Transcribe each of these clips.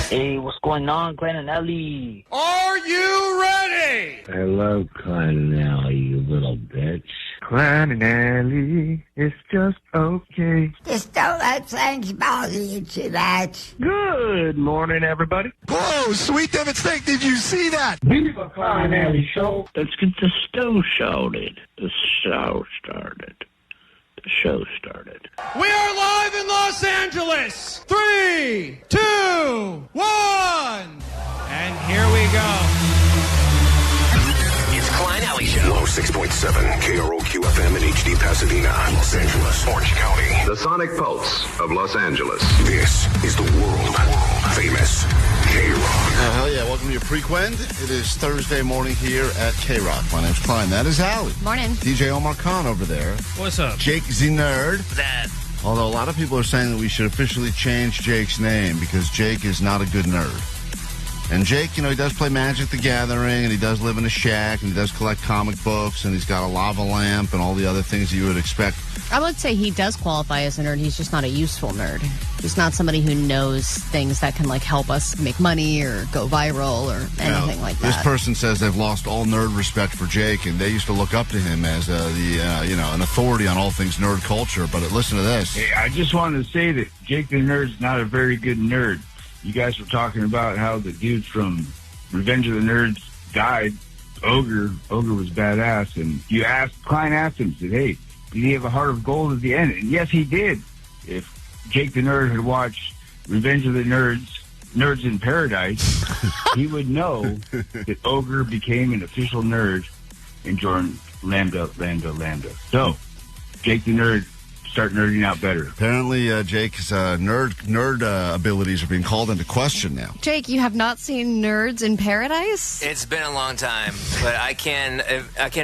Hey, what's going on, Klein and Ellie? Are you ready? I love Klein and Ellie, you little bitch. Klein and Ellie, it's just okay. Just don't let things bother you too much. Good morning, everybody. Whoa, Sweet Devin Steak, did you see that? Viva Klein and Ellie show. Let's get the show started. The show started. The show started. We are live in Los Angeles. 3, 2, 1. And here we go. It's Klein Alley Show. 106.7 KROQ FM in HD Pasadena, Los Angeles, Orange County. The sonic pulse of Los Angeles. This is the world famous K-Rock. Hell yeah, welcome to your Prequend. It is Thursday morning here at K-Rock. My name's Klein. That is Allie. Morning. DJ Omar Khan over there. What's up? Jake the Nerd. That. Although a lot of people are saying that we should officially change Jake's name because Jake is not a good nerd. And Jake, you know, he does play Magic the Gathering, and he does live in a shack, and he does collect comic books, and he's got a lava lamp and all the other things that you would expect. I would say he does qualify as a nerd. He's just not a useful nerd. He's not somebody who knows things that can, like, help us make money or go viral or anything like that. This person says they've lost all nerd respect for Jake, and they used to look up to him as an authority on all things nerd culture. But listen to this. Hey, I just wanted to say that Jake the Nerd's not a very good nerd. You guys were talking about how the dude from Revenge of the Nerds died. Ogre was badass. And Klein asked him, said, hey, did he have a heart of gold at the end? And yes, he did. If Jake the Nerd had watched Revenge of the Nerds in Paradise, he would know that Ogre became an official nerd and joined Lambda. So, Jake the Nerd, start nerding out better. Apparently, Jake's nerd abilities are being called into question now. Jake, you have not seen Nerds in Paradise? It's been a long time, but I can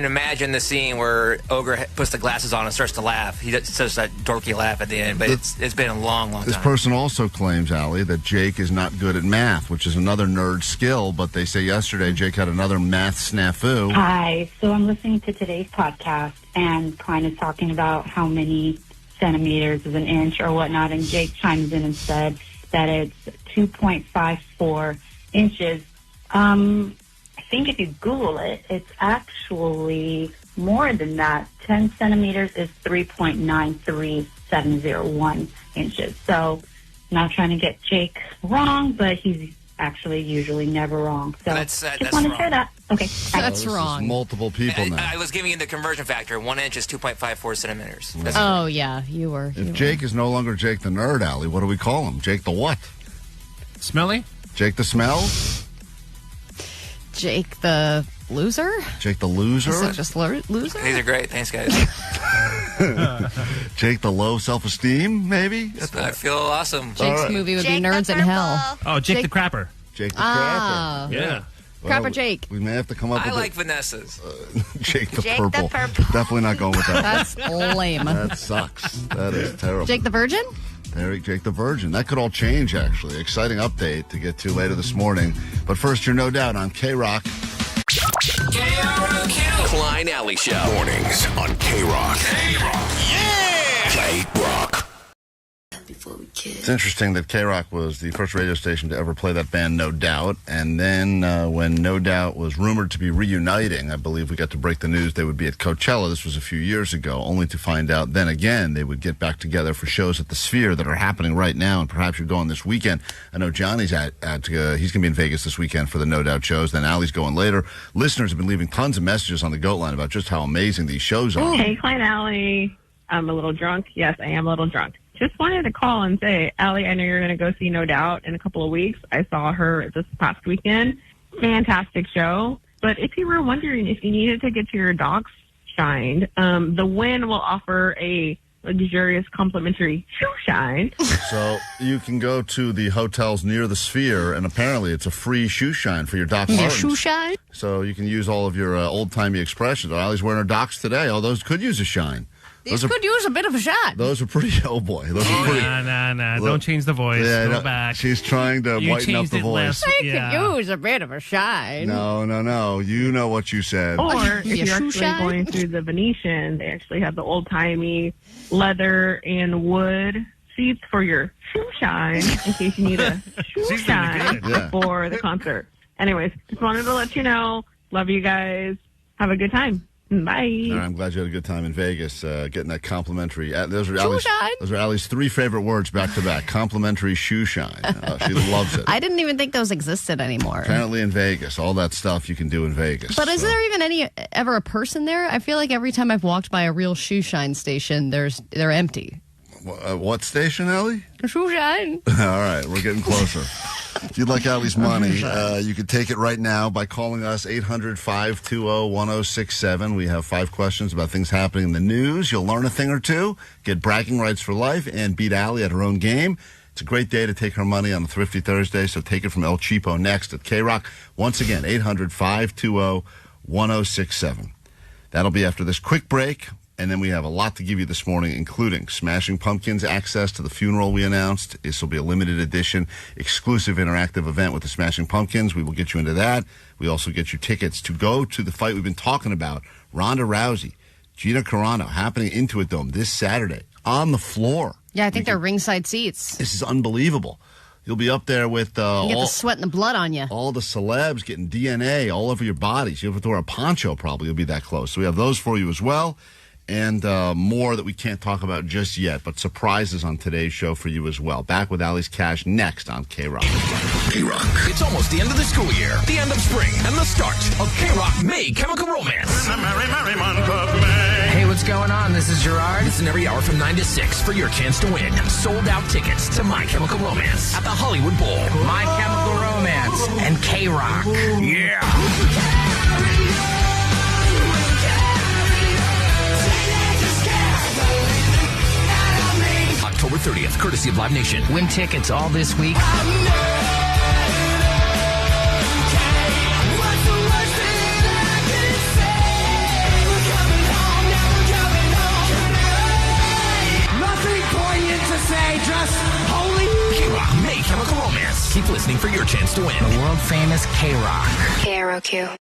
imagine the scene where Ogre puts the glasses on and starts to laugh. He does that dorky laugh at the end, but it's been a long time. This person also claims, Allie, that Jake is not good at math, which is another nerd skill, but they say yesterday Jake had another math snafu. Hi, so I'm listening to today's podcast, and Klein is talking about how many centimeters is an inch or whatnot, and Jake chimes in and said that it's 2.54 inches. I think if you Google it, it's actually more than that. 10 centimeters is 3.93701 inches. So, not trying to get Jake wrong, but he's actually usually never wrong. So, just want to share that. Okay. That's wrong. Multiple people now. I was giving you the conversion factor. 1 inch is 2.54 centimeters. Oh, yeah, you were. If Jake is no longer Jake the Nerd, Allie, what do we call him? Jake the what? Smelly? Jake the Smell? Jake the Loser? Jake the Loser? Is that just loser? These are great. Thanks, guys. Jake the Low Self-Esteem, maybe? I feel awesome. Jake's movie would be Nerds in Hell. Oh, Jake the Crapper. Jake the Crapper. Yeah. Crapper Jake. We may have to come up with I like Vanessa's. Jake the Purple. Definitely not going with that. That's lame. That sucks. That is terrible. Jake the Virgin? Jake the Virgin. That could all change, actually. Exciting update to get to later this morning. But first, you're no doubt on K-Rock. KROQ. Klein Alley Show. Mornings on K-Rock. K-Rock. Yeah! K-Rock. It's interesting that K-Rock was the first radio station to ever play that band No Doubt, and then when No Doubt was rumored to be reuniting, I believe we got to break the news they would be at Coachella. This was a few years ago, only to find out then again they would get back together for shows at the Sphere that are happening right now, and perhaps you're going this weekend. I know Johnny's he's going to be in Vegas this weekend for the No Doubt shows, then Allie's going later. Listeners have been leaving tons of messages on the Goat Line about just how amazing these shows are. Hey, Klein Alley. I'm a little drunk. Yes, I am a little drunk. Just wanted to call and say, Allie, I know you're going to go see No Doubt in a couple of weeks. I saw her this past weekend. Fantastic show. But if you were wondering if you needed to get your docs shined, the Wynn will offer a luxurious complimentary shoe shine. So you can go to the hotels near the Sphere, and apparently it's a free shoe shine for your Doc Martens. Shoe shine? So you can use all of your old-timey expressions. Allie's wearing her Docs today. Oh, those could use a shine. These could use a bit of a shot. Those are pretty, oh boy. Those are pretty. Nah. Don't change the voice. Yeah, Go back. She's trying to whiten up the voice. I could use a bit of a shine. No. You know what you said. Or if you're actually going through the Venetian, they actually have the old-timey leather and wood seats for your shoe shine in case you need a shoe shine Yeah. before the concert. Anyways, just wanted to let you know. Love you guys. Have a good time. Bye. All right, I'm glad you had a good time in Vegas, getting that complimentary. Those are Shoe Allie's three favorite words back to back. Complimentary shoe shine. She loves it. I didn't even think those existed anymore. Apparently in Vegas, all that stuff you can do in Vegas. But is there even ever a person there? I feel like every time I've walked by a real shoe shine station, they're empty. What station, Allie? Shoe shine. All right, we're getting closer. If you'd like Allie's money, you can take it right now by calling us 800-520-1067. We have 5 questions about things happening in the news. You'll learn a thing or two, get bragging rights for life, and beat Allie at her own game. It's a great day to take her money on a Thrifty Thursday, so take it from El Cheapo next at K-Rock. Once again, 800-520-1067. That'll be after this quick break. And then we have a lot to give you this morning, including Smashing Pumpkins access to the funeral we announced. This will be a limited edition, exclusive interactive event with the Smashing Pumpkins. We will get you into that. We also get you tickets to go to the fight we've been talking about. Ronda Rousey, Gina Carano, happening in Intuit Dome this Saturday on the floor. Yeah, I think they're ringside seats. This is unbelievable. You'll be up there with you get the sweat and the blood on you. All the celebs getting DNA all over your bodies. You have to wear a poncho probably. You'll be that close. So we have those for you as well. And more that we can't talk about just yet, but surprises on today's show for you as well. Back with Allie's Cash next on K-Rock. K-Rock. It's almost the end of the school year, the end of spring, and the start of K-Rock May Chemical Romance. Merry month of May. Hey, what's going on? This is Gerard. Listen every hour from 9 to 6 for your chance to win sold-out tickets to My Chemical Romance at the Hollywood Bowl. My Chemical Romance and K-Rock. Yeah. October 30th, courtesy of Live Nation. Win tickets all this week. Nothing poignant to say, just holy K-Rock May Chemical Romance. Keep listening for your chance to win. The world famous K-Rock. KROQ.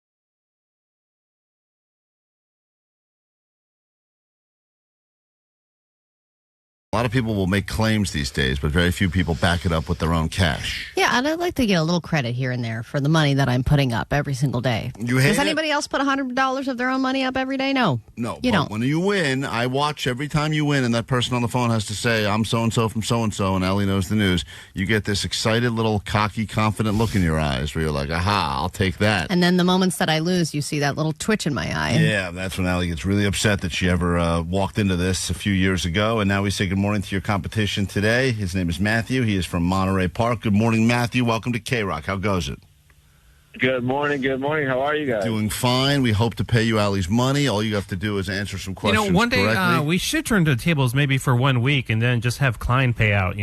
A lot of people will make claims these days, but very few people back it up with their own cash. Yeah, and I'd like to get a little credit here and there for the money that I'm putting up every single day. Does anybody else put $100 of their own money up every day? No. No, you don't. When you win, I watch every time you win, and that person on the phone has to say, I'm so-and-so from so-and-so, and Allie knows the news. You get this excited little cocky, confident look in your eyes where you're like, aha, I'll take that. And then the moments that I lose, you see that little twitch in my eye. Yeah, that's when Allie gets really upset that she ever walked into this a few years ago. And now we say good morning to your competition today. His name is Matthew. He is from Monterey Park. Good morning, Matthew. Welcome to K-Rock. How goes it? Good morning. Good morning. How are you guys? Doing fine. We hope to pay you Allie's money. All you have to do is answer some questions one day correctly. we should turn the tables maybe for 1 week and then just have Klein pay out,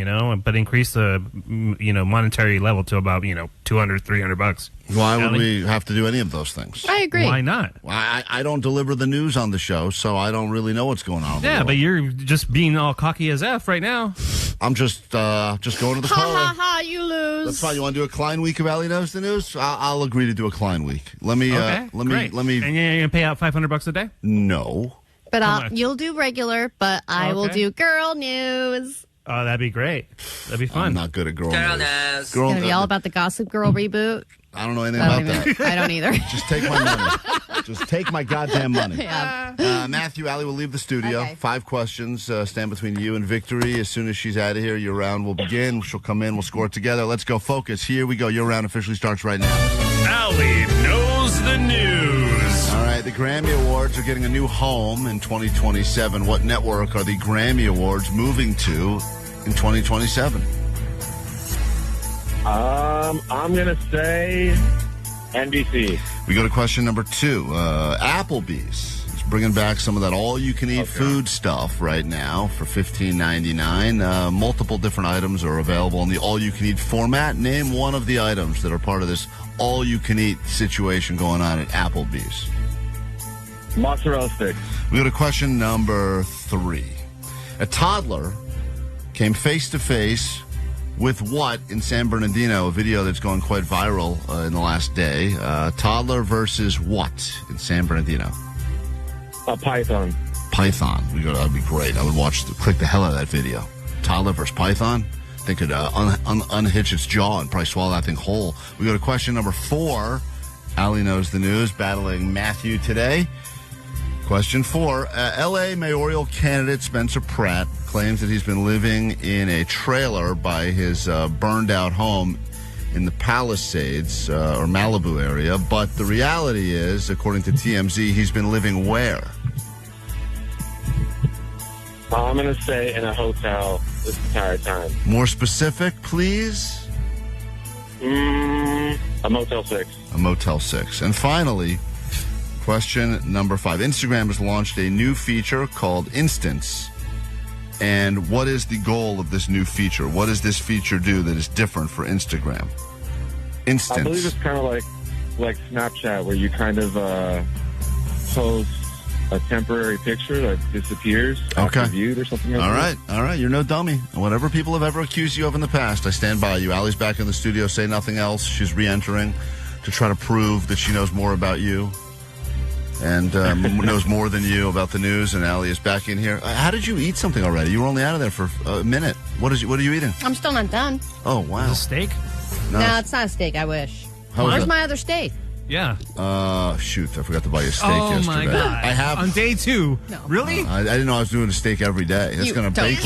but increase the monetary level to about $200, $300. Why would we have to do any of those things? I agree. Why not? Well, I don't deliver the news on the show, so I don't really know what's going on. Yeah, but you're just being all cocky as F right now. I'm just going to the Ha caller. ha ha, you lose. That's fine. You want to do a Klein week of Allie Knows the News? I'll agree to do a Klein week. Let me. Great. And you're gonna pay out $500 a day? No. But you'll do regular, but I will do girl news. Oh, that'd be great. That'd be fun. I'm not good at girl news. It's going to be all about the Gossip Girl reboot. I don't know anything about that. I don't either. Just take my money. Just take my goddamn money. Yeah. Matthew, Allie will leave the studio. Okay. 5 questions stand between you and victory. As soon as she's out of here, your round will begin. She'll come in. We'll score it together. Let's go. Focus. Here we go. Your round officially starts right now. Allie knows the news. All right. The Grammy Awards are getting a new home in 2027. What network are the Grammy Awards moving to in 2027? I'm going to say NBC. We go to question number 2. Applebee's is bringing back some of that all-you-can-eat food stuff right now for $15.99. Multiple different items are available in the all-you-can-eat format. Name one of the items that are part of this all-you-can-eat situation going on at Applebee's. Mozzarella sticks. We go to question number 3. A toddler came face-to-face with what in San Bernardino, a video that's going quite viral in the last day. Toddler versus what in San Bernardino? A python. Python. That'd be great. I would click the hell out of that video. Toddler versus python. think it unhitch its jaw and probably swallow that thing whole. We go to question number 4. Allie knows the news, battling Matthew today. Question 4. L.A. mayoral candidate Spencer Pratt claims that he's been living in a trailer by his burned-out home in the Palisades or Malibu area. But the reality is, according to TMZ, he's been living where? I'm going to say in a hotel this entire time. More specific, please? A Motel 6. A Motel 6. And finally, question number 5. Instagram has launched a new feature called Instants. And what is the goal of this new feature? What does this feature do that is different for Instagram? Instants. I believe it's kind of like Snapchat, where you kind of post a temporary picture that disappears after viewed or something like that. All right. You're no dummy. Whatever people have ever accused you of in the past, I stand by you. Allie's back in the studio. Say nothing else. She's re-entering to try to prove that she knows more about you and knows more than you about the news. And Allie is back in here. How did you eat something already? You were only out of there for a minute. What are you eating? I'm still not done. Oh, wow. Is it a steak? No, it's not a steak. I wish. Where's my other steak? Yeah. Shoot, I forgot to buy you a steak yesterday. Oh, my God. I have. On day 2. No. Really? I didn't know I was doing a steak every day. That's going to bake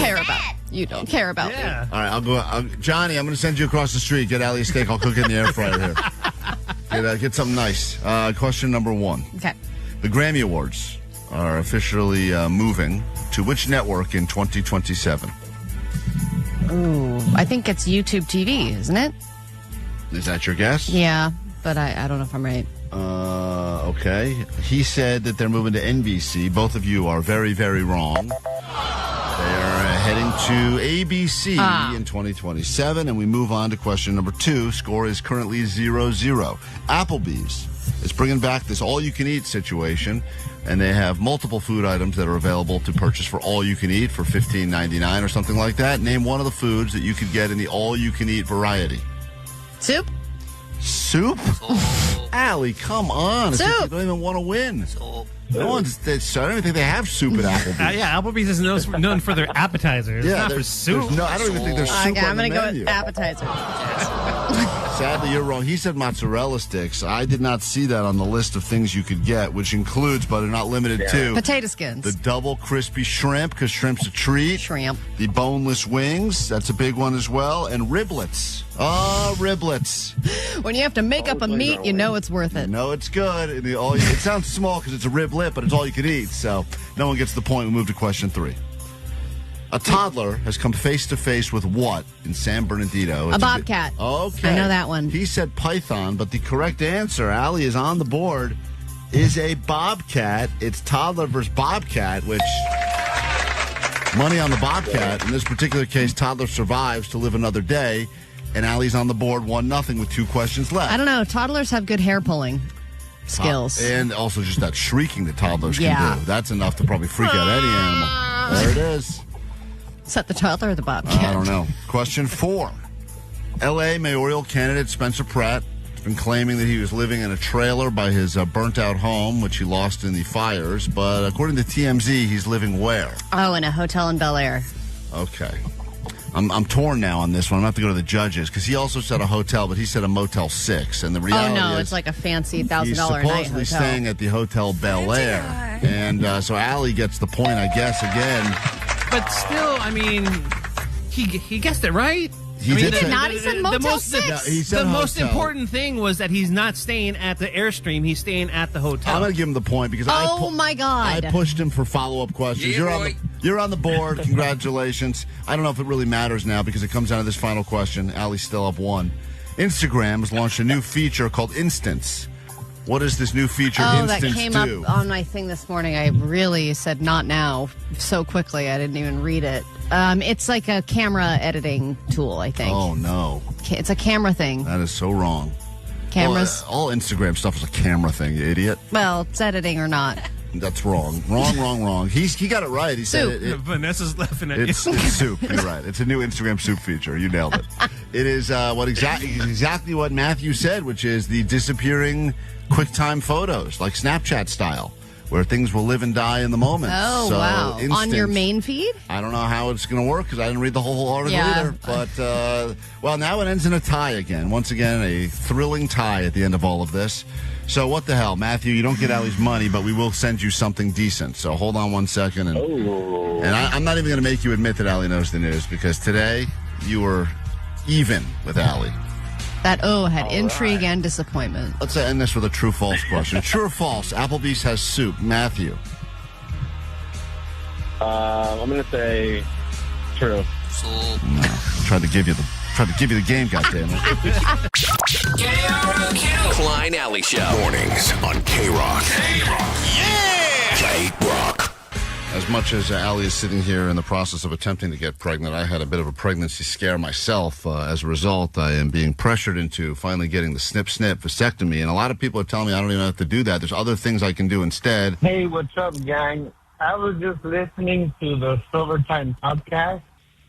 You don't care about me. All right, I'll go. Johnny, I'm going to send you across the street. Get Allie a steak. I'll cook it in the air fryer here. Get something nice. Question number 1. Okay. The Grammy Awards are officially moving to which network in 2027? Ooh, I think it's YouTube TV, isn't it? Is that your guess? Yeah, but I don't know if I'm right. Okay. He said that they're moving to NBC. Both of you are very, very wrong. They are heading to ABC in 2027, and we move on to question number 2. Score is currently 0-0. Applebee's is bringing back this all-you-can-eat situation, and they have multiple food items that are available to purchase for all-you-can-eat for $15.99 or something like that. Name one of the foods that you could get in the all-you-can-eat variety. Soup? Allie, come on. Soup. You don't even want to win. No one's. I don't even think they have soup at Applebee's. Yeah, Applebee's is known for their appetizers. Yeah, not for soup. I don't even think there's soup Okay, on I'm the going to menu. go with appetizers. Sadly, you're wrong. He said mozzarella sticks. I did not see that on the list of things you could get, which includes, but are not limited to, Potato skins. the double crispy shrimp, because shrimp's a treat. Shrimp. The boneless wings, that's a big one as well, and riblets. Oh, riblets. When you have to make up a meat, you know it's worth it. You know it's good. And it sounds small because it's a riblet, but it's all you can eat. So no one gets the point. We move to question 3. A toddler has come face-to-face with what in San Bernardino? A bobcat. Okay. I know that one. He said python, but the correct answer, Allie, is on the board, is a bobcat. It's toddler versus bobcat, which money on the bobcat. In this particular case, toddler survives to live another day, and Allie's on the board 1-0 with 2 questions left. I don't know. Toddlers have good hair pulling skills. And also just that shrieking that toddlers can do. That's enough to probably freak out any animal. There it is. Is that the toddler or the bobcat? I don't know. Question 4. L.A. mayoral candidate Spencer Pratt has been claiming that he was living in a trailer by his burnt-out home, which he lost in the fires. But according to TMZ, he's living where? Oh, in a hotel in Bel-Air. Okay. I'm torn now on this one. I'm going to have to go to the judges, because he also said a hotel, but he said a Motel 6. And the reality Oh, no, is it's like a fancy $1,000 a night he's hotel. supposedly staying at the Hotel Bel-Air. And so Allie gets the point, I guess, again. But still, I mean, he guessed it right. He did did not. He said Motel 6. No, he said the most hotel. important thing was that he's not staying at the Airstream. He's staying at the hotel. I'm going to give him the point because my God. I pushed him for follow-up questions. Yeah, You're on the board. Congratulations. I don't know if it really matters now because it comes down to this final question. Allie's still up 1. Instagram has launched a new feature called Instants. What is this new feature, Instants, that came do? up on my thing this morning. I really said not now so quickly. I didn't even read it. It's like a camera editing tool, I think. Oh, no. It's a camera thing. That is so wrong. Cameras. Well, all Instagram stuff is a camera thing, you idiot. Well, it's editing or not. That's wrong. Wrong. He got it right. He said it. Vanessa's laughing at It's you. soup. You're right. It's a new Instagram soup feature. You nailed it. It is exactly what Matthew said, which is the disappearing QuickTime photos, like Snapchat style, where things will live and die in the moment. Oh, so, wow. On your main feed? I don't know how it's going to work because I didn't read the whole article either. But, well, now it ends in a tie again. Once again, a thrilling tie at the end of all of this. So what the hell, Matthew, you don't get Allie's money, but we will send you something decent. So hold on one second. And I'm not even going to make you admit that Allie knows the news because today you were even with Allie. That had intrigue and disappointment. Let's end this with a true-false question. True or false, Applebee's has soup. Matthew? I'm going to say true. No, tried to give you the game, goddammit. Klein Alley Show. Mornings on K-Rock. Yeah! K-Rock. As much as Allie is sitting here in the process of attempting to get pregnant, I had a bit of a pregnancy scare myself. As a result, I am being pressured into finally getting the snip-snip vasectomy. And a lot of people are telling me I don't even have to do that. There's other things I can do instead. Hey, what's up, gang? I was just listening to the Silvertime podcast,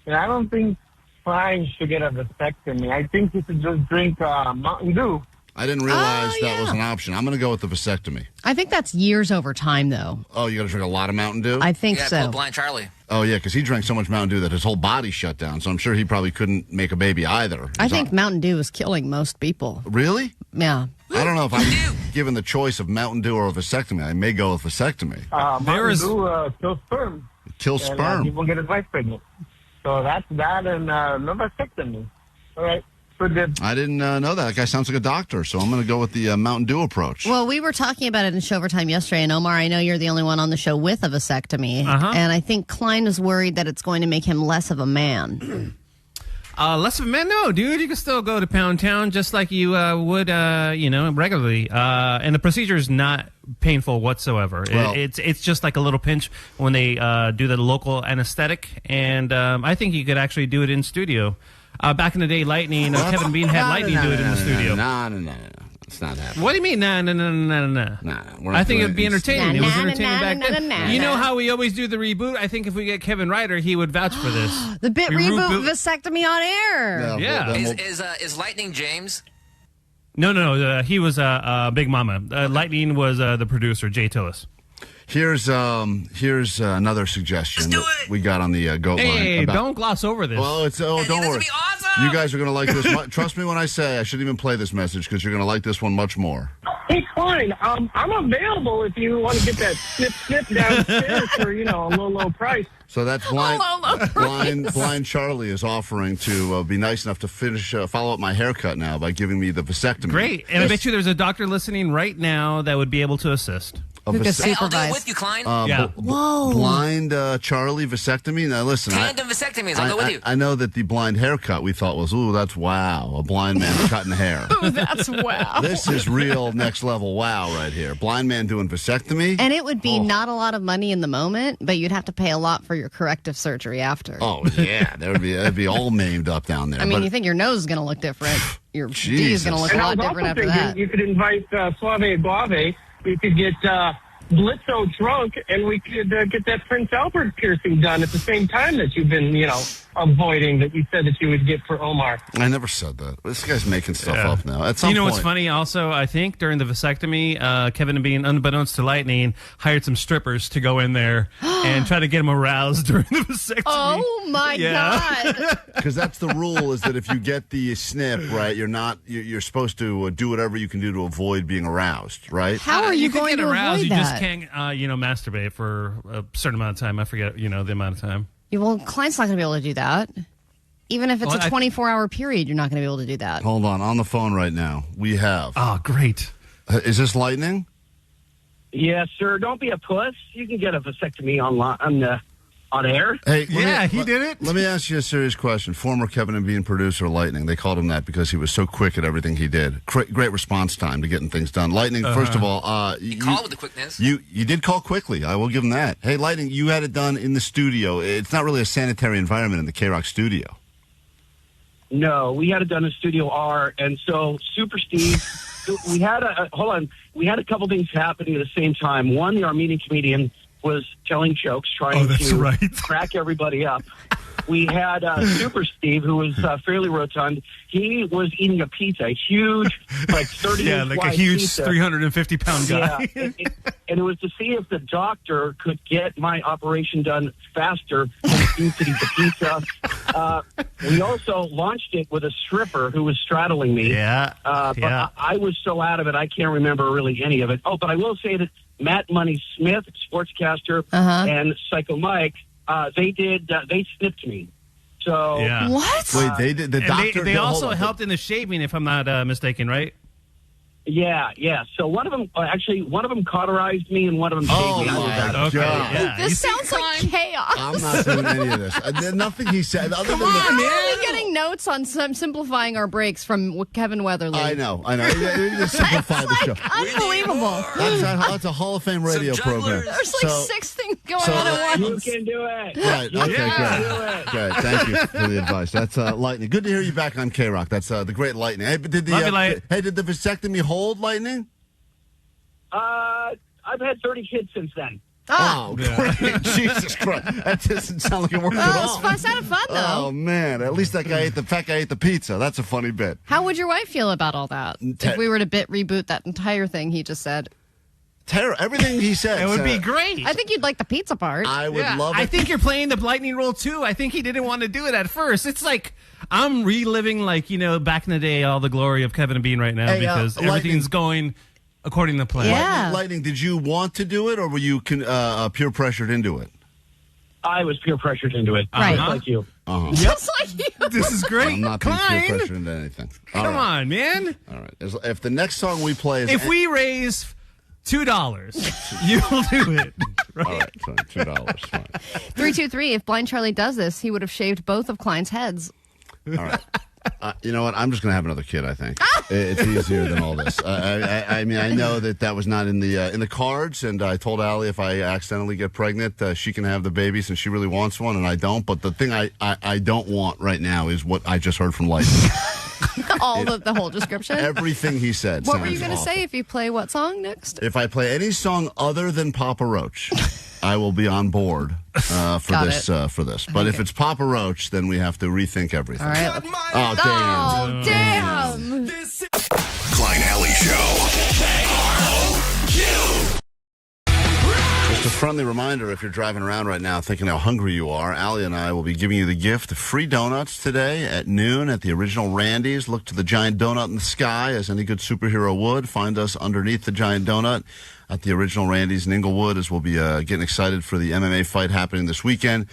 and I don't think Klein should get a vasectomy. I think he should just drink Mountain Dew. I didn't realize that was an option. I'm going to go with the vasectomy. I think that's years over time, though. Oh, you got to drink a lot of Mountain Dew? I think so. Pull Blind Charlie. Oh, yeah, because he drank so much Mountain Dew that his whole body shut down. So I'm sure he probably couldn't make a baby either. I think Mountain Dew is killing most people. Really? Yeah. I don't know if I'm given the choice of Mountain Dew or a vasectomy. I may go with vasectomy. Mountain Dew kills sperm. Kills sperm. And people get his wife pregnant. So that's that and no vasectomy. All right. I didn't know that. That guy sounds like a doctor, so I'm going to go with the Mountain Dew approach. Well, we were talking about it in Show Overtime yesterday, and Omar, I know you're the only one on the show with a vasectomy, and I think Klein is worried that it's going to make him less of a man. Less of a man? No, dude. You can still go to Pound Town just like you would, regularly. And the procedure is not painful whatsoever. Well, it's just like a little pinch when they do the local anesthetic, and I think you could actually do it in studio. Back in the day, Kevin Bean had Lightning do it in the studio. No. It's not happening. What do you mean? No. I think it would be entertaining. It was entertaining back then. You know how we always do the reboot? I think if we get Kevin Ryder, he would vouch for this. The bit reboot vasectomy on air. Yeah. Is Lightning James? No. He was Big Mama. Lightning was the producer, Jay Tillis. Here's another suggestion that we got on the goat line. Hey, don't gloss over this. Well, don't worry. You guys are going to like this. Trust me when I say I shouldn't even play this message because you're going to like this one much more. Hey, Klein, I'm available if you want to get that snip downstairs for, a low price. So that's blind Charlie is offering to be nice enough to follow up my haircut now by giving me the vasectomy. Great. And I bet you there's a doctor listening right now that would be able to assist. Hey, I'll do it with you, Klein. Whoa. Blind Charlie vasectomy? Now, listen. Tandem vasectomies. I'll go with you. I know that the blind haircut we thought was, that's wow. A blind man cutting hair. Ooh, that's wow. This is real next level wow right here. Blind man doing vasectomy. And it would be not a lot of money in the moment, but you'd have to pay a lot for your corrective surgery after. Oh, yeah. That'd be all maimed up down there. I mean, you think your nose is going to look different. Your D is going to look a lot different after that. You could invite Suave Guave. We could get Blitzo drunk, and we could get that Prince Albert piercing done at the same time that you've been, avoiding that you said that you would get for Omar. I never said that. This guy's making stuff up now. At some point. What's funny? Also, I think during the vasectomy, Kevin Bean, unbeknownst to Lightning, hired some strippers to go in there and try to get him aroused during the vasectomy. Oh my God! Because that's the rule: is that if you get the snip, right, you're supposed to do whatever you can do to avoid being aroused, right? How are you going to aroused? You just can't, masturbate for a certain amount of time. I forget, the amount of time. Well, Klein's not going to be able to do that. Even if it's a 24-hour period, you're not going to be able to do that. Hold on the phone right now. We have. Oh, great. Is this Lightning? Yes, sir. Don't be a puss. You can get a vasectomy on air. Hey, he did it. Let me ask you a serious question. Former Kevin and Bean producer Lightning. They called him that because he was so quick at everything he did. Great response time to getting things done. Lightning, first of all, you called with the quickness. You did call quickly. I will give him that. Hey, Lightning, you had it done in the studio. It's not really a sanitary environment in the K-Rock studio. No, we had it done in Studio R, and so Super Steve, we had a couple things happening at the same time. One, the Armenian comedian was telling jokes, trying to crack everybody up. we had Super Steve, who was fairly rotund. He was eating a pizza, a huge, like 30 Yeah, like a huge 350-pound guy. Yeah, and it was to see if the doctor could get my operation done faster than Steve could eat the pizza. We also launched it with a stripper who was straddling me. Yeah. But I was so out of it, I can't remember really any of it. Oh, but I will say that Matt Money Smith, sportscaster, and Psycho Mike, they snipped me. So what? Wait, they did the doctor. They also helped in the shaving, if I'm not mistaken, right? Yeah. So one of them cauterized me, and one of them shaved me. my God. Yeah. This sounds like chaos. I'm not doing any of this. Nothing he said. Other Come than on, man. We're getting notes on simplifying our breaks from Kevin Weatherly. I know. Just simplify the show. Unbelievable. That's a Hall of Fame radio program. There's like 6 things going on at once. You can do it. Right. Okay. Good. Thank you for the advice. That's Lightning. Good to hear you back on K-Rock. That's the great Lightning. Hey, but did the vasectomy hold, Lightning? I've had 30 kids since then. Oh, Jesus Christ. That doesn't sound like it worked at all. It sounded fun, though. Oh, man. At least that fat guy ate the pizza. That's a funny bit. How would your wife feel about all that? If we were to reboot that entire thing he just said. Everything he said. It would be great. I think you'd like the pizza part. I would love it. I think you're playing the lightning role, too. I think he didn't want to do it at first. It's like I'm reliving, back in the day, all the glory of Kevin and Bean right now because everything's going according to plan. Yeah. Lightning, did you want to do it, or were you peer pressured into it? I was peer pressured into it. Right. Just like you. Just like you. This is great. I'm not being Klein. peer pressured into anything. Come on, man. All right. If the next song we play is... If we raise $2, you'll do it. Right? All right, so $2. Fine. 323, if Blind Charlie does this, he would have shaved both of Klein's heads. All right. You know what? I'm just going to have another kid, I think. It's easier than all this. I mean, I know that was not in the cards, and I told Allie if I accidentally get pregnant, she can have the baby since she really wants one, and I don't. But the thing I don't want right now is what I just heard from Lightning. The whole description? Everything he said. What were you going to say if you play what song next? If I play any song other than Papa Roach, I will be on board for this. But if it's Papa Roach, then we have to rethink everything. All right. Oh, damn. Klein Alley Show. Just a friendly reminder, if you're driving around right now thinking how hungry you are, Allie and I will be giving you the gift of free donuts today at noon at the original Randy's. Look to the giant donut in the sky, as any good superhero would. Find us underneath the giant donut at the original Randy's in Inglewood, as we'll be getting excited for the MMA fight happening this weekend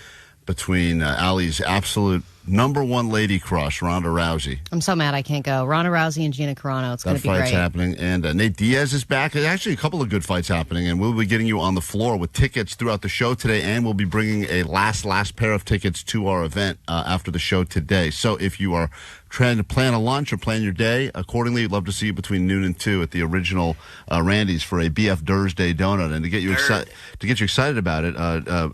between Allie's absolute number one lady crush, Ronda Rousey. I'm so mad I can't go. Ronda Rousey and Gina Carano. It's going to be great. That fight's happening. And Nate Diaz is back. There's actually a couple of good fights happening. And we'll be getting you on the floor with tickets throughout the show today. And we'll be bringing a last pair of tickets to our event after the show today. So if you are trying to plan a lunch or plan your day accordingly, we'd love to see you between noon and 2 at the original Randy's for a BF Thursday donut. And to get you excited about it,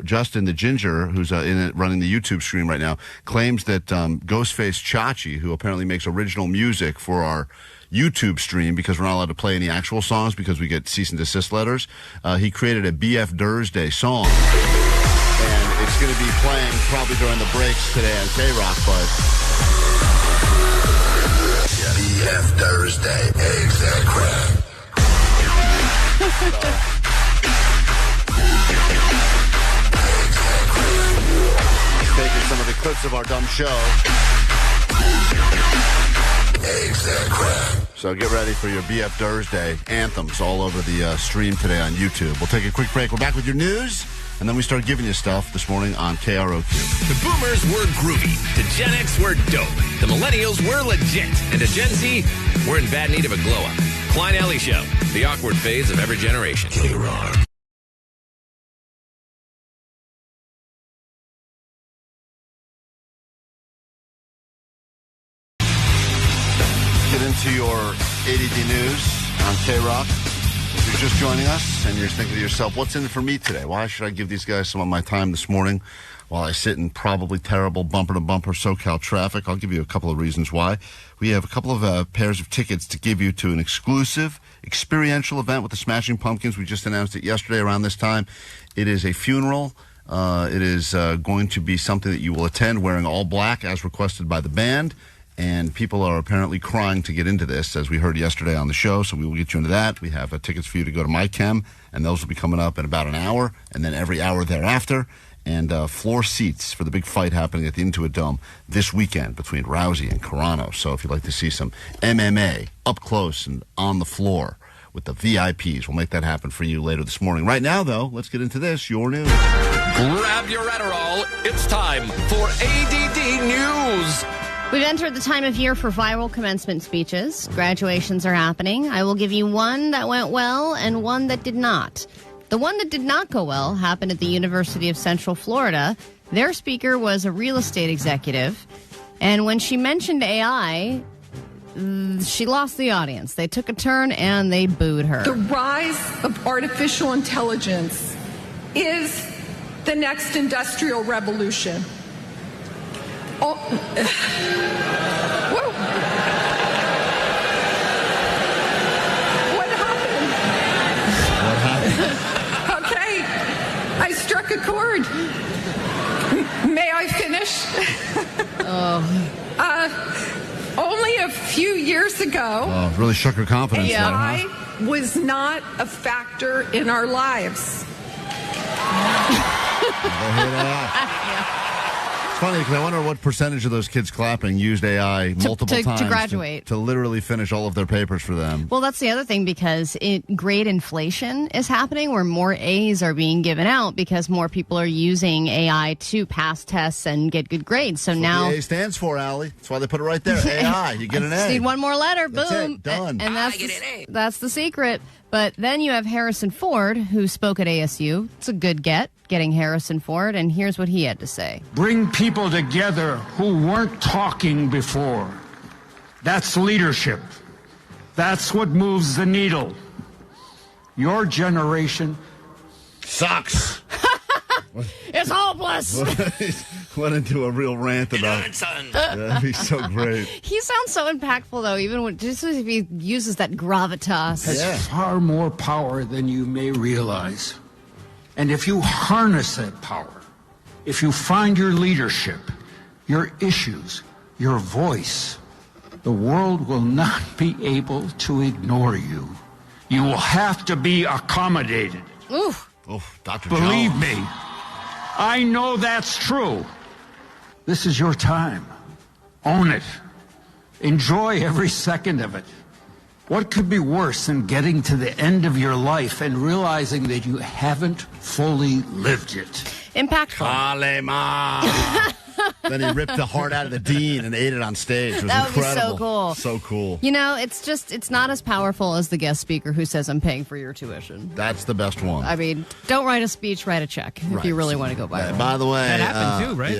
Justin the Ginger, who's in it running the YouTube stream right now, claims that Ghostface Chachi, who apparently makes original music for our YouTube stream, because we're not allowed to play any actual songs because we get cease and desist letters, he created a BF Thursday song. And it's going to be playing probably during the breaks today on K-Rock, but... BF Thursday, exec crap. Taking some of the clips of our dumb show. Exec crap. So get ready for your BF Thursday anthems all over the stream today on YouTube. We'll take a quick break. We're back with your news, and then we start giving you stuff this morning on KROQ. The boomers were groovy. The Gen X were dope. The millennials were legit. And the Gen Z were in bad need of a glow-up. Klein Alley Show. The awkward phase of every generation. K-Rock. Get into your A.D.D news on K-Rock. If you're just joining us and you're thinking to yourself, what's in it for me today? Why should I give these guys some of my time this morning while I sit in probably terrible bumper-to-bumper SoCal traffic? I'll give you a couple of reasons why. We have a couple of pairs of tickets to give you to an exclusive experiential event with the Smashing Pumpkins. We just announced it yesterday around this time. It is a funeral It is going to be something that you will attend wearing all black as requested by the band. And people are apparently crying to get into this, as we heard yesterday on the show. So we will get you into that. We have tickets for you to go to My Chem, and those will be coming up in about an hour, and then every hour thereafter. And floor seats for the big fight happening at the Intuit Dome this weekend between Rousey and Carano. So if you'd like to see some MMA up close and on the floor with the VIPs, we'll make that happen for you later this morning. Right now, though, let's get into this, your news. Grab your Adderall. It's time for A.D.D. News. We've entered the time of year for viral commencement speeches. Graduations are happening. I will give you one that went well and one that did not. The one that did not go well happened at the University of Central Florida. Their speaker was a real estate executive, and when she mentioned AI, she lost the audience. They took a turn and they booed her. The rise of artificial intelligence is the next industrial revolution. Oh. Whoa. What happened? Okay, I struck a chord. May I finish? Only a few years ago, really shook her confidence. AI was not a factor in our lives. It's funny because I wonder what percentage of those kids clapping used AI multiple times to graduate. To literally finish all of their papers for them. Well, that's the other thing, because grade inflation is happening where more A's are being given out because more people are using AI to pass tests and get good grades. So now what the A stands for, Allie. That's why they put it right there. AI. You get an A. Just need one more letter. That's boom. It, done. And that's the secret. But then you have Harrison Ford, who spoke at ASU. It's a good getting Harrison Ford, and here's what he had to say. Bring people together who weren't talking before. That's leadership. That's what moves the needle. Your generation sucks. It's hopeless. Went into a real rant about it. That'd be so great. He sounds so impactful, though, even when, just if he uses that gravitas. Has far more power than you may realize. And if you harness that power, if you find your leadership, your issues, your voice, the world will not be able to ignore you. You will have to be accommodated. Oof. Dr. Believe Jones. me, I know that's true. This is your time. Own it. Enjoy every second of it. What could be worse than getting to the end of your life and realizing that you haven't fully lived it? Impactful. Kalema. Then he ripped the heart out of the dean and ate it on stage. It was that would incredible. be so cool. So cool. You know, it's not as powerful as the guest speaker who says, I'm paying for your tuition. That's the best one. I mean, don't write a speech, write a check if you really want to go by. By the way, that happened too, right?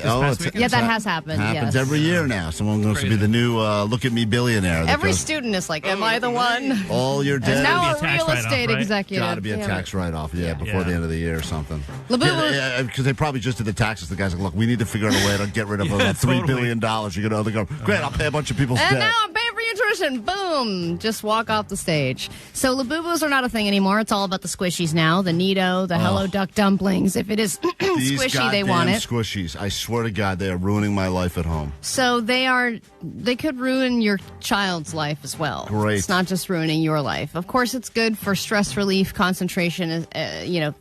Yeah, that has happened. Happens yes. every year now. Someone goes to be the new Look at Me billionaire. Every student is like, am I the one? All your debt. And now a real estate executive. Got to be a tax write-off, before the end of the year or something. Because they probably just did the taxes. The guy's like, look, we need to figure out a way to get rid of $3 billion. You're going to go, great, I'll pay a bunch of people's debt. And now I'm paying for your tuition. Boom. Just walk off the stage. So Labubu's are not a thing anymore. It's all about the squishies now. The Neato, the Hello Duck dumplings. If it is squishy, they want it. Squishies. I swear to God, they are ruining my life at home. So they could ruin your child's life as well. Great. It's not just ruining your life. Of course, it's good for stress relief, concentration,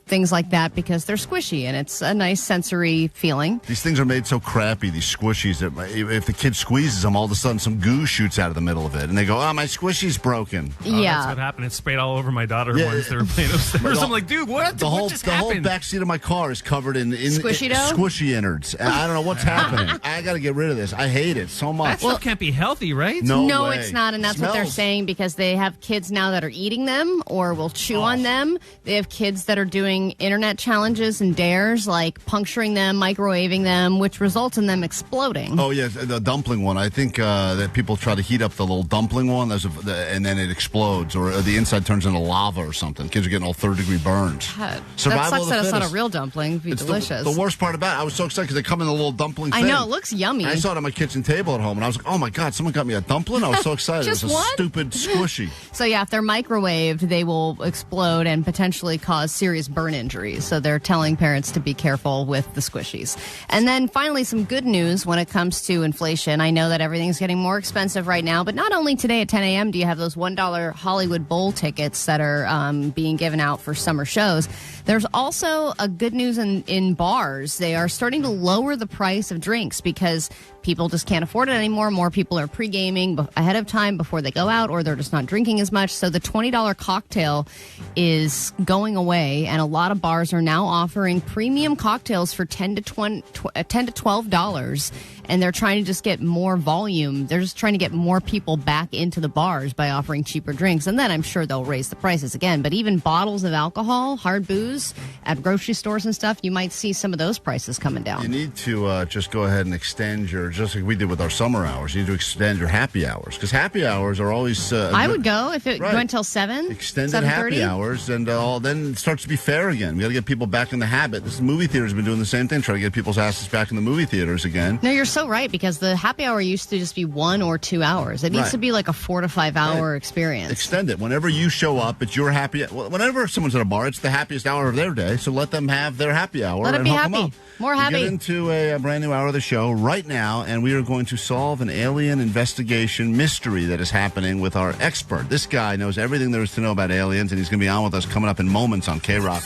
things like that, because they're squishy and it's a nice sensory feeling. These things are made so crappy, these squishies, that if the kid squeezes them, all of a sudden some goo shoots out of the middle of it. And they go, my squishy's broken. Yeah. That's what happened. It sprayed all over my daughter once they were playing upstairs. I'm like, dude, what just happened? The whole back seat of my car is covered in squishy innards. And I don't know what's happening. I got to get rid of this. I hate it so much. That stuff can't be healthy, right? No, way. It's not. And that's what they're saying, because they have kids now that are eating them or will chew on them. They have kids that are doing internet challenges and dares, like puncturing them, microwaving them, which results in them exploding. Oh, yes, the dumpling one. I think that people try to heat up the little dumpling one, and then it explodes, or the inside turns into lava or something. Kids are getting all third-degree burns. God, Survival that of sucks the that it's not a fittest. real dumpling. It'd be It's delicious. The worst part about it, I was so excited because they come in a little dumpling thing. I know, it looks yummy. I saw it on my kitchen table at home, and I was like, oh, my God, someone got me a dumpling? I was so excited. It was Just a one? stupid squishy. So, yeah, if they're microwaved, they will explode and potentially cause serious burn injuries. So they're telling parents to be careful with the squishies. And then finally, some good news when it comes to inflation. I know that everything's getting more expensive right now, but not only today at 10 a.m. do you have those $1 Hollywood Bowl tickets that are being given out for summer shows. There's also a good news in bars. They are starting to lower the price of drinks because people just can't afford it anymore. More people are pre-gaming ahead of time before they go out, or they're just not drinking as much. So the $20 cocktail is going away, and a lot of bars are now offering premium cocktails for $10 to $12. And they're trying to just get more volume. They're just trying to get more people back into the bars by offering cheaper drinks. And then I'm sure they'll raise the prices again. But even bottles of alcohol, hard booze, at grocery stores and stuff, you might see some of those prices coming down. You need to just go ahead and extend just like we did with our summer hours, you need to extend your happy hours. Because happy hours are always... I would go if it right. went till 7, Extended happy hours, and then it starts to be fair again. We got to get people back in the habit. This movie theater's been doing the same thing, trying to get people's asses back in the movie theaters again. No, you're so right, because the happy hour used to just be 1 or 2 hours. It needs to be like a 4 to 5 hour experience. Extend it. Whenever you show up, it's your happy... Whenever someone's at a bar, it's the happiest hour of their day, so let them have their happy hour. Let it and be hook 'em happy. up. More We happy. get into a brand new hour of the show right now, and we are going to solve an alien investigation mystery that is happening with our expert. This guy knows everything there is to know about aliens, and he's going to be on with us coming up in moments on K-Rock.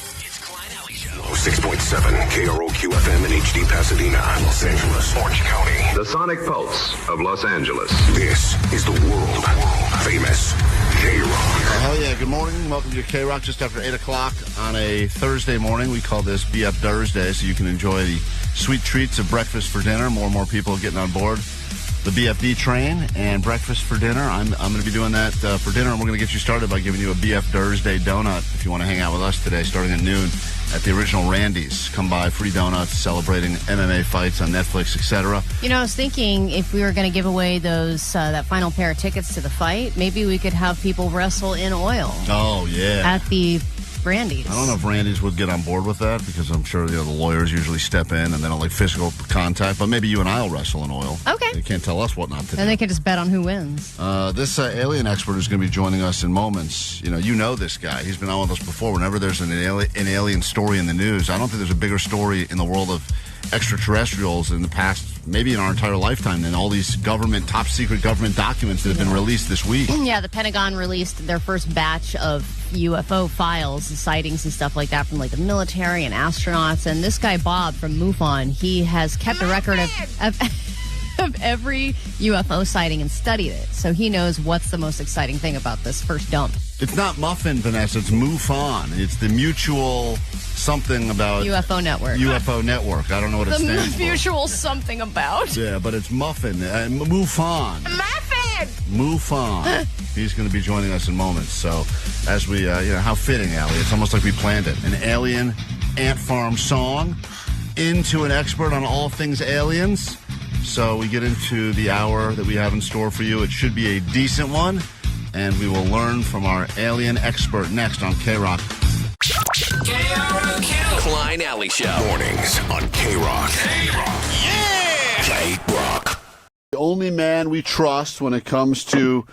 6.7 KROQ FM in HD Pasadena, Los Angeles, Orange County. The Sonic Pulse of Los Angeles. This is the world famous K-Rock. Hell yeah, good morning. Welcome to K-Rock just after 8 o'clock on a Thursday morning. We call this BF Thursday, so you can enjoy the sweet treats of breakfast for dinner. More and more people getting on board the BFD train and breakfast for dinner. I'm going to be doing that for dinner, and we're going to get you started by giving you a BF Thursday donut if you want to hang out with us today starting at noon at the original Randy's. Come by, free donuts, celebrating MMA fights on Netflix, etc. You know, I was thinking if we were going to give away those that final pair of tickets to the fight, maybe we could have people wrestle in oil. Oh, yeah. At the Randy's. I don't know if Randy's would get on board with that because I'm sure the lawyers usually step in and they don't like physical contact, but maybe you and I will wrestle in oil. Okay. They can't tell us what not to do. And they can just bet on who wins. This alien expert is going to be joining us in moments. You know this guy. He's been on with us before. Whenever there's an alien story in the news, I don't think there's a bigger story in the world of extraterrestrials in the past, maybe in our entire lifetime, than all these top secret government documents that have been released this week. Yeah, the Pentagon released their first batch of UFO files and sightings and stuff like that from like the military and astronauts. And this guy, Bob from MUFON, he has kept a record of every UFO sighting and studied it. So he knows what's the most exciting thing about this first dump. It's not Muffin, Vanessa. It's MUFON. It's the Mutual something about... UFO Network. UFO Network. I don't know what it stands for. The Mutual something about. Yeah, but it's Muffin. MUFON. Muffin! MUFON. He's going to be joining us in moments. So, as we, how fitting, Allie. It's almost like we planned it. An alien ant farm song into an expert on all things aliens. So we get into the hour that we have in store for you. It should be a decent one. And we will learn from our alien expert next on K-Rock. KROQ. Klein Alley Show. Mornings on K-Rock. Yeah! K-Rock. The only man we trust when it comes to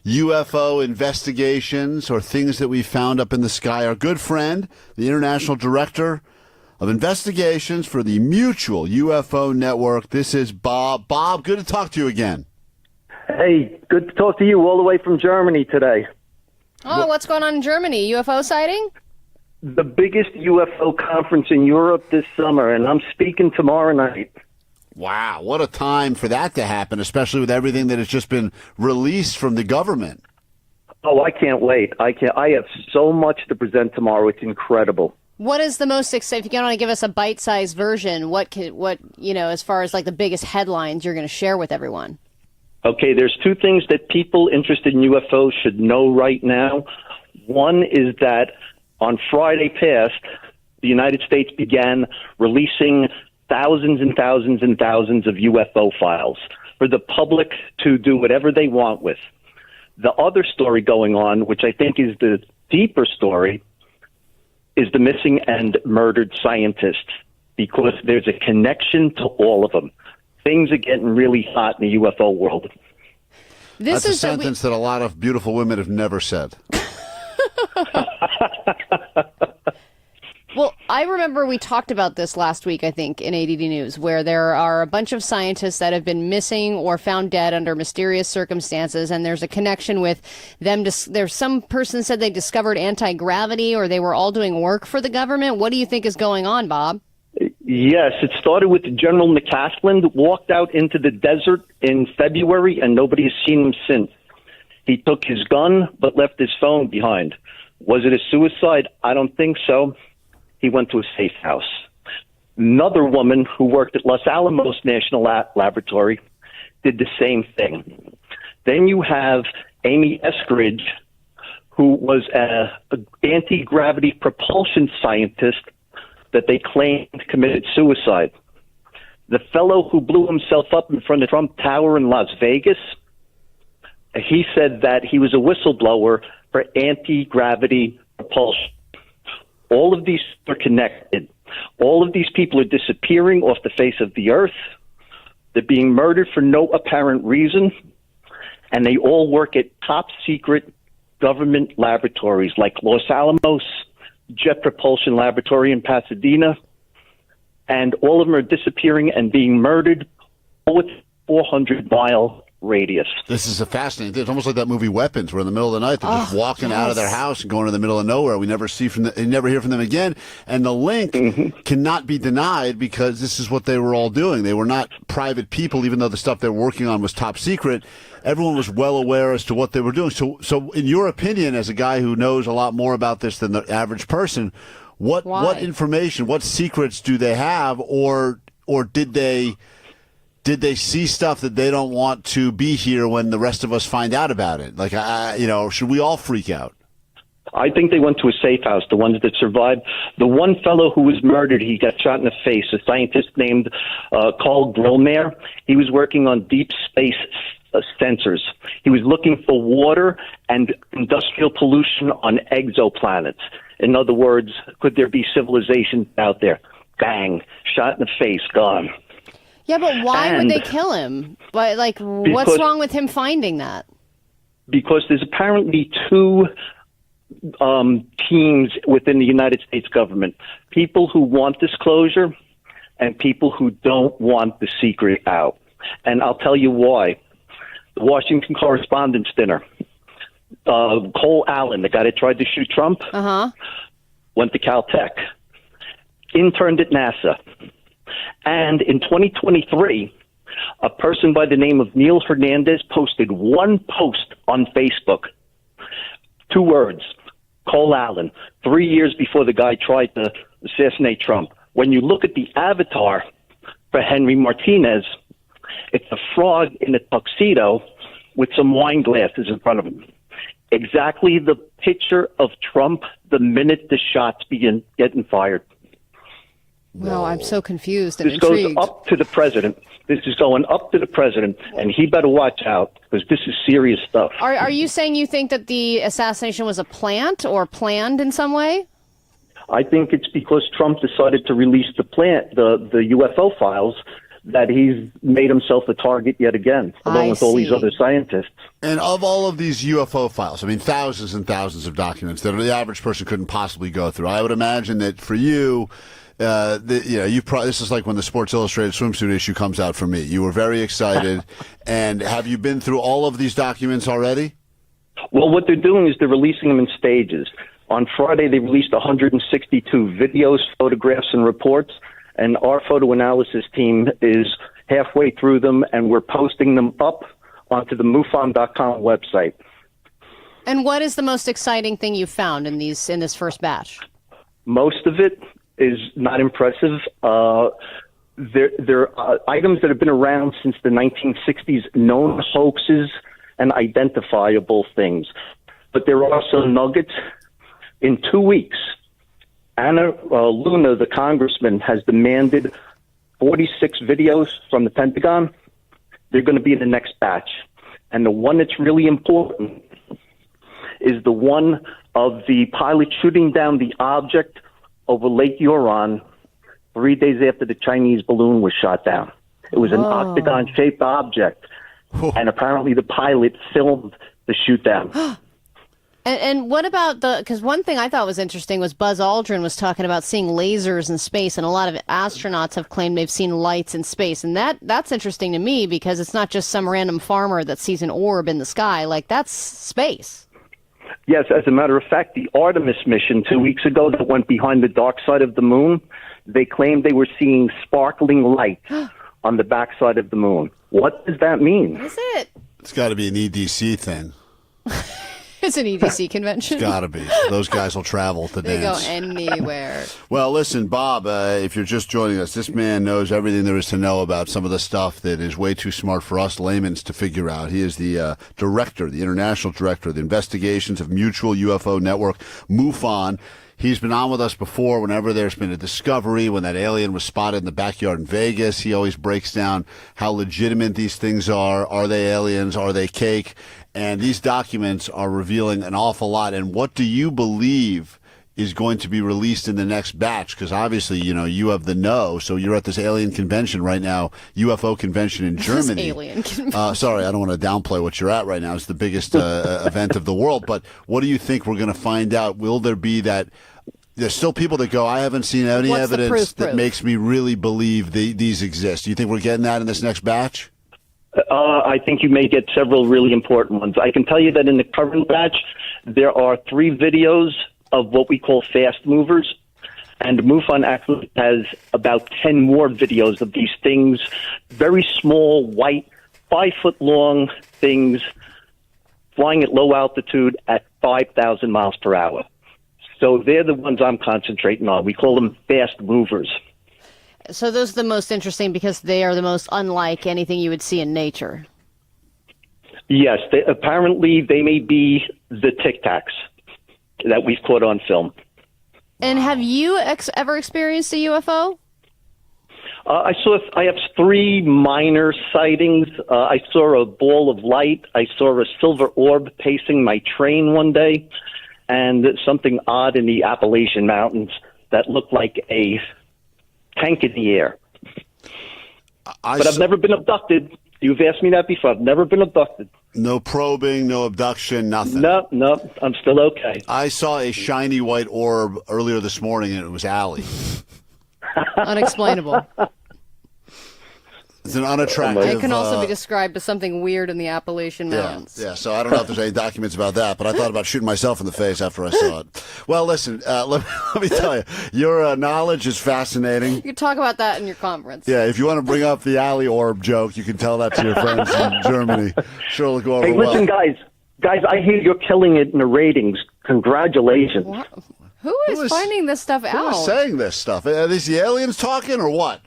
UFO investigations or things that we found up in the sky, our good friend, the International Director of Investigations for the Mutual UFO Network. This is Bob. Bob, good to talk to you again. Hey, good to talk to you all the way from Germany today. Oh, what's going on in Germany? UFO sighting? The biggest UFO conference in Europe this summer, and I'm speaking tomorrow night. Wow, what a time for that to happen, especially with everything that has just been released from the government. Oh, I can't wait. I have so much to present tomorrow. It's incredible. What is the most exciting? If you can only give us a bite-sized version, what as far as like the biggest headlines you're going to share with everyone? Okay, there's two things that people interested in UFOs should know right now. One is that on Friday past, the United States began releasing thousands and thousands and thousands of UFO files for the public to do whatever they want with. The other story going on, which I think is the deeper story, is the missing and murdered scientists, because there's a connection to all of them. Things are getting really hot in the UFO world. That's a sentence that a lot of beautiful women have never said. Well, I remember we talked about this last week, I think, in A.D.D News, where there are a bunch of scientists that have been missing or found dead under mysterious circumstances, and there's a connection with them. There's some person said they discovered anti-gravity, or they were all doing work for the government. What do you think is going on, Bob? Yes, it started with General McCaslin, walked out into the desert in February, and nobody has seen him since. He took his gun, but left his phone behind. Was it a suicide? I don't think so. He went to a safe house. Another woman who worked at Los Alamos National Laboratory did the same thing. Then you have Amy Eskridge, who was an anti-gravity propulsion scientist that they claimed committed suicide. The fellow who blew himself up in front of Trump Tower in Las Vegas, he said that he was a whistleblower for anti-gravity propulsion. All of these are connected. All of these people are disappearing off the face of the earth. They're being murdered for no apparent reason. And they all work at top secret government laboratories like Los Alamos, Jet Propulsion Laboratory in Pasadena. And all of them are disappearing and being murdered with 400-mile radius. This is a fascinating thing. It's almost like that movie Weapons, where in the middle of the night they're just walking out of their house and going to the middle of nowhere. We never see from never hear from them again. And the link cannot be denied, because this is what they were all doing. They were not private people, even though the stuff they were working on was top secret. Everyone was well aware as to what they were doing. So in your opinion, as a guy who knows a lot more about this than the average person, what information, what secrets do they have, or did they see stuff that they don't want to be here when the rest of us find out about it? Like, should we all freak out? I think they went to a safe house, the ones that survived. The one fellow who was murdered, he got shot in the face, a scientist named Carl Grillmayer. He was working on deep space sensors. He was looking for water and industrial pollution on exoplanets. In other words, could there be civilization out there? Bang, shot in the face, gone. Yeah, but why would they kill him? What's wrong with him finding that? Because there's apparently two teams within the United States government. People who want disclosure and people who don't want the secret out. And I'll tell you why. The Washington Correspondents' Dinner. Cole Allen, the guy that tried to shoot Trump, went to Caltech, interned at NASA. And in 2023, a person by the name of Neil Hernandez posted one post on Facebook. 2 words, Cole Allen, 3 years before the guy tried to assassinate Trump. When you look at the avatar for Henry Martinez, it's a frog in a tuxedo with some wine glasses in front of him. Exactly the picture of Trump the minute the shots begin getting fired. No, I'm so confused and intrigued. This goes up to the president. This is going up to the president, and he better watch out, because this is serious stuff. Are you saying you think that the assassination was a plant or planned in some way? I think it's because Trump decided to release the UFO files, that he's made himself a target yet again, along with all these other scientists. And of all of these UFO files, I mean, thousands and thousands of documents that the average person couldn't possibly go through. I would imagine that for you, this is like when the Sports Illustrated swimsuit issue comes out for me. You were very excited. And have you been through all of these documents already? Well, what they're doing is they're releasing them in stages. On Friday, they released 162 videos, photographs, and reports. And our photo analysis team is halfway through them, and we're posting them up onto the MUFON.com website. And what is the most exciting thing you found in this first batch? Most of it is not impressive. There are items that have been around since the 1960s, known hoaxes and identifiable things. But there are also nuggets. In 2 weeks, Anna Luna, the congressman, has demanded 46 videos from the Pentagon. They're going to be in the next batch. And the one that's really important is the one of the pilot shooting down the object over Lake Huron 3 days after the Chinese balloon was shot down. It was an octagon-shaped object, and apparently the pilot filmed the shoot down. And what about because one thing I thought was interesting was Buzz Aldrin was talking about seeing lasers in space, and a lot of astronauts have claimed they've seen lights in space. And that's interesting to me because it's not just some random farmer that sees an orb in the sky. Like, that's space. Yes, as a matter of fact, the Artemis mission 2 weeks ago that went behind the dark side of the moon, they claimed they were seeing sparkling light on the backside of the moon. What does that mean? What is it? It's got to be an EDC thing. It's an EDC convention. It's got to be. Those guys will travel to They dance. go anywhere. Well, listen, Bob, if you're just joining us, this man knows everything there is to know about some of the stuff that is way too smart for us laymen to figure out. He is the director, the international director of the investigations of Mutual UFO Network, MUFON. He's been on with us before whenever there's been a discovery, when that alien was spotted in the backyard in Vegas. He always breaks down how legitimate these things are. Are they aliens? Are they cake? And these documents are revealing an awful lot. And what do you believe is going to be released in the next batch? Because obviously, you have the know. So you're at this alien convention right now, UFO convention in Germany. This alien convention. Sorry, I don't want to downplay what you're at right now. It's the biggest event of the world. But what do you think we're going to find out? Will there be that? There's still people that go, I haven't seen any What's the evidence proof? that makes me really believe these exist. Do you think we're getting that in this next batch? I think you may get several really important ones. I can tell you that in the current batch, there are 3 videos of what we call fast movers, and MUFON actually has about 10 more videos of these things, very small, white, 5-foot-long things flying at low altitude at 5,000 miles per hour. So they're the ones I'm concentrating on. We call them fast movers. So those are the most interesting because they are the most unlike anything you would see in nature. Yes, apparently they may be the Tic Tacs that we've caught on film. And have you ever experienced a UFO? I have 3 minor sightings. I saw a ball of light. I saw a silver orb pacing my train one day, and something odd in the Appalachian Mountains that looked like a tank in the air. But I've never been abducted. You've asked me that before. I've never been abducted. No probing, no abduction, nothing. No, I'm still okay. I saw a shiny white orb earlier this morning, and it was Allie. Unexplainable. It's an unattractive... It can also be described as something weird in the Appalachian Mountains. Yeah, so I don't know if there's any documents about that, but I thought about shooting myself in the face after I saw it. Well, listen, let me tell you, your knowledge is fascinating. You can talk about that in your conference. Yeah, if you want to bring up the alley orb joke, you can tell that to your friends in Germany. Sure, it'll go over hey, listen, well. guys, I hear you're killing it in the ratings. Congratulations. What? Who is finding this stuff out? Who is saying this stuff? Are these the aliens talking or what?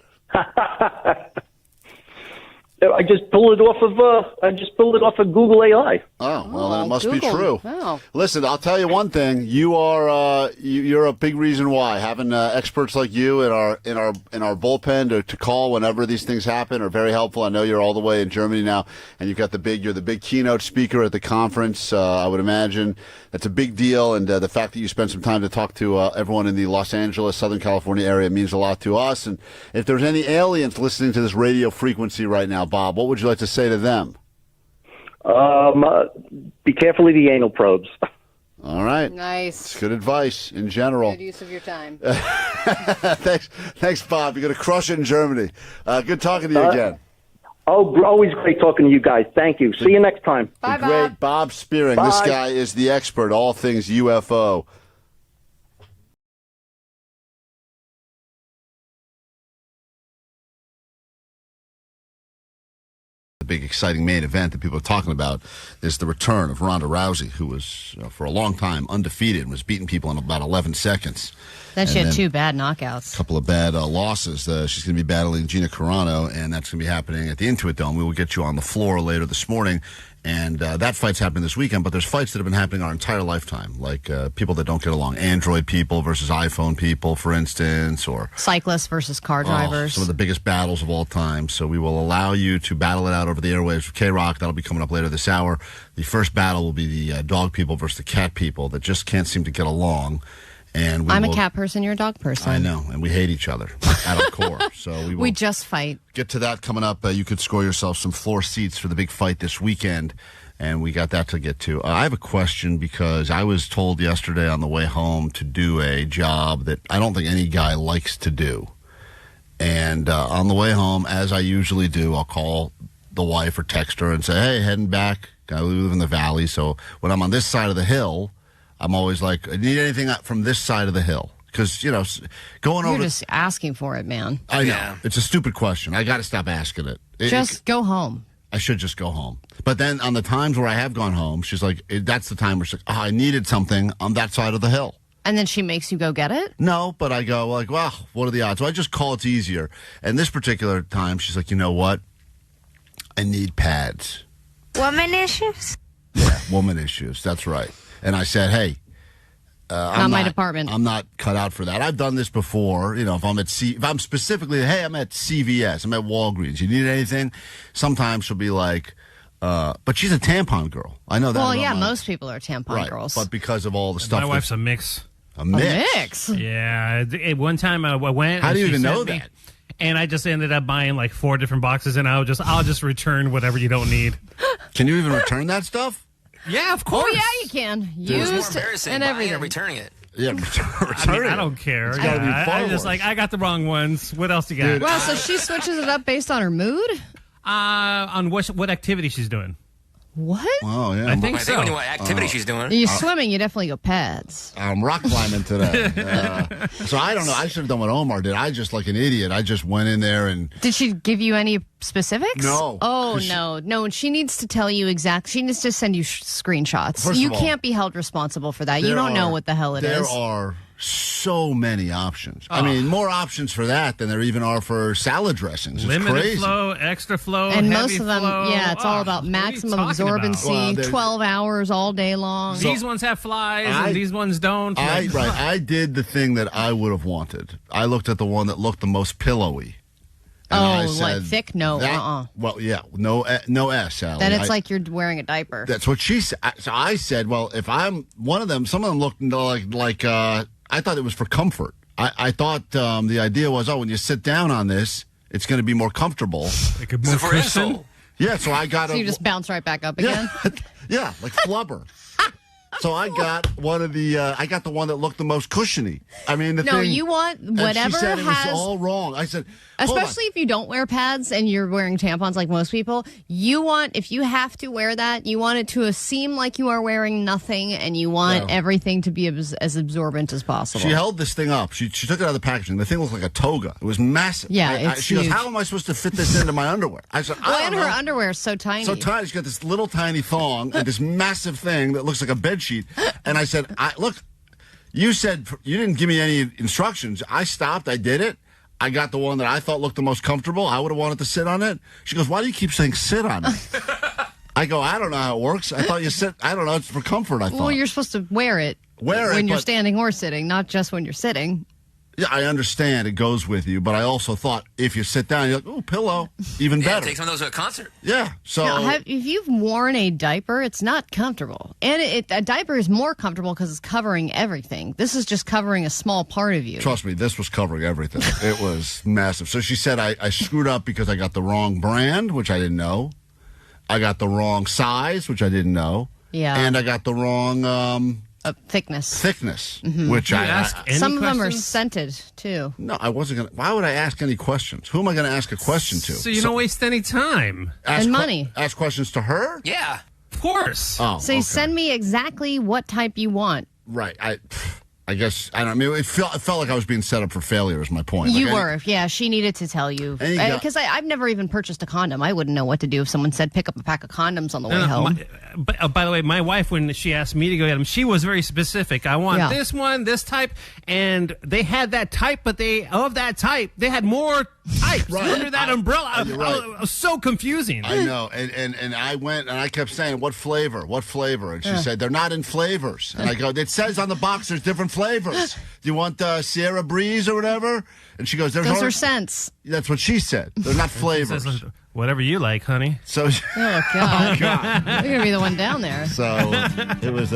I just pulled it off of Google AI. Oh, well, then it must Google. be true. Wow. Listen, I'll tell you one thing. You are you're a big reason why having experts like you in our bullpen to call whenever these things happen are very helpful. I know you're all the way in Germany now, and you've got you're the big keynote speaker at the conference. I would imagine that's a big deal, and the fact that you spent some time to talk to everyone in the Los Angeles, Southern California area means a lot to us. And if there's any aliens listening to this radio frequency right now, Bob, what would you like to say to them? Be careful of the anal probes. All right. Nice. It's good advice in general. Good use of your time. Thanks, Bob. You're going to crush it in Germany. Good talking to you again. Always great talking to you guys. Thank you. See you next time. Bye, the great Bob Spearing. This Bye. guy is the expert, all things UFO. Big exciting main event that people are talking about is the return of Ronda Rousey, who was for a long time undefeated and was beating people in about 11 seconds. Then she had 2 bad knockouts. A couple of bad losses. She's going to be battling Gina Carano, and that's going to be happening at the Intuit Dome. We will get you on the floor later this morning. And that fight's happening this weekend, but there's fights that have been happening our entire lifetime, like people that don't get along. Android people versus iPhone people, for instance, or cyclists versus car drivers. Some of the biggest battles of all time. So we will allow you to battle it out over the airwaves with K-Rock. That'll be coming up later this hour. The first battle will be the dog people versus the cat people that just can't seem to get along. And I'm a cat person, you're a dog person. I know, and we hate each other at our core. So we just fight. Get to that coming up. You could score yourself some floor seats for the big fight this weekend, and we got that to get to. I have a question because I was told yesterday on the way home to do a job that I don't think any guy likes to do. And on the way home, as I usually do, I'll call the wife or text her and say, hey, heading back. I live in the valley, so when I'm on this side of the hill, I'm always like, I need anything from this side of the hill. Because, going over... You're just asking for it, man. I know. Yeah. It's a stupid question. I got to stop asking it. Just go home. I should just go home. But then on the times where I have gone home, she's like, that's the time where she's like, I needed something on that side of the hill. And then she makes you go get it? No, but I go like, well, what are the odds? So I just call it's easier. And this particular time, she's like, you know what? I need pads. Woman issues? Yeah, woman issues. That's right. And I said, hey, not my department. I'm not cut out for that. I've done this before. If I'm specifically, hey, I'm at CVS, I'm at Walgreens. You need anything? Sometimes she'll be like, but she's a tampon girl. I know that. Well, yeah, most people are tampon girls. But because of all the stuff. My wife's a mix. A mix? Yeah. One time I went. How do you even know that? And I just ended up buying like 4 different boxes, and I'll just return whatever you don't need. Can you even return that stuff? Yeah, of course. Oh, yeah, you can. It's more embarrassing and everything. And returning it. Yeah, return it. I don't care. It's gotta be far I just worse. I got the wrong ones. What else you got? Dude, Well, so she switches it up based on her mood? On what activity she's doing. What? Oh, yeah. I think so. What activity she's doing. You're swimming, you definitely go pads. I'm rock climbing today. So I don't know. I should have done what Omar did. I just, like an idiot, I just went in there and... Did she give you any specifics? No. Oh, no. No, she needs to tell you exactly. She needs to send you screenshots. First You of all, can't be held responsible for that. You don't know what the hell it is. There are so many options. I mean, more options for that than there even are for salad dressings. It's Limited crazy. flow, extra flow, And heavy most of them, flow. yeah, it's all about maximum absorbency, 12 hours all day long. These ones have flies, and these ones don't. I did the thing that I would have wanted. I looked at the one that looked the most pillowy. And I said, like thick? No, Well, yeah, no S, Sally. Then it's like you're wearing a diaper. That's what she said. So I said, well, if I'm one of them, some of them looked like I thought it was for comfort. I thought the idea was, when you sit down on this, it's going to be more comfortable. Like a more cushion? Yeah, so I got So you just bounce right back up again? Yeah, like flubber. So I got one of the. I got the one that looked the most cushiony. I mean, you want whatever and she said has. It was all wrong. I said, especially if you don't wear pads and you're wearing tampons like most people, if you have to wear that, you want it to seem like you are wearing nothing, and you want everything to be as absorbent as possible. She held this thing up. She took it out of the packaging. The thing looked like a toga. It was massive. Yeah, she goes, "How am I supposed to fit this into my underwear?" I said, "I don't know." Her underwear is so tiny. So tiny. She's got this little tiny thong and this massive thing that looks like a bed sheet. And I said, "Look, you said you didn't give me any instructions. I stopped. I did it. I got the one that I thought looked the most comfortable. I would have wanted to sit on it." She goes, "Why do you keep saying sit on it?" I go, "I don't know how it works. I thought you sit. I don't know. It's for comfort. I thought." Well, you're supposed to wear it when you're standing or sitting, not just when you're sitting. Yeah, I understand it goes with you, but I also thought if you sit down, you're like, "Oh, pillow, even better." Take some of those to a concert. Yeah. So if you've worn a diaper, it's not comfortable, and a diaper is more comfortable because it's covering everything. This is just covering a small part of you. Trust me, this was covering everything. It was massive. So she said I screwed up because I got the wrong brand, which I didn't know. I got the wrong size, which I didn't know. Yeah. And I got the wrong thickness. Mm-hmm. Which some of them are scented too. No, I wasn't going to. Why would I ask any questions? Who am I going to ask a question to? So you don't waste any time. And money. Ask questions to her? Yeah. Of course. Oh, so send me exactly what type you want. Right. I guess, I don't know. I mean, it felt like I was being set up for failure is my point. You were. Yeah, she needed to tell you. Because I've never even purchased a condom. I wouldn't know what to do if someone said pick up a pack of condoms on the way home. By the way, my wife, when she asked me to go get them, she was very specific. I want this one, this type. And they had that type, but they had more types under that umbrella. It was so confusing. I know. And I went and I kept saying, what flavor? What flavor? And she said, they're not in flavors. And I go, it says on the box there's different flavors. Do you want Sierra Breeze or whatever? And she goes, those are scents. That's what she said. They're not flavors. Whatever you like, honey. So, oh God, you're gonna be the one down there. So it was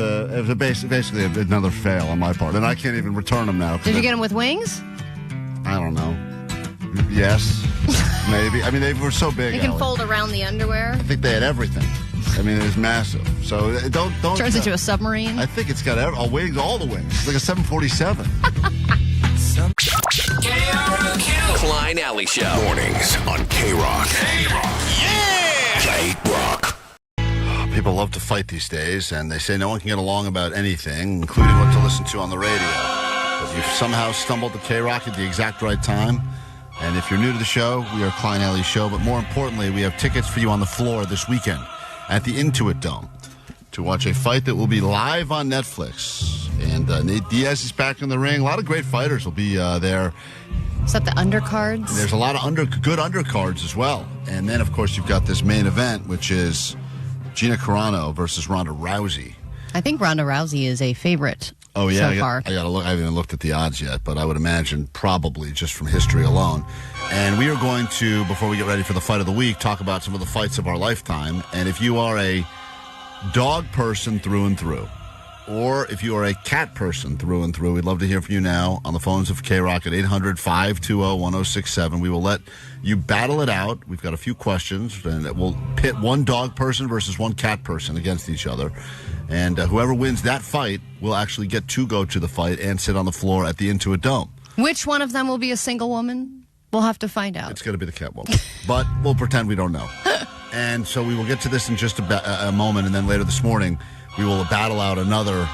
basically another fail on my part, and I can't even return them now. Did you get them with wings? I don't know. Yes, maybe. I mean, they were so big. You can fold around the underwear. I think they had everything. I mean, it was massive. So don't. Turns into a submarine. I think it's got wings, all the wings. It's like a 747. Klein Alley Show. Mornings on K-Rock. Yeah! K-Rock. People love to fight these days, and they say no one can get along about anything, including what to listen to on the radio. But you've somehow stumbled to K-Rock at the exact right time. And if you're new to the show, we are Klein Alley Show. But more importantly, we have tickets for you on the floor this weekend at the Intuit Dome to watch a fight that will be live on Netflix. And Nate Diaz is back in the ring. A lot of great fighters will be there. Is that the undercards? And there's a lot of good undercards as well. And then, of course, you've got this main event, which is Gina Carano versus Ronda Rousey. I think Ronda Rousey is a favorite. Oh, yeah. So far. I got to look. I haven't even looked at the odds yet, but I would imagine probably just from history alone. And we are going to, before we get ready for the fight of the week, talk about some of the fights of our lifetime. And if you are a dog person through and through, or if you are a cat person through and through, we'd love to hear from you now on the phones of K-Rock at 800-520-1067. We will let you battle it out. We've got a few questions, and we'll pit one dog person versus one cat person against each other. And whoever wins that fight will actually get to go to the fight and sit on the floor at the Intuit Dome. Which one of them will be a single woman? We'll have to find out. It's going to be the cat woman. But we'll pretend we don't know. And so we will get to this in just a moment, and then later this morning, we will battle out another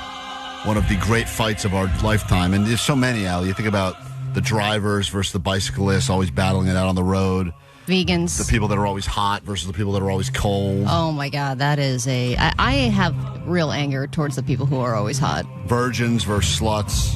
one of the great fights of our lifetime. And there's so many, Allie. You think about the drivers versus the bicyclists always battling it out on the road. Vegans. The people that are always hot versus the people that are always cold. Oh, my God. That is I have real anger towards the people who are always hot. Virgins versus sluts.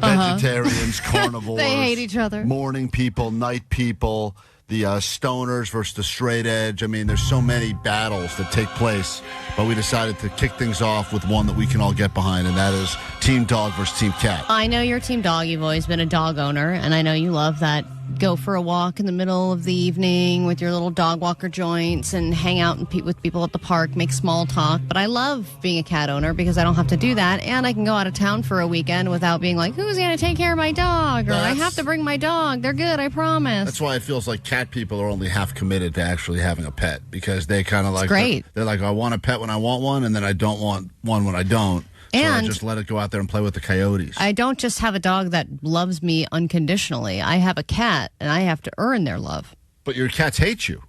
Vegetarians, carnivores. They hate each other. Morning people, night people. The stoners versus the straight edge. I mean, there's so many battles that take place, but we decided to kick things off with one that we can all get behind, and that is Team Dog versus Team Cat. I know you're Team Dog. You've always been a dog owner, and I know you love that. Go for a walk in the middle of the evening with your little dog walker joints and hang out with people at the park, make small talk. But I love being a cat owner because I don't have to do that, and I can go out of town for a weekend without being like, who's going to take care of my dog? Or I have to bring my dog. They're good, I promise. That's why it feels like cat people are only half committed to actually having a pet, because they kind of like, it's great. They're like, I want a pet when I want one, and then I don't want one when I don't. So I just let it go out there and play with the coyotes. I don't just have a dog that loves me unconditionally. I have a cat, and I have to earn their love. But your cats hate you.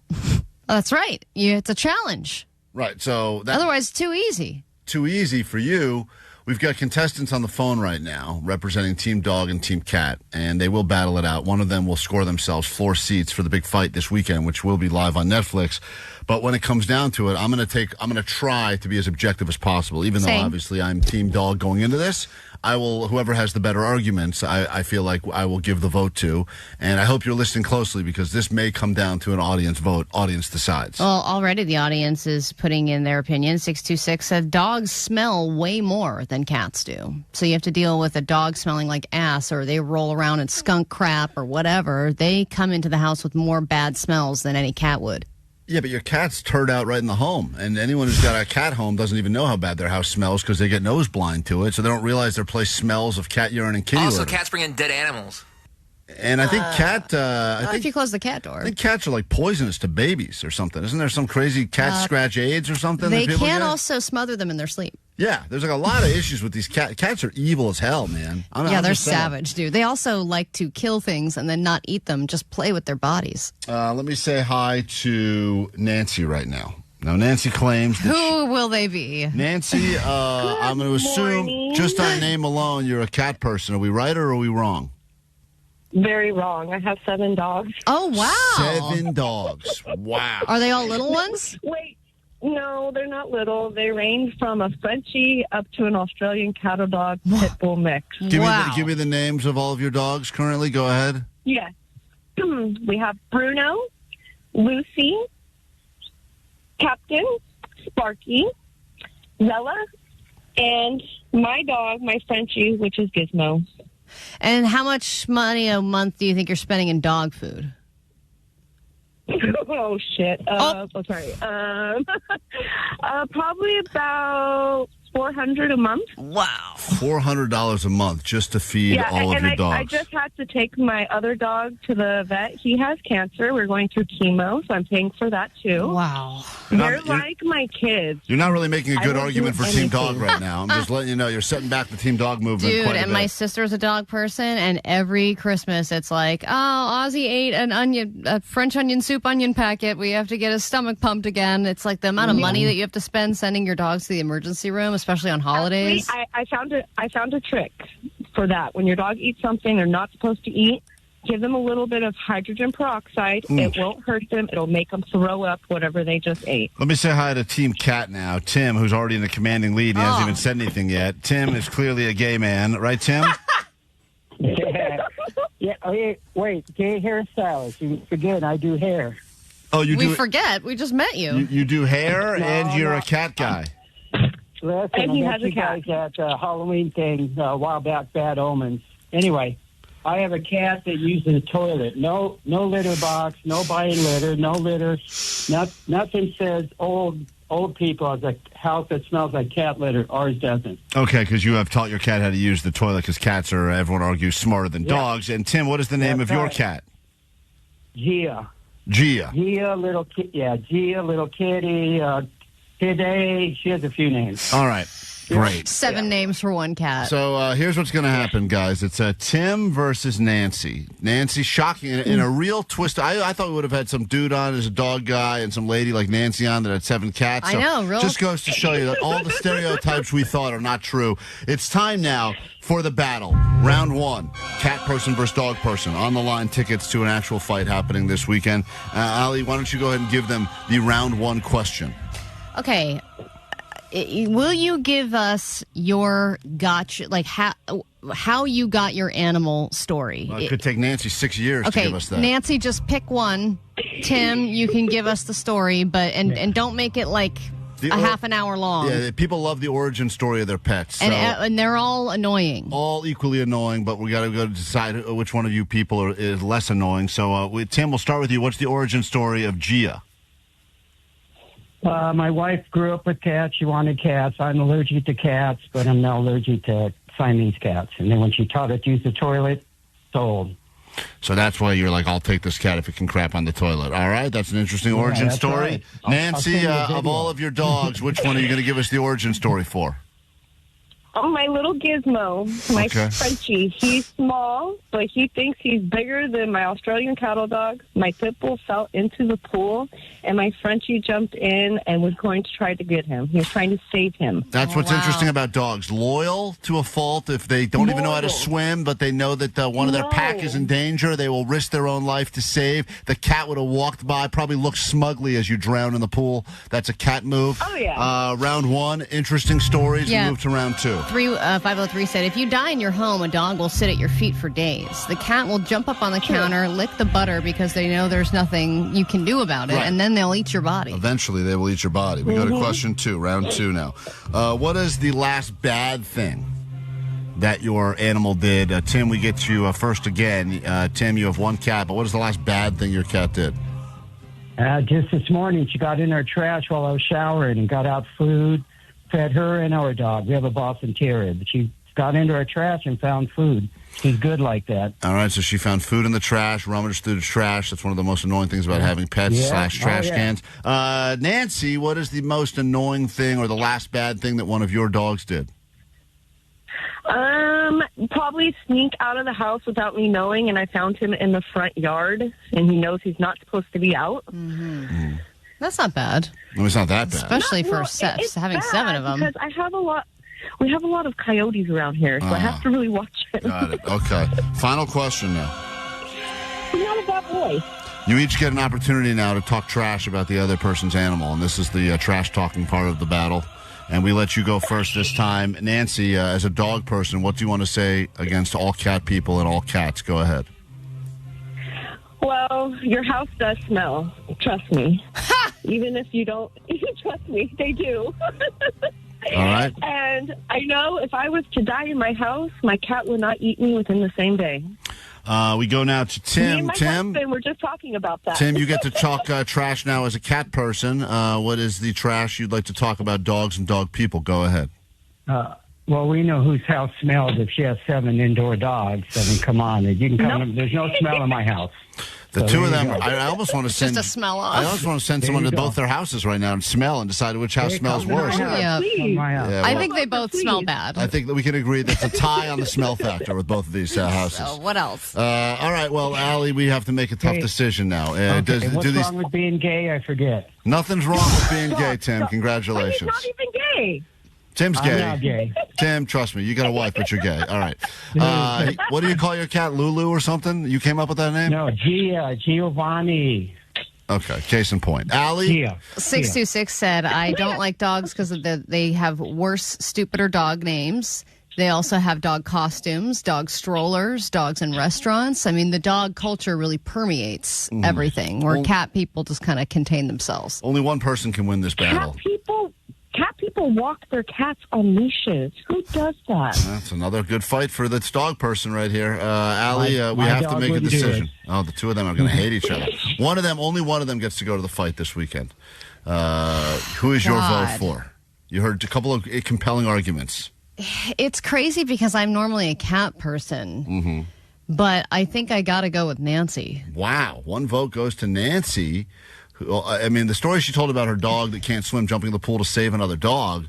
That's right. It's a challenge. Right. So otherwise, too easy. Too easy for you. We've got contestants on the phone right now representing Team Dog and Team Cat, and they will battle it out. One of them will score themselves floor seats for the big fight this weekend, which will be live on Netflix. But when it comes down to it, I'm going to try to be as objective as possible, even though obviously I'm Team Dog going into this. Whoever has the better arguments, I feel like I will give the vote to. And I hope you're listening closely, because this may come down to an audience vote. Audience decides. Well, already the audience is putting in their opinion. 626 said dogs smell way more than cats do. So you have to deal with a dog smelling like ass, or they roll around in skunk crap or whatever. They come into the house with more bad smells than any cat would. Yeah, but your cat's turd out right in the home. And anyone who's got a cat home doesn't even know how bad their house smells because they get nose blind to it. So they don't realize their place smells of cat urine and kitty litter. Also, cats bring in dead animals. And I think if you close the cat door. I think cats are like poisonous to babies or something. Isn't there some crazy cat scratch AIDS or something? They can also smother them in their sleep. Yeah, there's like a lot of issues with these cats. Cats are evil as hell, man. They're savage, dude. They also like to kill things and then not eat them, just play with their bodies. Let me say hi to Nancy right now. Now, Nancy claims that Who will they be? Nancy, I'm going to assume, just on name alone, you're a cat person. Are we right or are we wrong? Very wrong. I have 7 dogs. Oh, wow. 7 dogs. Wow. Are they all little ones? Wait, no, they're not little. They range from a Frenchie up to an Australian cattle dog pit bull mix. Give me the names of all of your dogs currently. Go ahead. Yes. We have Bruno, Lucy, Captain, Sparky, Zella, and my dog, my Frenchie, which is Gizmo. And how much money a month do you think you're spending in dog food? Oh, shit. Sorry. Probably about $400 a month. Wow. $400 a month just to feed all of your dogs. I just had to take my other dog to the vet. He has cancer. We're going through chemo, so I'm paying for that, too. Wow. They're like my kids. You're not really making a good argument for Team Dog right now. I'm just letting you know you're setting back the Team Dog movement Dude, quite a and bit. my sister's a dog person, and every Christmas it's like, oh, Ozzy ate a French onion soup onion packet. We have to get his stomach pumped again. It's like the amount of money that you have to spend sending your dogs to the emergency room, especially on holidays. Actually, I found a trick for that. When your dog eats something they're not supposed to eat, give them a little bit of hydrogen peroxide. It won't hurt them. It'll make them throw up whatever they just ate. Let me say hi to Team Cat now. Tim, who's already in the commanding lead. He hasn't even said anything yet. Tim is clearly a gay man. Right, Tim? Yeah. Wait. Gay hairstylist. You forget I do hair. Oh, you do? We forget. We just met you. You do hair and you're a cat guy. Listen, And he I has met a you guys at the Halloween thing a while back, Bad Omens. Anyway, I have a cat that uses a toilet. No litter box, no buying litter, no litter. Nothing says old people as a house that smells like cat litter. Ours doesn't. Okay, because you have taught your cat how to use the toilet because cats are, everyone argues, smarter than dogs. And Tim, what is the name of your cat? Gia. Gia. Gia, little kitty, today. She has a few names. All right. Great. 7 names for one cat. So here's what's going to happen, guys. It's Tim versus Nancy. Nancy, shocking, in a real twist. I thought we would have had some dude on as a dog guy and some lady like Nancy on that had 7 cats. So I know, real. Just goes to show you that all the stereotypes we thought are not true. It's time now for the battle. Round 1, cat person versus dog person. On the line, tickets to an actual fight happening this weekend. Ali, why don't you go ahead and give them the round 1 question? Okay. Will you give us your gotcha, like how you got your animal story? Well, it could take Nancy 6 years to give us that. Nancy, just pick one. Tim, you can give us the story, but and don't make it like half an hour long. Yeah, people love the origin story of their pets. So And they're all annoying. All equally annoying, but we got to go decide which one of you people is less annoying. So, Tim, we'll start with you. What's the origin story of Gia? My wife grew up with cats. She wanted cats. I'm allergic to cats, but I'm not allergic to Siamese cats. And then when she taught her to use the toilet, sold. So that's why you're like, I'll take this cat if it can crap on the toilet. All right, that's an interesting origin story. Right. Nancy, of all of your dogs, which one are you going to give us the origin story for? Oh, my little Gizmo, my Frenchie. He's small, but he thinks he's bigger than my Australian cattle dog. My pit bull fell into the pool, and my Frenchie jumped in and was going to try to get him. He was trying to save him. That's what's interesting about dogs. Loyal to a fault. If they don't even know how to swim, but they know that one of their pack is in danger, they will risk their own life to save. The cat would have walked by, probably looked smugly as you drown in the pool. That's a cat move. Oh, yeah. Round 1, interesting stories. Yeah. We move to round 2. 503 said, if you die in your home, a dog will sit at your feet for days. The cat will jump up on the counter, lick the butter because they know there's nothing you can do about it, and then they'll eat your body. Eventually, they will eat your body. We go to question 2, round 2 now. What is the last bad thing that your animal did? Tim, we get you first again. Tim, you have 1 cat, but what is the last bad thing your cat did? Just this morning, she got in our trash while I was showering and got out food, fed her and our dog. We have a Boston Terrier, but she got into our trash and found food. She's good like that. All right, so she found food in the trash, rummaged through the trash. That's one of the most annoying things about having pets / trash cans. Nancy, what is the most annoying thing or the last bad thing that one of your dogs did? Probably sneak out of the house without me knowing, and I found him in the front yard, and he knows he's not supposed to be out. That's not bad. No, it's not that bad. Especially for it's having bad 7 of them. Because I have a lot. We have a lot of coyotes around here, so I have to really watch it. Got it. Okay. Final question now. I'm not a bad boy. You each get an opportunity now to talk trash about the other person's animal, and this is the trash talking part of the battle. And we let you go first this time. Nancy, as a dog person, what do you want to say against all cat people and all cats? Go ahead. Well, your house does smell. Trust me. Even if you don't, trust me, they do. All right. And I know if I was to die in my house, my cat would not eat me within the same day. We go now to Tim. Me and my husband were just talking about that. Tim, you get to talk trash now as a cat person. What is the trash you'd like to talk about dogs and dog people? Go ahead. Well, we know whose house smells if she has 7 indoor dogs. I mean, come on. You can come. There's no smell in my house. The two of them, I almost want to send. Just a smell off. I almost want to send someone to both their houses right now and smell and decide which house smells worse. Yeah. I think they both smell bad. I think that we can agree that's a tie on the smell factor with both of these houses. So what else? All right, well, Allie, we have to make a tough decision now. What's wrong with being gay? I forget. Nothing's wrong with being gay, Tim. Congratulations. He's not even gay. Tim's gay. I'm not gay. Tim, trust me, you got a wife, but you're gay. All right. What do you call your cat, Lulu or something? You came up with that name? No, Giovanni. Okay, case in point. Allie? 626 said, I don't like dogs because they have worse, stupider dog names. They also have dog costumes, dog strollers, dogs in restaurants. I mean, the dog culture really permeates everything, where cat people just kind of contain themselves. Only one person can win this battle. Cat people walk their cats on leashes. Who does that? That's another good fight for this dog person right here. Allie, we have to make a decision. Oh, the two of them are going to hate each other. Only one of them gets to go to the fight this weekend. Who is your vote for? You heard a couple of compelling arguments. It's crazy because I'm normally a cat person, but I think I got to go with Nancy. Wow. One vote goes to Nancy. I mean, the story she told about her dog that can't swim jumping in the pool to save another dog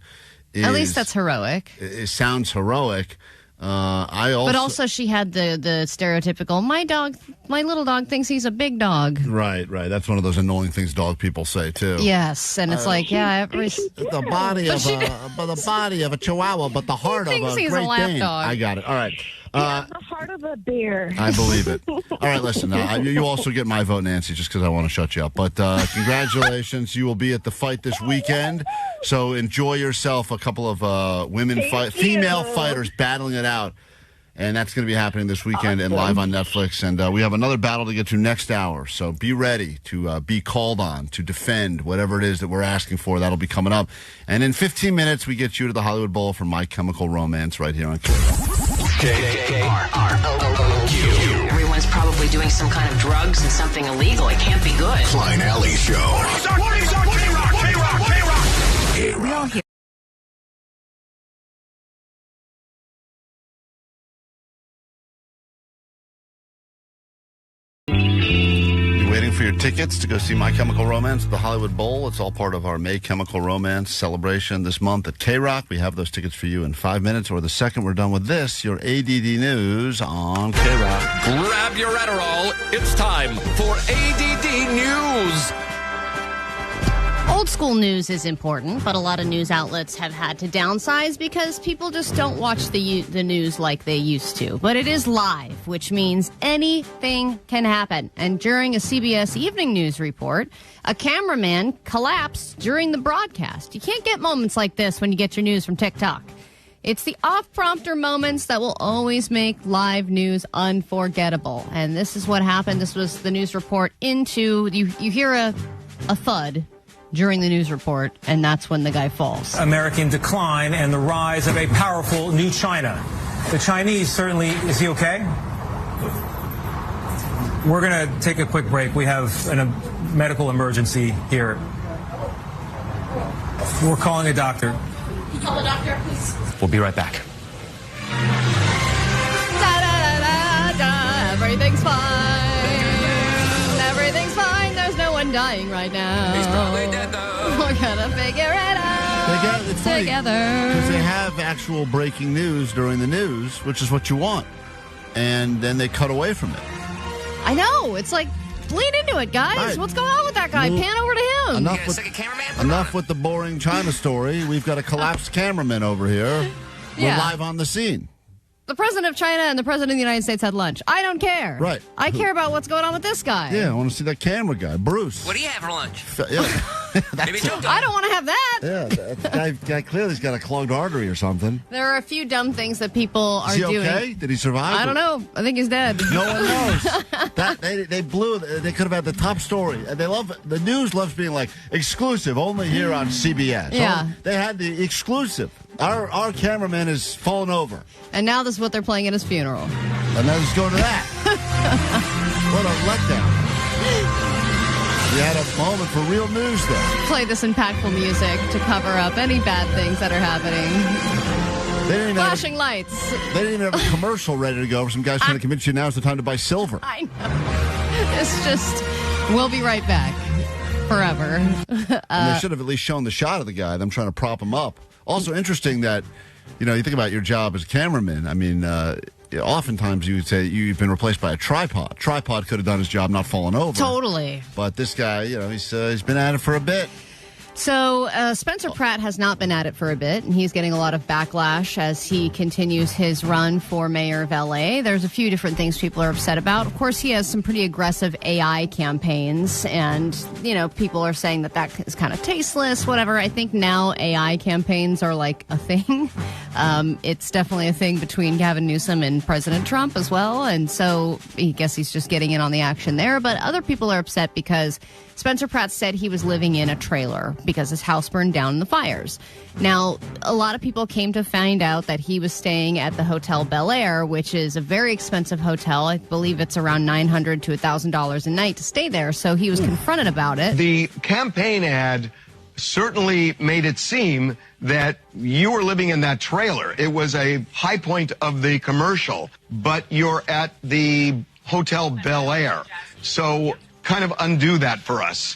at least that's heroic. It sounds heroic. But also she had the stereotypical, my little dog thinks he's a big dog. Right. That's one of those annoying things dog people say, too. Yes, and it's the body of a Chihuahua, but the heart of a Great Dane. I got it. All right. The heart of a bear. I believe it. All right, listen. You also get my vote, Nancy, just because I want to shut you up. But congratulations. You will be at the fight this weekend. So enjoy yourself. A couple of female fighters battling it out. And that's going to be happening this weekend and live on Netflix. And we have another battle to get to next hour. So be ready to be called on to defend whatever it is that we're asking for. That'll be coming up. And in 15 minutes, we get you to the Hollywood Bowl for My Chemical Romance right here on K-R-R-O-O-Q. Everyone's probably doing some kind of drugs and something illegal. It can't be good. Klein Alley Show. K-Rock. We all hear. For your tickets to go see My Chemical Romance at the Hollywood Bowl. It's all part of our May Chemical Romance celebration this month at K-Rock. We have those tickets for you in 5 minutes, or the second we're done with this, your ADD News on K-Rock. Grab your Adderall. It's time for ADD News. Old school news is important, but a lot of news outlets have had to downsize because people just don't watch the news like they used to. But it is live, which means anything can happen. And during a CBS Evening News report, a cameraman collapsed during the broadcast. You can't get moments like this when you get your news from TikTok. It's the off-prompter moments that will always make live news unforgettable. And this is what happened. This was the news report into, you hear a thud during the news report, and that's when the guy falls. American decline and the rise of a powerful new China. The Chinese certainly, is he okay? We're going to take a quick break. We have a medical emergency here. We're calling a doctor. You call the doctor, please. We'll be right back. Everything's fine. Everything's fine. There's no one dying right now. He's probably dead, though. We're gonna figure it out together. Because they have actual breaking news during the news, which is what you want. And then they cut away from it. I know. It's like lean into it, guys. Right. What's going on with that guy? Pan over to him. Enough with the boring China story. We've got a collapsed cameraman over here. We're live on the scene. The president of China and the president of the United States had lunch. I don't care. Right. I care about what's going on with this guy. Yeah, I want to see that camera guy, Bruce. What do you have for lunch? I don't want to have that. Yeah, that guy clearly's got a clogged artery or something. There are a few dumb things that people are Is he doing. okay? Did he survive? I don't know. I think he's dead. No one knows. They blew it. They could have had the top story. And the news loves being like exclusive, only here on CBS. Yeah. They had the exclusive. Our cameraman is fallen over. And now this is what they're playing at his funeral. And now let's go to that. What a letdown. We had a moment for real news there. Play this impactful music to cover up any bad things that are happening. They didn't even Flashing lights. They didn't even have a commercial ready to go for some guys trying to convince you now's the time to buy silver. I know. It's just, we'll be right back. Forever. And they should have at least shown the shot of the guy, them trying to prop him up. Also interesting that, you think about your job as a cameraman. I mean, oftentimes you would say you've been replaced by a tripod. Tripod could have done his job, not fallen over. Totally. But this guy, he's been at it for a bit. So Spencer Pratt has not been at it for a bit, and he's getting a lot of backlash as he continues his run for mayor of L.A. There's a few different things people are upset about. Of course, he has some pretty aggressive AI campaigns, and, people are saying that is kind of tasteless, whatever. I think now AI campaigns are like a thing. It's definitely a thing between Gavin Newsom and President Trump as well, and so I guess he's just getting in on the action there. But other people are upset because Spencer Pratt said he was living in a trailer because his house burned down in the fires. Now, a lot of people came to find out that he was staying at the Hotel Bel-Air, which is a very expensive hotel. I believe it's around $900 to $1,000 a night to stay there. So he was confronted about it. The campaign ad certainly made it seem that you were living in that trailer. It was a high point of the commercial, but you're at the Hotel Bel-Air. So kind of undo that for us.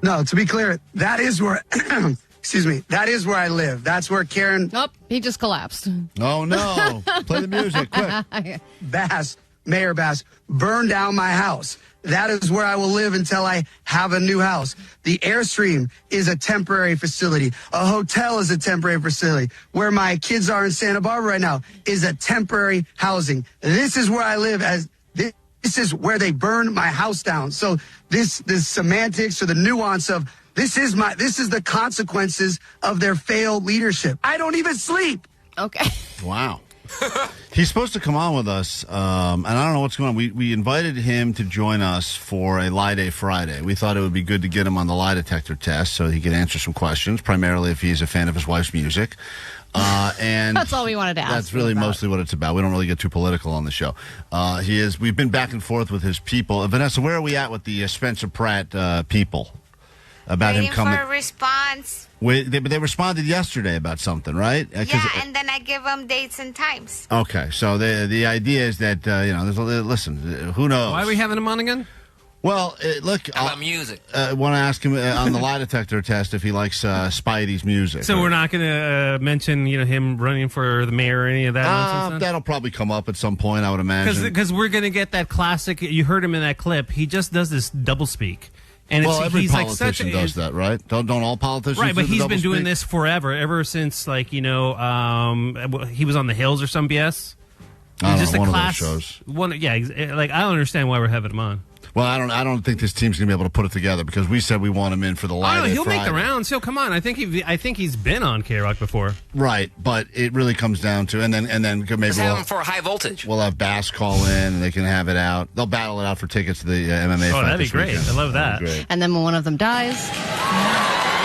No, to be clear, that is where, excuse me, that is where I live. That's where Karen... Nope, he just collapsed. Oh, no. Play the music, quick. Mayor Bass, burned down my house. That is where I will live until I have a new house. The Airstream is a temporary facility. A hotel is a temporary facility. Where my kids are in Santa Barbara right now is a temporary housing. This is where I live This is where they burned my house down. So this semantics or the nuance of this is the consequences of their failed leadership. I don't even sleep. Okay. Wow. He's supposed to come on with us, and I don't know what's going on. We invited him to join us for a Lie Day Friday. We thought it would be good to get him on the lie detector test so he could answer some questions, primarily if he's a fan of his wife's music. And that's all we wanted to ask. That's really mostly what it's about. We don't really get too political on the show. We've been back and forth with his people. Vanessa, where are we at with the Spencer Pratt people? About Waiting him coming for a response. They responded yesterday about something, right? Yeah, and then I give them dates and times. Okay, so the idea is that listen, who knows? Why are we having him on again? Well, look, how about music? I want to ask him on the lie detector test if he likes Spidey's music. So we're not going to mention him running for the mayor or any of that nonsense? That'll probably come up at some point, I would imagine. Because we're going to get that classic. You heard him in that clip. He just does this doublespeak. And every he's politician does that, right? Don't all politicians? Right, but do the he's been doing doublespeak? this forever, ever since he was on The Hills or some BS. Just one a of class, those shows. I don't understand why we're having him on. Well, I don't think this team's gonna be able to put it together because we said we want him in for the Lie Day he'll Friday. make the rounds. He'll come on. I think he's been on K-Rock before. Right, but it really comes down to and then maybe Let's have him for high voltage. We'll have Bass call in and they can have it out. They'll battle it out for tickets to the MMA. Oh, fight that'd be this great. weekend. I love that. And then when one of them dies,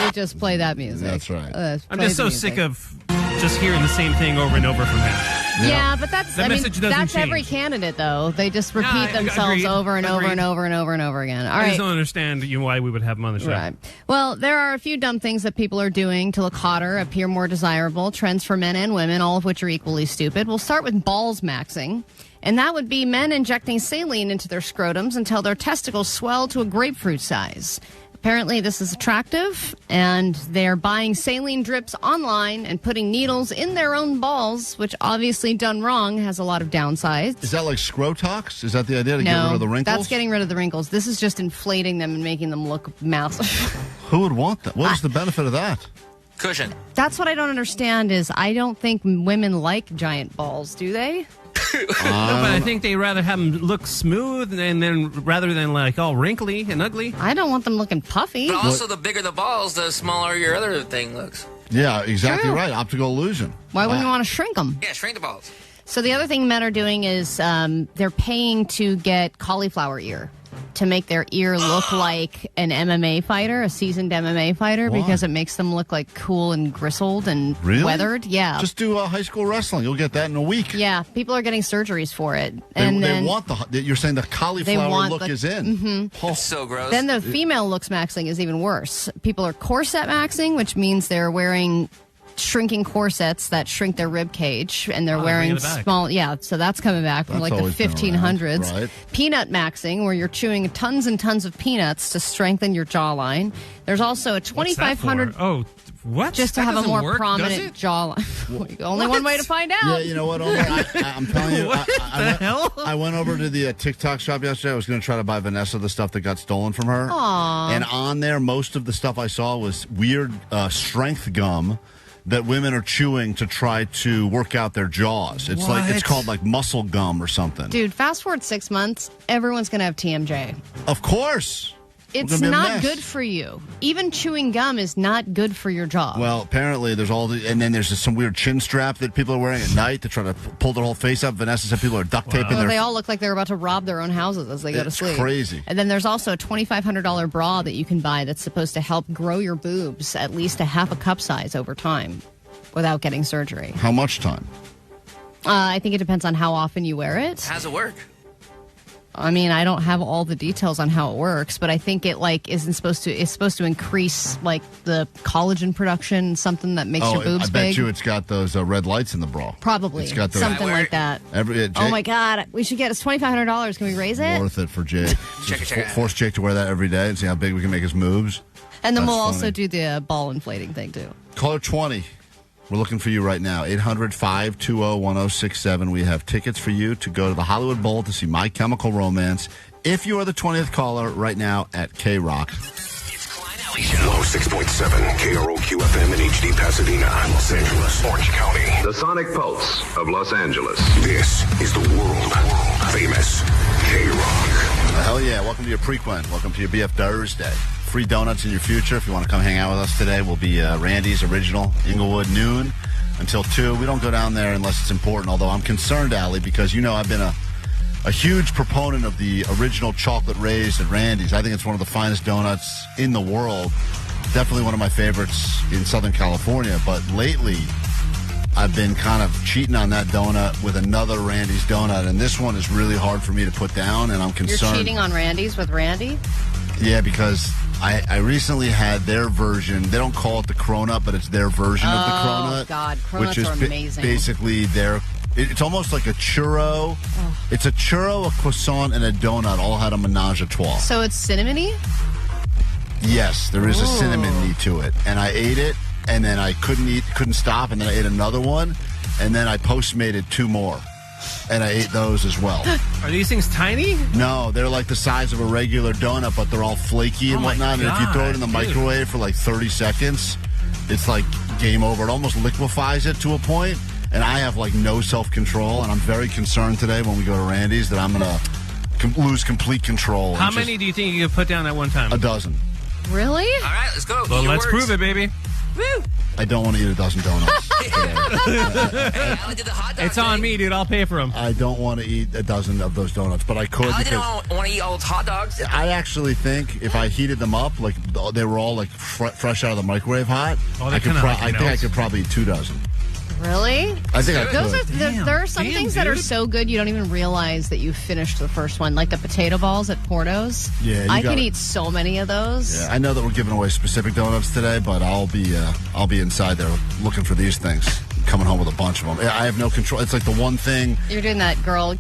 we just play that music. That's right. I'm just so sick of just hearing the same thing over and over from him. Yeah, but that's message doesn't that's change. every candidate though. They just repeat I themselves agreed. over and over Agreed. and over and over and over again. All I right. just don't understand why we would have him on the show. Right. Well, there are a few dumb things that people are doing to look hotter, appear more desirable, trends for men and women, all of which are equally stupid. We'll start with balls maxing. And that would be men injecting saline into their scrotums until their testicles swell to a grapefruit size. Apparently, this is attractive, and they're buying saline drips online and putting needles in their own balls, which obviously done wrong has a lot of downsides. Is that like Scrotox? Is that the idea to No, get rid of the wrinkles? that's getting rid of the wrinkles. This is just inflating them and making them look massive. Who would want that? What is the benefit of that? Cushion. That's what I don't understand is I don't think women like giant balls, do they? No, but I think they rather have them look smooth and then rather than like all wrinkly and ugly. I don't want them looking puffy. But also, the bigger the balls, the smaller your other thing looks. Yeah, exactly True. right. Optical illusion. Why wouldn't you want to shrink them? Yeah, shrink the balls. So the other thing men are doing is they're paying to get cauliflower ear to make their ear look like an MMA fighter, a seasoned MMA fighter, Why? because it makes them look like cool and gristled and Really? weathered. Yeah. Just do high school wrestling. You'll get that in a week. Yeah, people are getting surgeries for it. They then want you're saying the cauliflower look is in. Mm-hmm. It's so gross. Then the female looks maxing is even worse. People are corset maxing, which means they're wearing shrinking corsets that shrink their rib cage, and they're wearing small. Yeah, so that's coming back from That's like the always been 1500s. around, right. Peanut maxing, where you're chewing tons and tons of peanuts to strengthen your jawline. There's also a $2,500. Oh, what? Just to That have a doesn't more work, prominent does it? jawline. Only one way to find out. Yeah, you know what, Omar? I'm telling you. What the hell? I went over to the TikTok shop yesterday. I was going to try to buy Vanessa the stuff that got stolen from her. Aw. And on there, most of the stuff I saw was weird strength gum that women are chewing to try to work out their jaws. It's like it's called like muscle gum or something. Dude, fast forward 6 months, everyone's going to have TMJ. Of course. It's not good for you. Even chewing gum is not good for your jaw. Well, apparently there's and then there's some weird chin strap that people are wearing at night to try to pull their whole face up. Vanessa said people are duct taping their... They all look like they're about to rob their own houses as they go to sleep. It's crazy. And then there's also a $2,500 bra that you can buy that's supposed to help grow your boobs at least a half a cup size over time without getting surgery. How much time? I think it depends on how often you wear it. How's it work? I mean, I don't have all the details on how it works, but I think it it's supposed to increase like the collagen production, something that makes your boobs I bet big. you it's got those red lights in the bra. Probably. It's got those, something like that. Jake, Oh my God, we should get us $2,500. Can we raise it? Worth it for Jake. Check it. Force Jake to wear that every day and see how big we can make his moves. And then That's we'll also funny. do the ball inflating thing too. Caller 20. We're looking for you right now. 800-520-1067. We have tickets for you to go to the Hollywood Bowl to see My Chemical Romance. If you are the 20th caller right now at K-Rock. 106.7 KROQ-FM in HD Pasadena, Los Angeles, Orange County. The Sonic Pulse of Los Angeles. This is the world famous K-Rock. Hell yeah. Welcome to your Prequent. Welcome to your BF Thursday. Free donuts in your future. If you want to come hang out with us today, we'll be Randy's Original, Inglewood, noon until 2. We don't go down there unless it's important, although I'm concerned, Allie, because I've been a huge proponent of the original chocolate raised at Randy's. I think it's one of the finest donuts in the world. Definitely one of my favorites in Southern California. But lately, I've been kind of cheating on that donut with another Randy's donut. And this one is really hard for me to put down, and I'm concerned. You're cheating on Randy's with Randy? Yeah, because I recently had their version. They don't call it the Cronut, but it's their version of the Cronut. Oh, God. Cronuts which is are amazing. Basically it's almost like a churro. Oh. It's a churro, a croissant, and a donut all had a menage a trois. So it's cinnamony? Yes, there is a cinnamon-y to it. And I ate it, and then I couldn't stop, and then I ate another one, and then I Postmated 2 more. And I ate those as well. Are these things tiny? No, they're like the size of a regular donut, but they're all flaky and whatnot. And if you throw it in the microwave for like 30 seconds, it's like game over. It almost liquefies it to a point. And I have like no self-control, and I'm very concerned today when we go to Randy's that I'm going to lose complete control. How many do you think you could put down at one time? A dozen. Really? All right, let's go. Well, let's prove it, baby. Woo! I don't want to eat a dozen donuts. It's on me, dude. I'll pay for them. I don't want to eat a dozen of those donuts, but I could. I didn't want to eat all those hot dogs. I actually think if I heated them up, like they were all like fresh out of the microwave hot, I think I could probably eat 2 dozen. Really? I think I Those could. there are some things that are so good you don't even realize that you finished the first one, like the potato balls at Porto's. Yeah, I can eat so many of those. Yeah, I know that we're giving away specific donuts today, but I'll be inside there looking for these things. coming home with a bunch of them. I have no control. It's like the one thing. You're doing that, girl.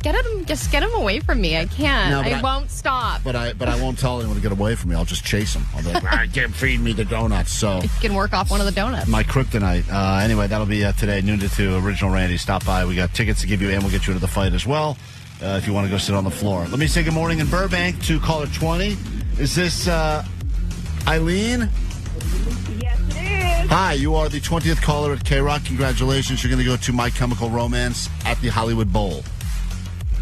Just get him away from me. I can't. No, I won't stop. But I won't tell anyone to get away from me. I'll just chase him. I'll be like, feed me the donuts. So You can work off one of the donuts. my kryptonite. Anyway, that'll be today, noon to 2. Original Randy, stop by. We got tickets to give you, and we'll get you to the fight as well if you want to go sit on the floor. Let me say good morning in Burbank to caller 20. Is this Eileen? Yes, it is. Hi, you are the 20th caller at K-Rock. Congratulations. You're going to go to My Chemical Romance at the Hollywood Bowl.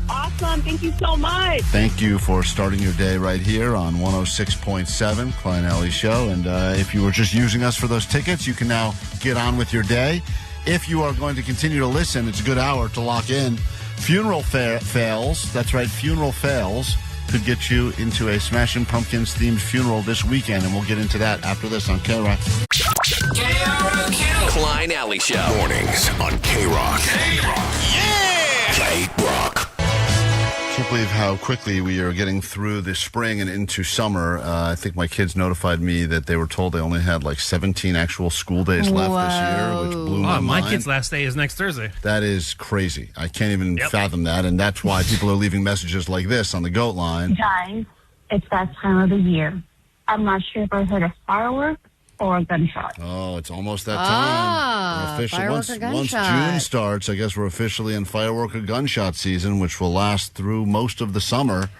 Awesome. Thank you so much. Thank you for starting your day right here on 106.7 Klein Alley Show. And if you were just using us for those tickets, you can now get on with your day. If you are going to continue to listen, it's a good hour to lock in. Funeral fails. That's right, funeral fails could get you into a Smashing Pumpkins themed funeral this weekend, and we'll get into that after this on K-Rock. KROQ. Klein Alley Show. Mornings on K-Rock. K-Rock. Yeah! K-Rock. I can't believe how quickly we are getting through the spring and into summer. I think my kids notified me that they were told they only had like 17 actual school days left this year, which blew my mind. My kid's last day is next Thursday. That is crazy. I can't even fathom that, and that's why people are leaving messages like this on the GOAT line. Guys, it's that time of the year. I'm not sure if I heard a firework or a gunshot. Oh, it's almost that time. Once June starts, I guess we're officially in firework or gunshot season, which will last through most of the summer.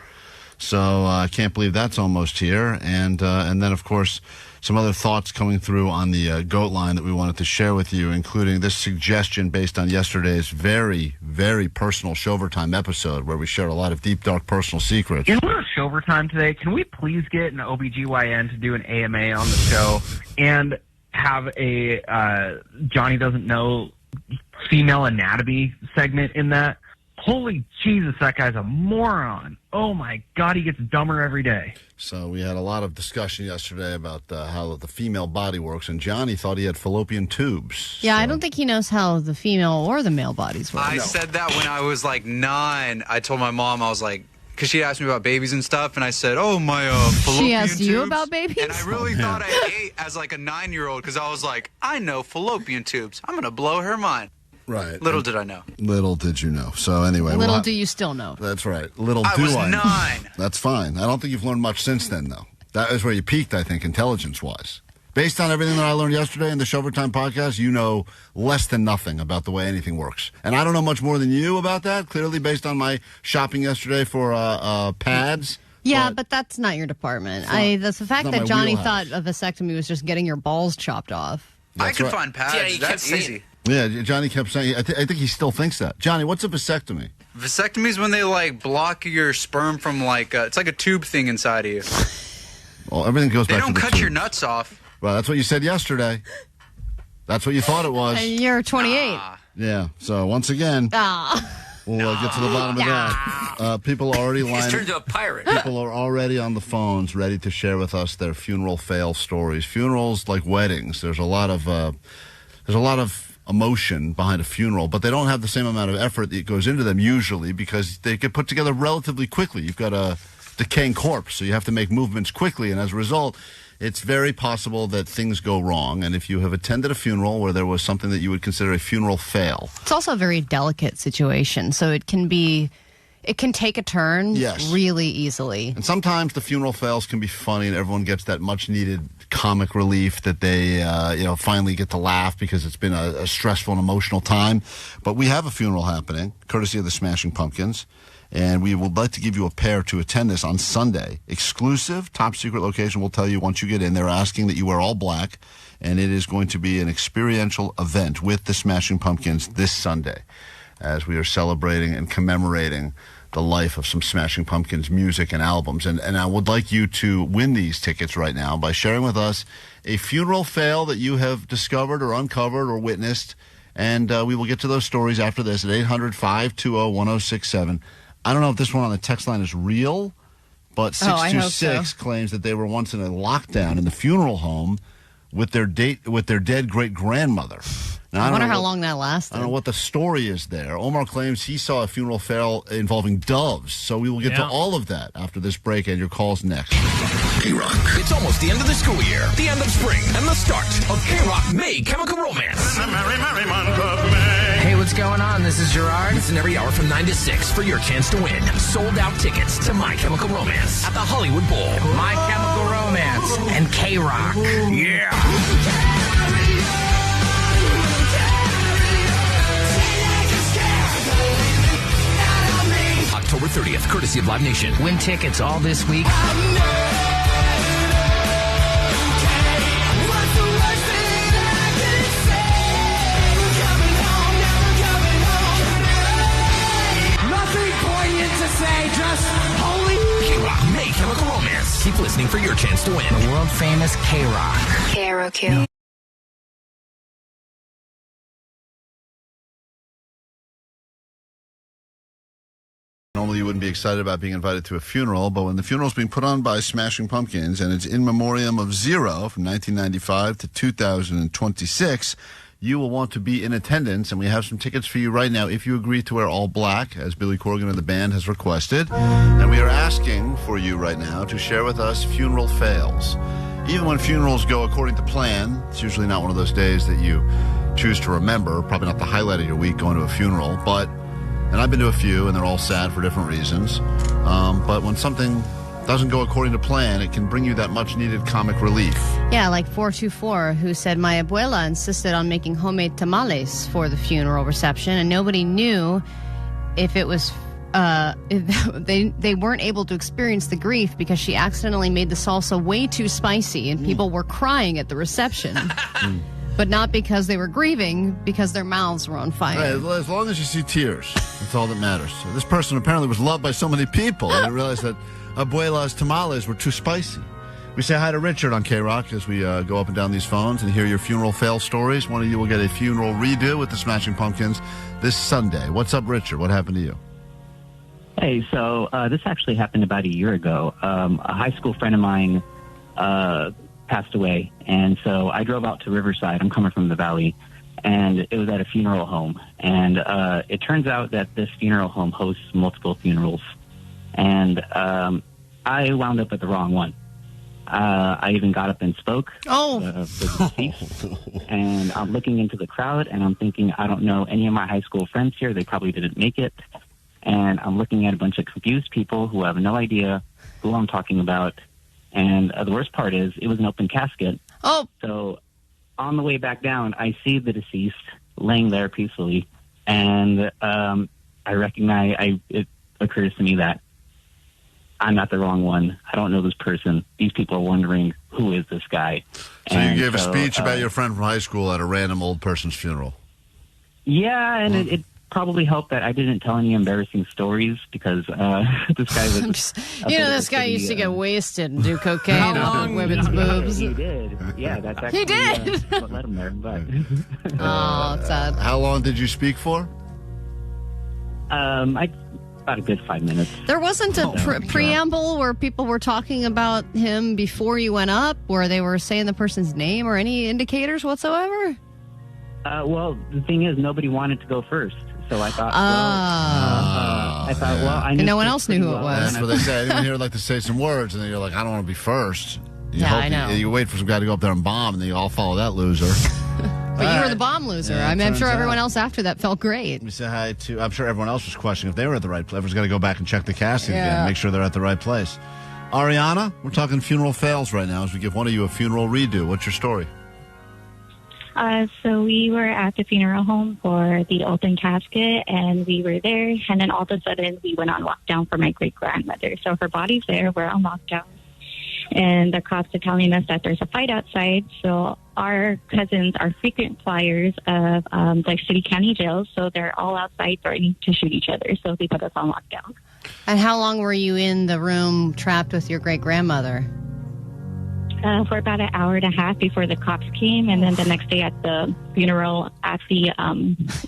So I can't believe that's almost here. And then, of course, some other thoughts coming through on the GOAT line that we wanted to share with you, including this suggestion based on yesterday's very, very personal Showtime episode where we shared a lot of deep, dark personal secrets. In lieu of Showtime today, can we please get an OBGYN to do an AMA on the show and have a Johnny Doesn't Know female anatomy segment in that? Holy Jesus, that guy's a moron. Oh, my God, he gets dumber every day. So we had a lot of discussion yesterday about how the female body works, and Johnny thought he had fallopian tubes. Yeah, I don't think he knows how the female or the male bodies work. I said that when I was like 9. I told my mom, I was like, because she asked me about babies and stuff, and I said, oh, my fallopian She asked you tubes. about babies? And I really thought I ate as like a 9-year-old, because I was like, I know fallopian tubes. I'm going to blow her mind. Right. Little did I know. Little did you know. So anyway. Little do you still know. That's right. Little I do was I 9. know. That's fine. I don't think you've learned much since then, though. That is where you peaked, I think, intelligence-wise. Based on everything that I learned yesterday in the Showtime podcast, you know less than nothing about the way anything works. And I don't know much more than you about that, clearly based on my shopping yesterday for pads. Yeah, but that's not your department. The fact that Johnny thought a vasectomy was just getting your balls chopped off. I can find pads. Yeah, you That's kept easy. Yeah, Johnny kept saying, I think he still thinks that. Johnny, what's a vasectomy? Vasectomy is when they like block your sperm from like it's like a tube thing inside of you. Well, everything goes back to the They don't cut your nuts off. Well, that's what you said yesterday. That's what you thought it was. You're 28. Yeah. So once again, we'll get to the bottom of that. People are already He's lining. turned into a pirate. People are already on the phones, ready to share with us their funeral fail stories. Funerals, like weddings, there's a lot of emotion behind a funeral, but they don't have the same amount of effort that goes into them usually because they get put together relatively quickly. You've got a decaying corpse, so you have to make movements quickly, and as a result, it's very possible that things go wrong. And if you have attended a funeral where there was something that you would consider a funeral fail. It's also a very delicate situation, so it can take a turn really easily. And sometimes the funeral fails can be funny and everyone gets that much needed comic relief that they finally get to laugh because it's been a stressful and emotional time. But we have a funeral happening, courtesy of the Smashing Pumpkins. And we would like to give you a pair to attend this on Sunday. Exclusive, top secret location. We'll tell you once you get in. They're asking that you wear all black. And it is going to be an experiential event with the Smashing Pumpkins this Sunday as we are celebrating and commemorating the life of some Smashing Pumpkins music and albums. And I would like you to win these tickets right now by sharing with us a funeral fail that you have discovered or uncovered or witnessed. And we will get to those stories after this at 800-520-1067. I don't know if this one on the text line is real, but 626 claims that they were once in a lockdown in the funeral home with their dead great-grandmother. Now, I wonder how long that lasted. I don't know what the story is there. Omar claims he saw a funeral fail involving doves, so we will get to all of that after this break, and your calls next. K-Rock. It's almost the end of the school year, the end of spring, and the start of K-Rock May Chemical Romance. Merry, merry month of May. what's going on? This is Gerard. Listen every hour from 9 to 6 for your chance to win sold-out tickets to My Chemical Romance at the Hollywood Bowl. My Chemical Romance and K-Rock. Yeah! October 30th, courtesy of Live Nation. Win tickets all this week. Nothing poignant to say, just holy K-Rock, May Chemical Romance. Keep listening for your chance to win. The world-famous K-Rock. KROQ. Normally you wouldn't be excited about being invited to a funeral, but when the funeral is being put on by Smashing Pumpkins and it's in memoriam of Zero from 1995 to 2026, you will want to be in attendance, and we have some tickets for you right now if you agree to wear all black, as Billy Corgan of the band has requested. And we are asking for you right now to share with us funeral fails. Even when funerals go according to plan, it's usually not one of those days that you choose to remember, probably not the highlight of your week going to a funeral, and I've been to a few, and they're all sad for different reasons. But when something doesn't go according to plan, it can bring you that much-needed comic relief. Yeah, like 424, who said, my abuela insisted on making homemade tamales for the funeral reception, and nobody knew if it was... they weren't able to experience the grief because she accidentally made the salsa way too spicy, and people were crying at the reception. But not because they were grieving, because their mouths were on fire. Right, as long as you see tears, that's all that matters. So this person apparently was loved by so many people, I didn't realize that abuela's tamales were too spicy. We say hi to Richard on K-Rock as we go up and down these phones and hear your funeral fail stories. One of you will get a funeral redo with the Smashing Pumpkins this Sunday. What's up, Richard? What happened to you? Hey, so this actually happened about a year ago. A high school friend of mine passed away, and so I drove out to Riverside. I'm coming from the Valley, and it was at a funeral home. And it turns out that this funeral home hosts multiple funerals, and I wound up at the wrong one. I even got up and spoke for the deceased, and I'm looking into the crowd, and I'm thinking, I don't know any of my high school friends here. They probably didn't make it. And I'm looking at a bunch of confused people who have no idea who I'm talking about. And the worst part is it was an open casket. Oh. So on the way back down, I see the deceased laying there peacefully. And I recognize, it occurs to me that I'm not the wrong one. I don't know this person. These people are wondering, who is this guy? So you gave a speech about your friend from high school at a random old person's funeral. Yeah, and it probably helped that I didn't tell any embarrassing stories because this guy was... this guy used to get wasted and do cocaine on women's boobs. He did. Yeah, that's actually he did. What led him there. But oh, it's sad. How long did you speak for? About a good 5 minutes. There wasn't a preamble where people were talking about him before you went up, where they were saying the person's name or any indicators whatsoever? Well, the thing is, nobody wanted to go first. So I thought, I knew no one else knew who it was. That's what they say. Anyone here would like to say some words, and then you're like, I don't want to be first. I know. You wait for some guy to go up there and bomb, and then you all follow that loser. But you were the bomb loser. Yeah, I'm sure everyone else after that felt great. Let me say hi to... I'm sure everyone else was questioning if they were at the right place. Everyone's got to go back and check the casting again, make sure they're at the right place. Ariana, we're talking funeral fails right now as we give one of you a funeral redo. What's your story? So we were at the funeral home for the open casket, and we were there, and then all of a sudden we went on lockdown for my great-grandmother. So her body's there, we're on lockdown, and the cops are telling us that there's a fight outside. So our cousins are frequent flyers of the city county jails, so they're all outside threatening to shoot each other, so they put us on lockdown. And how long were you in the room trapped with your great-grandmother? For about an hour and a half before the cops came, and then the next day at the funeral at the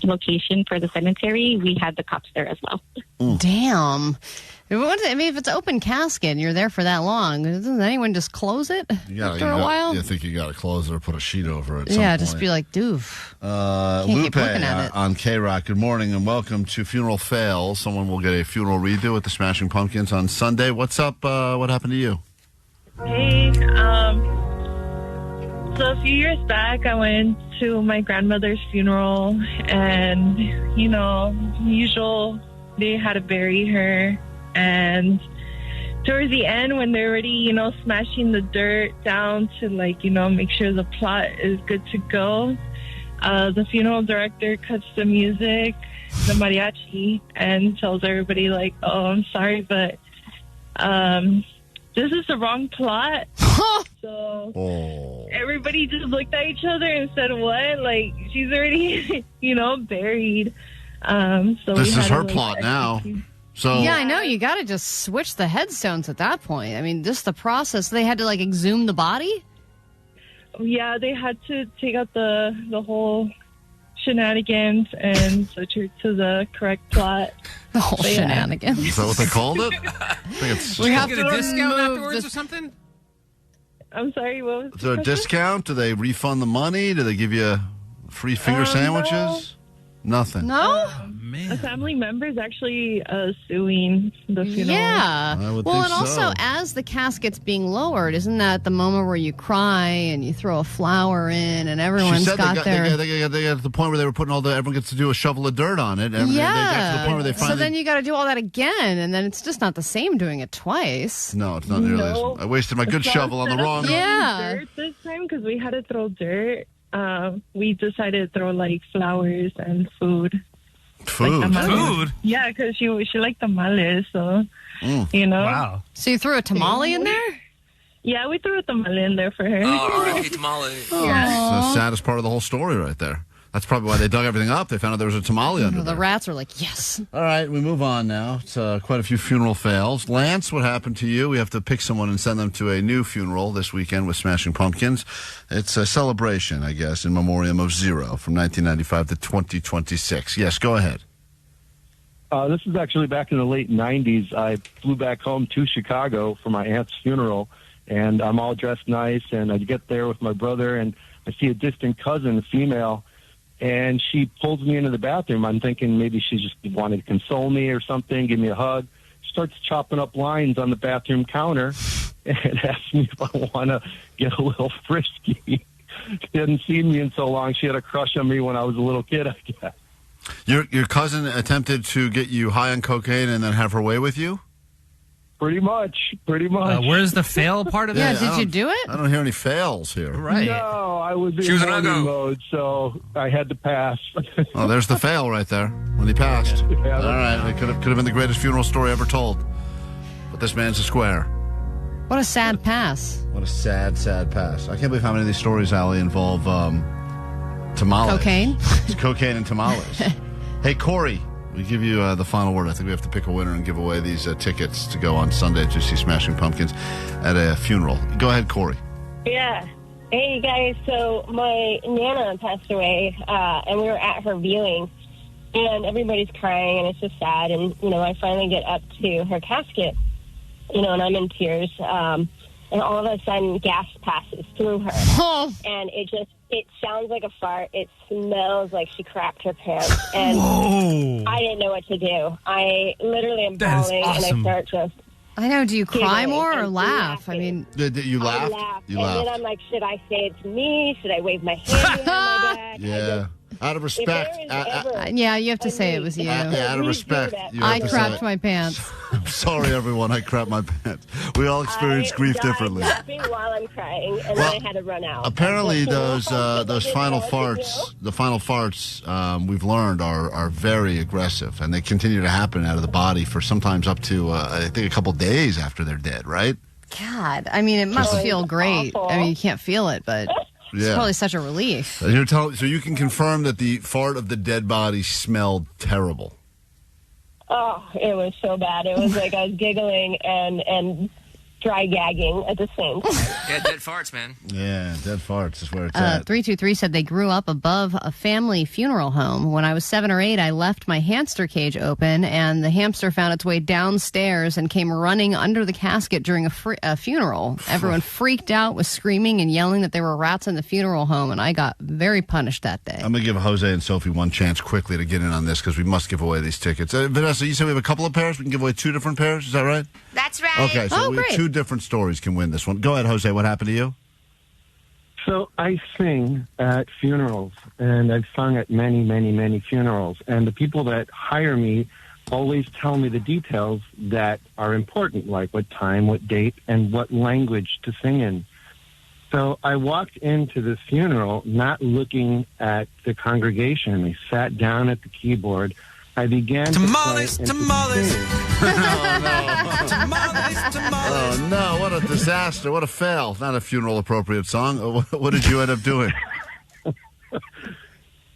location for the cemetery, we had the cops there as well. Damn. I mean, if it's open casket and you're there for that long, doesn't anyone just close it after a while? You think you got to close it or put a sheet over it? Yeah, just be like, doof. Lupe on K-Rock, good morning and welcome to Funeral Fails. Someone will get a funeral redo at the Smashing Pumpkins on Sunday. What's up? What happened to you? Hey, So a few years back, I went to my grandmother's funeral, and, usual, they had to bury her. And towards the end, when they're already, smashing the dirt down to, make sure the plot is good to go, the funeral director cuts the music, the mariachi, and tells everybody, oh, I'm sorry, but this is the wrong plot. So everybody just looked at each other and said, what? She's already, buried. So this is her plot now. So yeah, I know. You got to just switch the headstones at that point. I mean, just the process. They had to, exhume the body? Yeah, they had to take out the whole shenanigans and switch her to the correct plot. The whole shenanigans. Is that what they called it? I think it's we have to get a discount afterwards or something? I'm sorry, what was Is there a discount? Do they refund the money? Do they give you free finger sandwiches? Nothing. No? A family member is actually suing the funeral. Yeah. I would well, think and also, so. as the casket's being lowered, isn't that the moment where you cry and you throw a flower in and everyone's She said got their... they got to the point where they were putting everyone gets to do a shovel of dirt on it. And they got to the point where they finally... So then you got to do all that again, and then it's just not the same doing it twice. No, it's not nearly as... I wasted my good shovel on the wrong... Yeah. Dirt this time, because we had to throw dirt. We decided to throw flowers and food. Food? Yeah, because she liked tamales, so Wow. So you threw a tamale in there? Yeah, we threw a tamale in there for her. Oh, R.I.P. tamale. That's the saddest part of the whole story right there. That's probably why they dug everything up. They found out there was a tamale under The there. rats are like, yes. All right, we move on now. It's quite a few funeral fails. Lance, what happened to you? We have to pick someone and send them to a new funeral this weekend with Smashing Pumpkins. It's a celebration, I guess, in memoriam of Zero from 1995 to 2026. Yes, go ahead. This is actually back in the late 90s. I flew back home to Chicago for my aunt's funeral, and I'm all dressed nice, and I get there with my brother, and I see a distant cousin, a female, and she pulls me into the bathroom. I'm thinking maybe she just wanted to console me or something, give me a hug. She starts chopping up lines on the bathroom counter and asks me if I want to get a little frisky. She hadn't seen me in so long. She had a crush on me when I was a little kid, I guess. Your cousin attempted to get you high on cocaine and then have her way with you? Pretty much. Where's the fail part of Yeah, that? did you do it? I don't hear any fails here. Right. No, I was She was in an honeymoon no-go. mode, so I had to pass. Oh, there's the fail right there when he passed. Yeah. All right, it could have been the greatest funeral story ever told. But this man's a square. What a sad pass. What a sad, sad pass. I can't believe how many of these stories, Allie, involve tamales. Cocaine? It's cocaine and tamales. Hey, Corey, we give you the final word. I think we have to pick a winner and give away these tickets to go on Sunday to see Smashing Pumpkins at a funeral. Go ahead, Corey. Yeah. Hey, guys. So my Nana passed away, and we were at her viewing, and everybody's crying, and it's just sad. And, I finally get up to her casket, and I'm in tears. And all of a sudden, gas passes through her. And it sounds like a fart. It smells like she crapped her pants. And Whoa. I didn't know what to do. I literally am That is bawling, awesome. and I start just... I know. Do you cry giggling more or and laugh? laughing. I mean, You I laughed? laughed. You and laughed. then I'm like, should I say it's me? Should I wave my hand behind my back? Yeah. Out of respect. yeah, you have to say it was you. Out of respect. you have I to say crapped it. my pants. I'm sorry, everyone. I crapped my pants. We all experience grief I died differently. laughing while I'm crying, and Well, then I had to run out. Apparently, those final know what to farts, the final farts, we've learned are very aggressive, and they continue to happen out of the body for sometimes up to I think a couple days after they're dead. Right? God, I mean, it must feel great. I mean, you can't feel it, but it's Yeah. probably such a relief. So you can confirm that the fart of the dead body smelled terrible. Oh, it was so bad. It was like I was giggling and dry gagging at the same time. Yeah, dead farts, man. Yeah, dead farts is where it's at. 323 said they grew up above a family funeral home. When I was 7 or 8, I left my hamster cage open, and the hamster found its way downstairs and came running under the casket during a funeral. Everyone freaked out, was screaming and yelling that there were rats in the funeral home, and I got very punished that day. I'm going to give Jose and Sophie one chance quickly to get in on this because we must give away these tickets. Vanessa, you said we have a couple of pairs? We can give away 2 different pairs? Is that right? That's right. Okay, so we have great. 2 different stories can win this one. Go ahead, Jose. What happened to you? So I sing at funerals, and I've sung at many, many, many funerals. And the people that hire me always tell me the details that are important, like what time, what date, and what language to sing in. So I walked into this funeral not looking at the congregation. I sat down at the keyboard. I began Tamales, to play and tamales. to sing. Oh, no, what a disaster. What a fail. Not a funeral-appropriate song. What did you end up doing?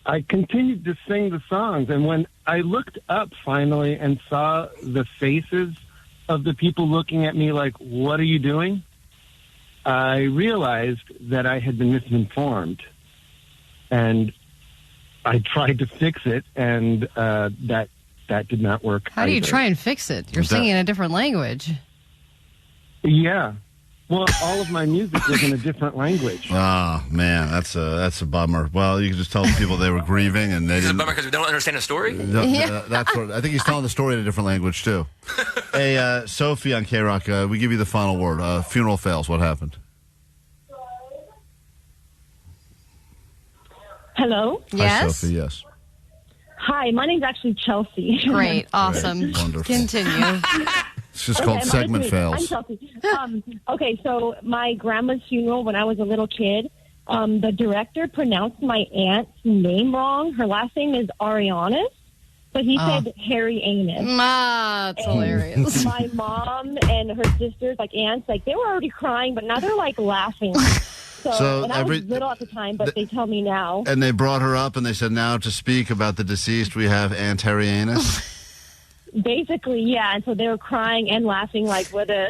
I continued to sing the songs, and when I looked up finally and saw the faces of the people looking at me like, what are you doing? I realized that I had been misinformed, and I tried to fix it, and that did not work. How do you either. try and fix it? You're singing in a different language. Yeah. Well, all of my music was in a different language. Oh, man, that's a bummer. Well, you can just tell people they were grieving, and they Is it a didn't. bummer because we don't understand the story? That's what I think. He's telling the story in a different language too. Hey, Sophie on K-Rock, we give you the final word. Funeral fails. What happened? Hello? Hi, Sophie. Yes. Hi, my name's actually Chelsea. Great. Awesome. Great. Wonderful. Continue. It's just called segment fails. I'm Chelsea. Okay, so my grandma's funeral when I was a little kid, the director pronounced my aunt's name wrong. Her last name is Arianis, but he said Harry Anus. That's hilarious. My mom and her sisters, like aunts, like they were already crying, but now they're like laughing. So and I was little at the time, but they tell me now. And they brought her up, and they said, now to speak about the deceased, we have Aunt Harry Anus. Basically, yeah. And so they were crying and laughing like with a...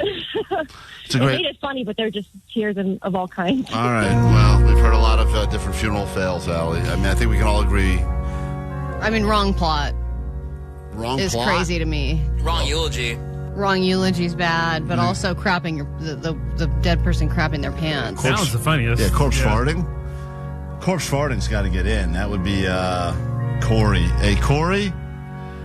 It's a great... It made it funny, but they're just tears of all kinds. All right. Well, we've heard a lot of different funeral fails, Allie. I mean, I think we can all agree. I mean, wrong plot. Wrong is plot? crazy to me. Wrong eulogy. Wrong eulogy's bad, but also crapping the dead person crapping their pants. Sounds the funniest. Yeah, corpse farting. Corpse farting's got to get in. That would be Corey. Hey, Corey,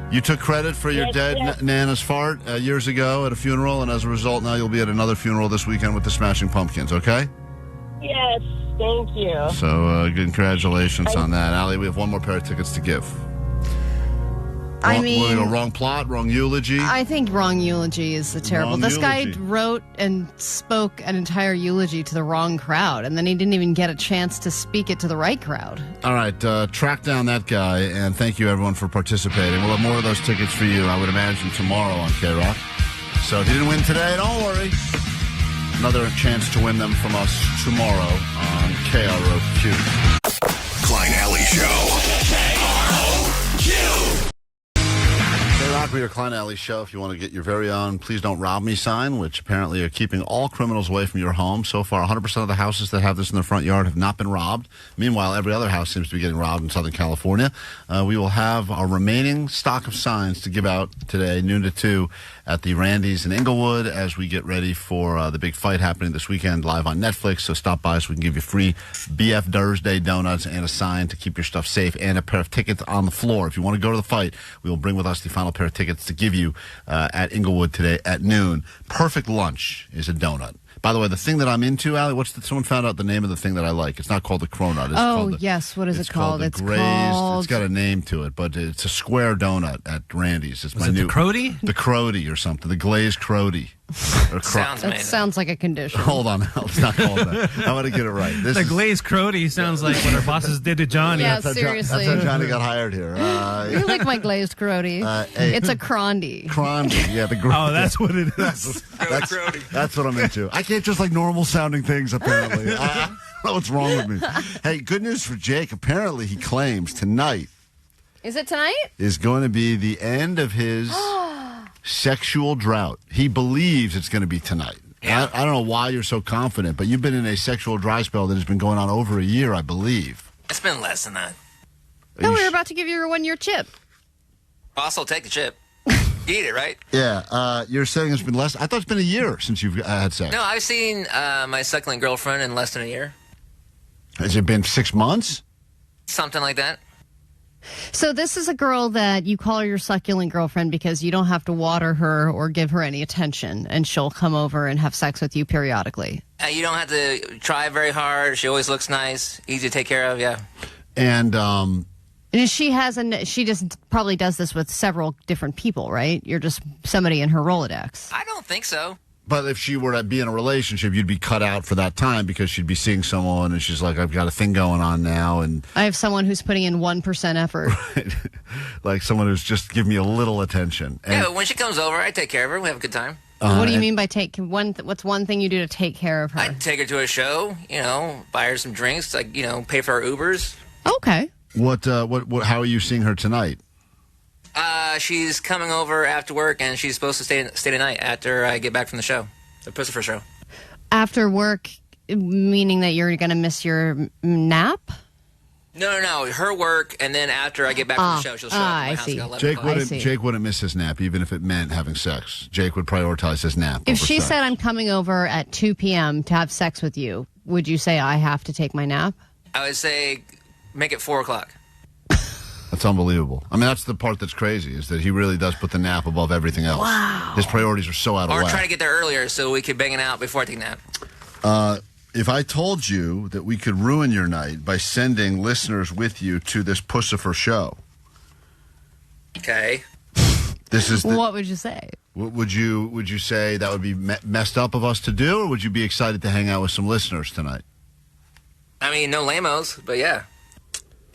you took credit for your dead Nana's fart years ago at a funeral, and as a result, now you'll be at another funeral this weekend with the Smashing Pumpkins, okay? Yes, thank you. So, congratulations on that. Allie, we have one more pair of tickets to give. I mean, wrong plot, wrong eulogy. I think wrong eulogy is terrible. This guy wrote and spoke an entire eulogy to the wrong crowd, and then he didn't even get a chance to speak it to the right crowd. All right, track down that guy, and thank you, everyone, for participating. We'll have more of those tickets for you, I would imagine, tomorrow on K-Rock. So if you didn't win today, don't worry. Another chance to win them from us tomorrow on KROQ. Klein Alley Show. K-Rock, your Klein Alley Show. If you want to get your very own Please Don't Rob Me sign, which apparently are keeping all criminals away from your home. So far, 100% of the houses that have this in their front yard have not been robbed. Meanwhile, every other house seems to be getting robbed in Southern California. We will have our remaining stock of signs to give out today, noon to 2, at the Randy's in Inglewood as we get ready for the big fight happening this weekend live on Netflix. So stop by so we can give you free BF Thursday donuts and a sign to keep your stuff safe and a pair of tickets on the floor. If you want to go to the fight, we will bring with us the final pair of tickets to give you at Inglewood today at noon. Perfect lunch is a donut. By the way, the thing that I'm into, Allie, someone found out the name of the thing that I like. It's not called the cronut. It's called yes. What is it called? It's glazed. It's got a name to it, but it's a square donut at Randy's. It's the Crody? The Crody or something. The glazed Crody. That sounds like a condition. Hold on. It's not called that. I'm going to get it right. The glazed Crody sounds like what our bosses did to Johnny. Yeah, seriously. That's how Johnny got hired here. You like my glazed Crody. It's a crondy. Crondy, yeah. Oh, that's what it is. That's what I'm into. I can't just like normal sounding things, apparently. I don't know what's wrong with me. Hey, good news for Jake. Apparently, he claims tonight Is it tonight? is going to be the end of his sexual drought. He believes it's going to be tonight. I don't know why you're so confident, but you've been in a sexual dry spell that has been going on over a year, I believe. It's been less than that. No, we were about to give you your 1-year chip. Also, take the chip. Eat it, right? Yeah. You're saying it's been less? I thought it's been a year since you've had sex. No, I've seen my suckling girlfriend in less than a year. Has it been 6 months? Something like that. So this is a girl that you call her your succulent girlfriend because you don't have to water her or give her any attention, and she'll come over and have sex with you periodically. You don't have to try very hard. She always looks nice, easy to take care of. Yeah. And she just probably does this with several different people, right? You're just somebody in her Rolodex. I don't think so. But if she were to be in a relationship, you'd be cut out for that time because she'd be seeing someone and she's like, I've got a thing going on now. And I have someone who's putting in 1% effort. Right. Like someone who's just giving me a little attention. And, Yeah, but when she comes over, I take care of her. We have a good time. What do you mean by what's one thing you do to take care of her? I take her to a show, buy her some drinks, pay for her Ubers. Okay. How are you seeing her tonight? She's coming over after work, and she's supposed to stay tonight after I get back from the show, the Pussifer show. After work, meaning that you're going to miss your nap? No. Her work, and then after I get back from the show, she'll show up at my house at 11 o'clock. Jake wouldn't miss his nap, even if it meant having sex. Jake would prioritize his nap. If over she sex. said, I'm coming over at 2 p.m. to have sex with you, would you say I have to take my nap? I would say make it 4 o'clock. That's unbelievable. I mean, that's the part that's crazy, is that he really does put the nap above everything else. Wow. His priorities are so out of Or whack. try to get there earlier so we could bang it out before I take a nap. If I told you that we could ruin your night by sending listeners with you to this Pussifer show, Okay. What would you say? Would you say that would be messed up of us to do, or would you be excited to hang out with some listeners tonight? I mean, no lamos, but yeah.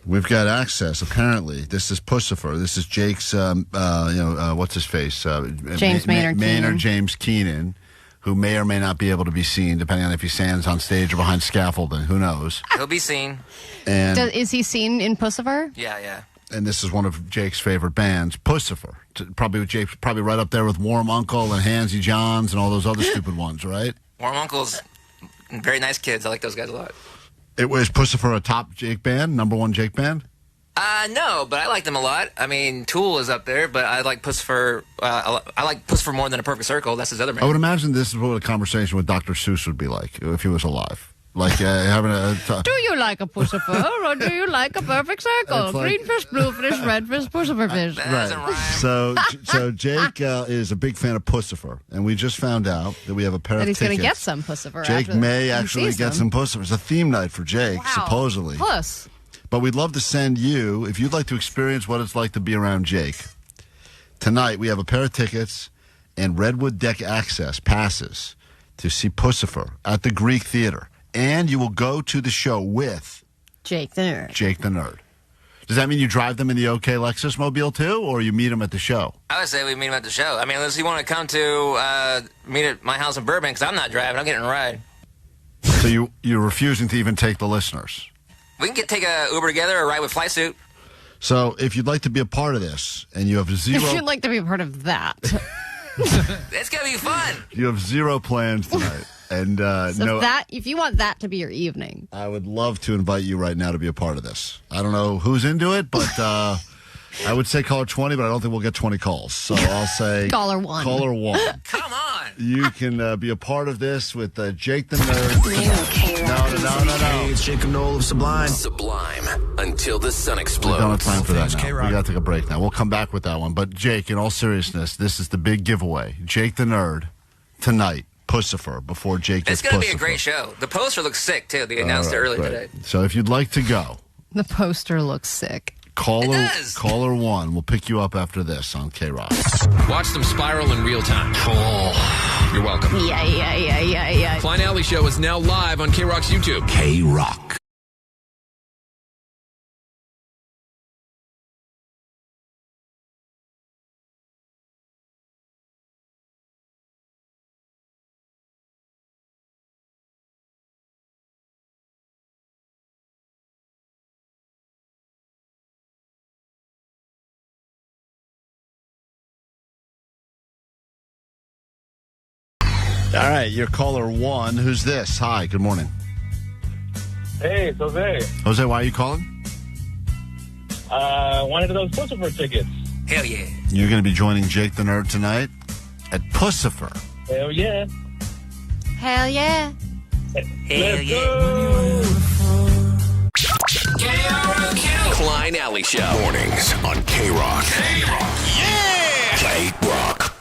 We've got access, apparently. This is Pussifer. This is Jake's, what's his face? James Maynard Keenan. James Keenan, who may or may not be able to be seen, depending on if he stands on stage or behind scaffolding. Who knows? He'll be seen. And Is he seen in Pussifer? Yeah. and this is one of Jake's favorite bands, Pussifer. Probably right up there with Warm Uncle and Handsy Johns and all those other stupid ones, right? Warm Uncle's very nice kids. I like those guys a lot. It was Pussifer a top Jake band, number one Jake band? No, but I like them a lot. I mean, Tool is up there, but I like Pussifer. I like Pussifer more than A Perfect Circle. That's his other band. I would imagine this is what a conversation with Dr. Seuss would be like if he was alive. Like having a... Do you like a Pussifer or do you like A Perfect Circle? Green fish, blue fish, red fish, Pussifer fish. Right. So Jake is a big fan of Pussifer, and we just found out that we have a pair of tickets. He's going to get some Pussifer. Jake may actually get some Pussifer. It's a theme night for Jake, supposedly. Puss. But we'd love to send you, if you'd like to experience what it's like to be around Jake. Tonight, we have a pair of tickets and Redwood Deck access passes to see Pussifer at the Greek Theater. And you will go to the show with Jake the Nerd. Jake the Nerd. Does that mean you drive them in the OK Lexus Mobile too, or you meet them at the show? I would say we meet him at the show. I mean, unless you want to come to meet at my house in Burbank, because I'm not driving. I'm getting a ride. So you're refusing to even take the listeners? We can take a Uber together or ride with Fly Suit. So if you'd like to be a part of this, and you have zero... If you'd like to be a part of that. It's going to be fun. You have zero plans tonight. And if you want that to be your evening, I would love to invite you right now to be a part of this. I don't know who's into it, but I would say caller 20, but I don't think we'll get 20 calls. So I'll say caller 1. Caller 1. Come on. You can be a part of this with Jake the Nerd. No. It's Jacob Noel of Sublime. Sublime until the sun explodes. We don't have time for that now. We got to take a break now. We'll come back with that one. But Jake, in all seriousness, this is the big giveaway. Jake the Nerd tonight. Pussifer before Jake gets It's going to be a great show. The poster looks sick, too. They announced it earlier today. So if you'd like to go. The poster looks sick. Caller 1 will pick you up after this on K-Rock. Watch them spiral in real time. Cool. You're welcome. Yeah. Klein Alley Show is now live on K-Rock's YouTube. K-Rock. All right, you're caller 1. Who's this? Hi, good morning. Hey, it's Jose. Jose, why are you calling? Wanted those Pussifer tickets. Hell yeah. You're going to be joining Jake the Nerd tonight at Pussifer. Hell yeah. Hell yeah. Hell yeah. Klein Alley Show. Mornings on K-Rock. Yeah! K-Rock.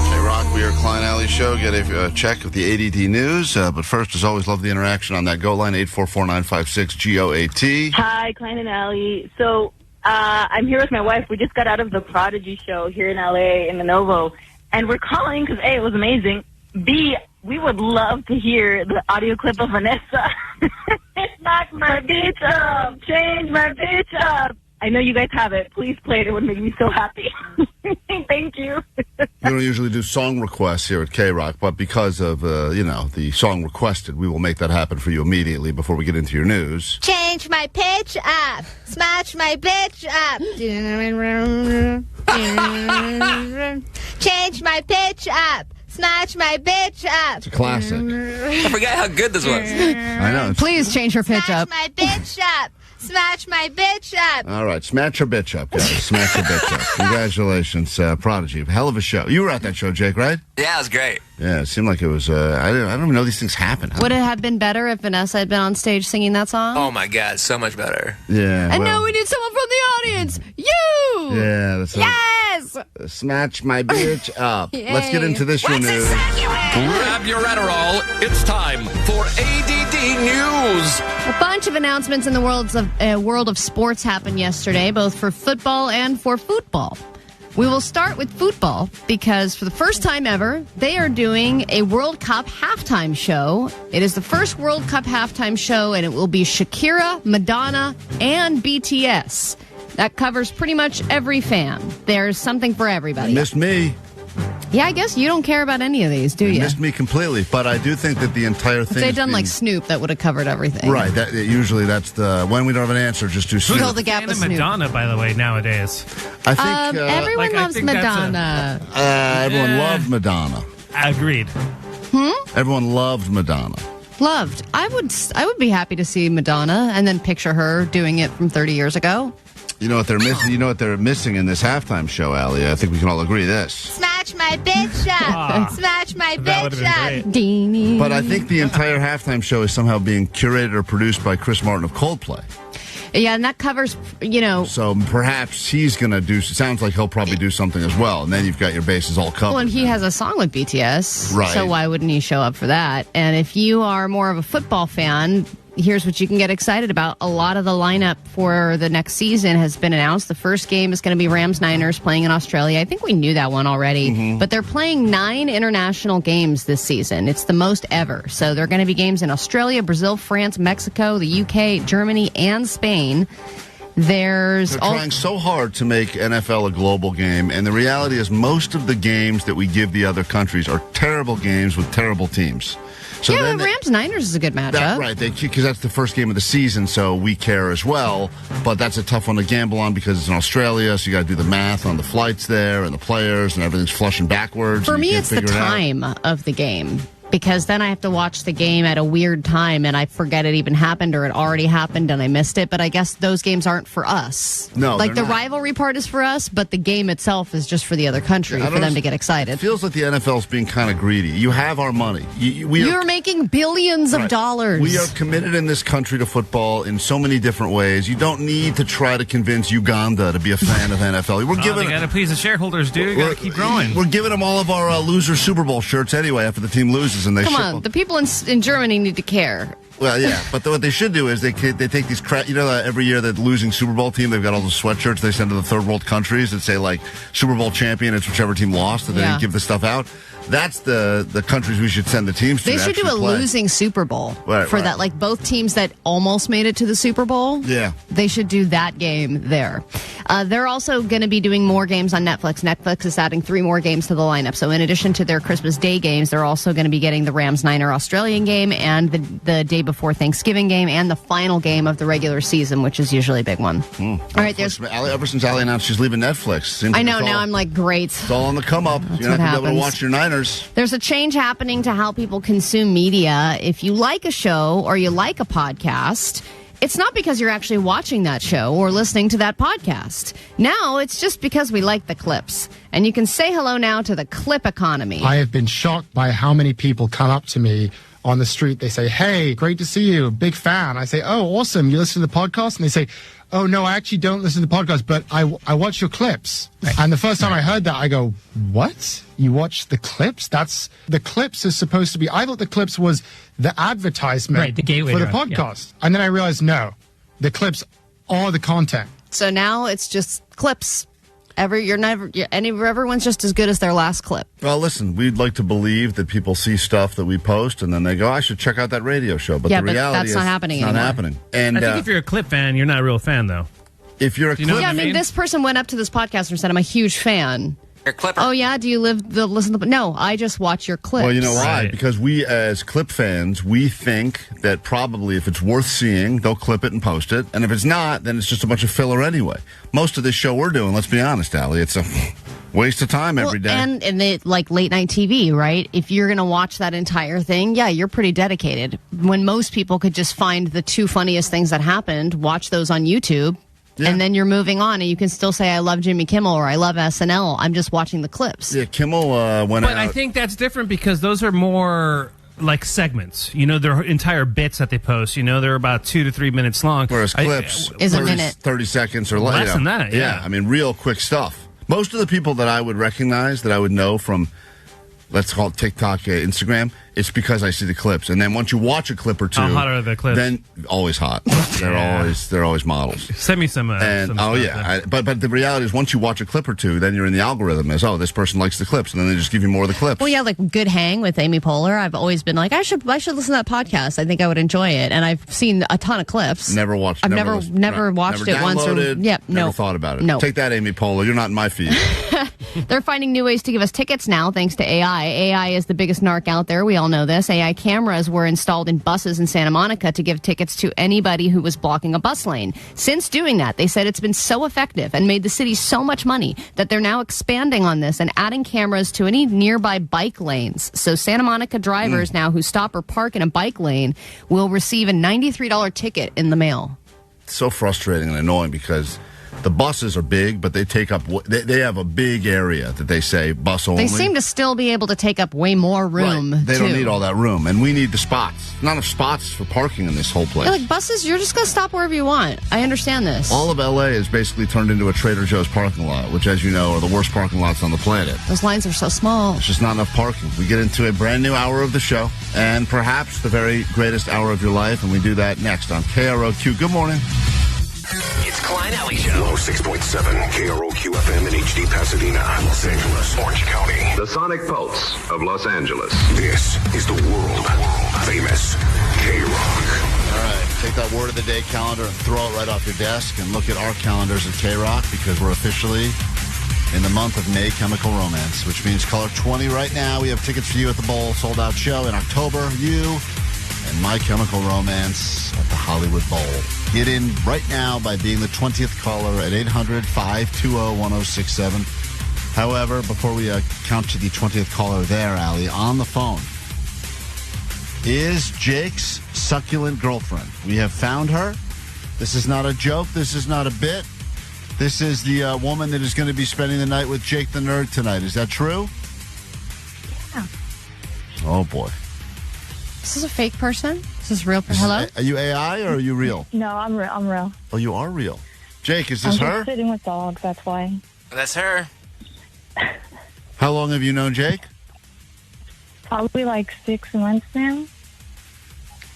K-Rock, we are Klein Alley Show. Get a check of the A.D.D news. But first, as always, love the interaction on that GO line, 844-956-GOAT. Hi, Klein and Alley. So I'm here with my wife. We just got out of the Prodigy show here in L.A. in the Novo. And we're calling because, A, it was amazing. B, we would love to hear the audio clip of Vanessa. Knock my bitch up. Change my bitch up. I know you guys have it. Please play it. It would make me so happy. Thank you. We don't usually do song requests here at K-Rock, but because of, the song requested, we will make that happen for you immediately before we get into your news. Change my pitch up. Smash my bitch up. Change my pitch up. Smash my bitch up. It's a classic. I forgot how good this was. I know. Please change her pitch up. Smash my bitch up. Smash my bitch up. All right, smash her bitch up, guys. Smash her bitch up. Congratulations, Prodigy. Hell of a show. You were at that show, Jake, right? Yeah, it was great. Yeah, it seemed like it was, I don't even know these things happen. Would it have been better if Vanessa had been on stage singing that song? Oh, my God, so much better. Yeah. And now we need someone from the audience. You! Yeah, that's Yes! Smash my bitch up. Yay. Let's get into this your news. Grab your Adderall. It's time for A.D.D News. A bunch of announcements in the world of sports happened yesterday, both for football and for football. We will start with football because for the first time ever, they are doing a World Cup halftime show. It is the first World Cup halftime show, and it will be Shakira, Madonna, and BTS. That covers pretty much every fan. There's something for everybody. You missed me. Yeah, I guess you don't care about any of these, do you? You missed me completely, but I do think that the entire thing. If they'd done like Snoop, that would have covered everything. Right. Usually that's when we don't have an answer, just do Snoop. Fill the gap with Snoop. Madonna, by the way, nowadays. I think everyone loves Madonna. Everyone loved Madonna. Agreed. Everyone loved Madonna. Loved. I would be happy to see Madonna and then picture her doing it from 30 years ago. You know what they're missing? You know what they're missing in this halftime show, Allie? I think we can all agree this. Smash my bitch up. Smash my bitch up. But I think the entire halftime show is somehow being curated or produced by Chris Martin of Coldplay. Yeah, and that covers, So perhaps he's going to do, sounds like he'll probably do something as well. And then you've got your bases all covered. Well, and he has a song with BTS. Right. So why wouldn't he show up for that? And if you are more of a football fan, here's what you can get excited about. A lot of the lineup for the next season has been announced. The first game is going to be Rams-Niners playing in Australia. I think we knew that one already. But they're playing 9 international games this season. It's the most ever. So there are going to be games in Australia, Brazil, France, Mexico, the UK, Germany, and Spain. They're trying so hard to make NFL a global game, and the reality is most of the games that we give the other countries are terrible games with terrible teams. So yeah, Rams-Niners is a good matchup. Right, because that's the first game of the season, so we care as well. But that's a tough one to gamble on because it's in Australia, so you got to do the math on the flights there and the players, and everything's flushing backwards. For me, it's the time of the game. Because then I have to watch the game at a weird time and I forget it even happened or it already happened and I missed it. But I guess those games aren't for us. No, like the not. Rivalry part is for us, but the game itself is just for the other country for them to get excited. It feels like the NFL's being kind of greedy. You have our money. You're making billions of dollars. We are committed in this country to football in so many different ways. You don't need to try to convince Uganda to be a fan of NFL. They got to please the shareholders, dude. Got to keep growing. We're giving them all of our loser Super Bowl shirts anyway after the team loses. And they Come on, the people in Germany need to care. Well, yeah, but what they should do is they take these every year that losing Super Bowl team, they've got all those sweatshirts they send to the third world countries that say like Super Bowl champion, it's whichever team lost, and they didn't give the stuff out. That's the countries we should send the teams to. They should do a losing Super Bowl for that, like both teams that almost made it to the Super Bowl. Yeah. They should do that game there. They're also going to be doing more games on Netflix. Netflix is adding 3 more games to the lineup. So in addition to their Christmas Day games, they're also going to be getting the Rams-Niner Australian game and the day before Thanksgiving game and the final game of the regular season, which is usually a big one. All right, ever since Allie announced she's leaving Netflix. I know, now I'm like, great. It's all on the come up. You're not going to be able to watch your Niners. There's a change happening to how people consume media. If you like a show or you like a podcast, it's not because you're actually watching that show or listening to that podcast. Now it's just because we like the clips. And you can say hello now to the clip economy. I have been shocked by how many people come up to me on the street, they say, "Hey, great to see you, big fan." I say, "Oh, awesome, you listen to the podcast?" And they say, "Oh, no, I actually don't listen to the podcast, but I watch your clips." Right. And the first time I heard that, I go, "What? You watch the clips? The clips is supposed to be," I thought the clips was the advertisement right, the gateway for the podcast. Yeah. And then I realized, no, the clips are the content. So now it's just clips. Everyone's just as good as their last clip. Well, listen, we'd like to believe that people see stuff that we post and then they go, "I should check out that radio show." But the reality is, not happening it's not anymore. happening. And I think if you're a clip fan, you're not a real fan, though. If you're a clip, I mean, this person went up to this podcast and said, "I'm a huge fan." You're a clipper. Oh yeah, do you listen to? No, I just watch your clips. Well, you know why? Because we, as clip fans, we think that probably if it's worth seeing, they'll clip it and post it, and if it's not, then it's just a bunch of filler anyway. Most of this show we're doing, let's be honest, Allie, it's a waste of time every day. And like late night TV, right? If you're going to watch that entire thing, yeah, you're pretty dedicated. When most people could just find the 2 funniest things that happened, watch those on YouTube. Yeah. And then you're moving on, and you can still say, "I love Jimmy Kimmel" or "I love SNL." I'm just watching the clips. Yeah, Kimmel went out. But I think that's different because those are more like segments. You know, they're entire bits that they post. You know, they're about 2 to 3 minutes long. Whereas clips is a minute, 30 seconds or less. Less than that. Yeah, I mean, real quick stuff. Most of the people that I would recognize, that I would know from, let's call it TikTok, Instagram, it's because I see the clips. And then once you watch a clip or two, how hot are the clips? Then always hot. They're always models. Send me some. But the reality is, once you watch a clip or two, then you're in the algorithm as, "Oh, this person likes the clips," and then they just give you more of the clips. Well, yeah, like Good Hang with Amy Poehler. I've always been like, I should listen to that podcast. I think I would enjoy it, and I've seen a ton of clips. Never watched. I've never watched it once. Never thought about it. No. Take that, Amy Poehler. You're not in my feed. They're finding new ways to give us tickets now, thanks to AI. AI is the biggest narc out there. We all know this. AI cameras were installed in buses in Santa Monica to give tickets to anybody who was blocking a bus lane. Since doing that, they said it's been so effective and made the city so much money that they're now expanding on this and adding cameras to any nearby bike lanes. So Santa Monica drivers now who stop or park in a bike lane will receive a $93 ticket in the mail. It's so frustrating and annoying because the buses are big, but they take up. They have a big area that they say bus only. They seem to still be able to take up way more room. Right. They don't need all that room, and we need the spots. Not enough spots for parking in this whole place. Yeah, like buses, you're just going to stop wherever you want. I understand this. All of LA is basically turned into a Trader Joe's parking lot, which, as you know, are the worst parking lots on the planet. Those lines are so small. It's just not enough parking. We get into a brand new hour of the show, and perhaps the very greatest hour of your life, and we do that next on KROQ. Good morning. It's Klein Alley Show. 106.7 KROQ FM in HD Pasadena, Los Angeles, Orange County. The Sonic Pulse of Los Angeles. This is the world famous K-Rock. All right, take that word of the day calendar and throw it right off your desk and look at our calendars at K-Rock because we're officially in the month of May Chemical Romance, which means color 20 right now. We have tickets for you at the Bowl, sold-out show in October. You and My Chemical Romance at the Hollywood Bowl. Get in right now by being the 20th caller at 800-520-1067. However, before we count to the 20th caller there, Allie, on the phone is Jake's succulent girlfriend. We have found her. This is not a joke. This is not a bit. This is the woman that is going to be spending the night with Jake the Nerd tonight. Is that true? Yeah. Oh, boy. Is this a fake person? Is this real? Hello? Are you AI or are you real? No, I'm real. I'm real. Oh, you are real. Jake, is this I'm her? just sitting with dogs. That's why. That's her. How long have you known Jake? Probably like 6 months now.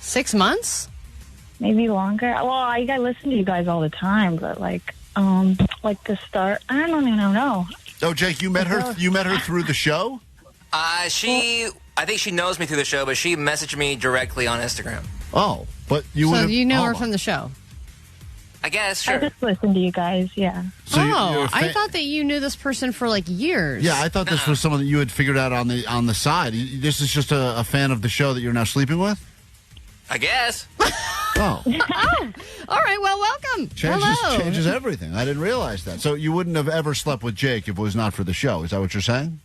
6 months? Maybe longer. Well, I listen to you guys all the time, but like the start. I don't even know. Oh, Jake, you met her. You met her through the show. I think she knows me through the show, but she messaged me directly on Instagram. Oh, but you So you know her from the show? I guess, sure. I just listen to you guys, yeah. So you're a I thought that you knew this person for like years. Yeah, I thought this was someone that you had figured out on the side. This is just a fan of the show that you're now sleeping with? I guess. Oh. All right, well, welcome. Changes everything. I didn't realize that. So you wouldn't have ever slept with Jake if it was not for the show. Is that what you're saying?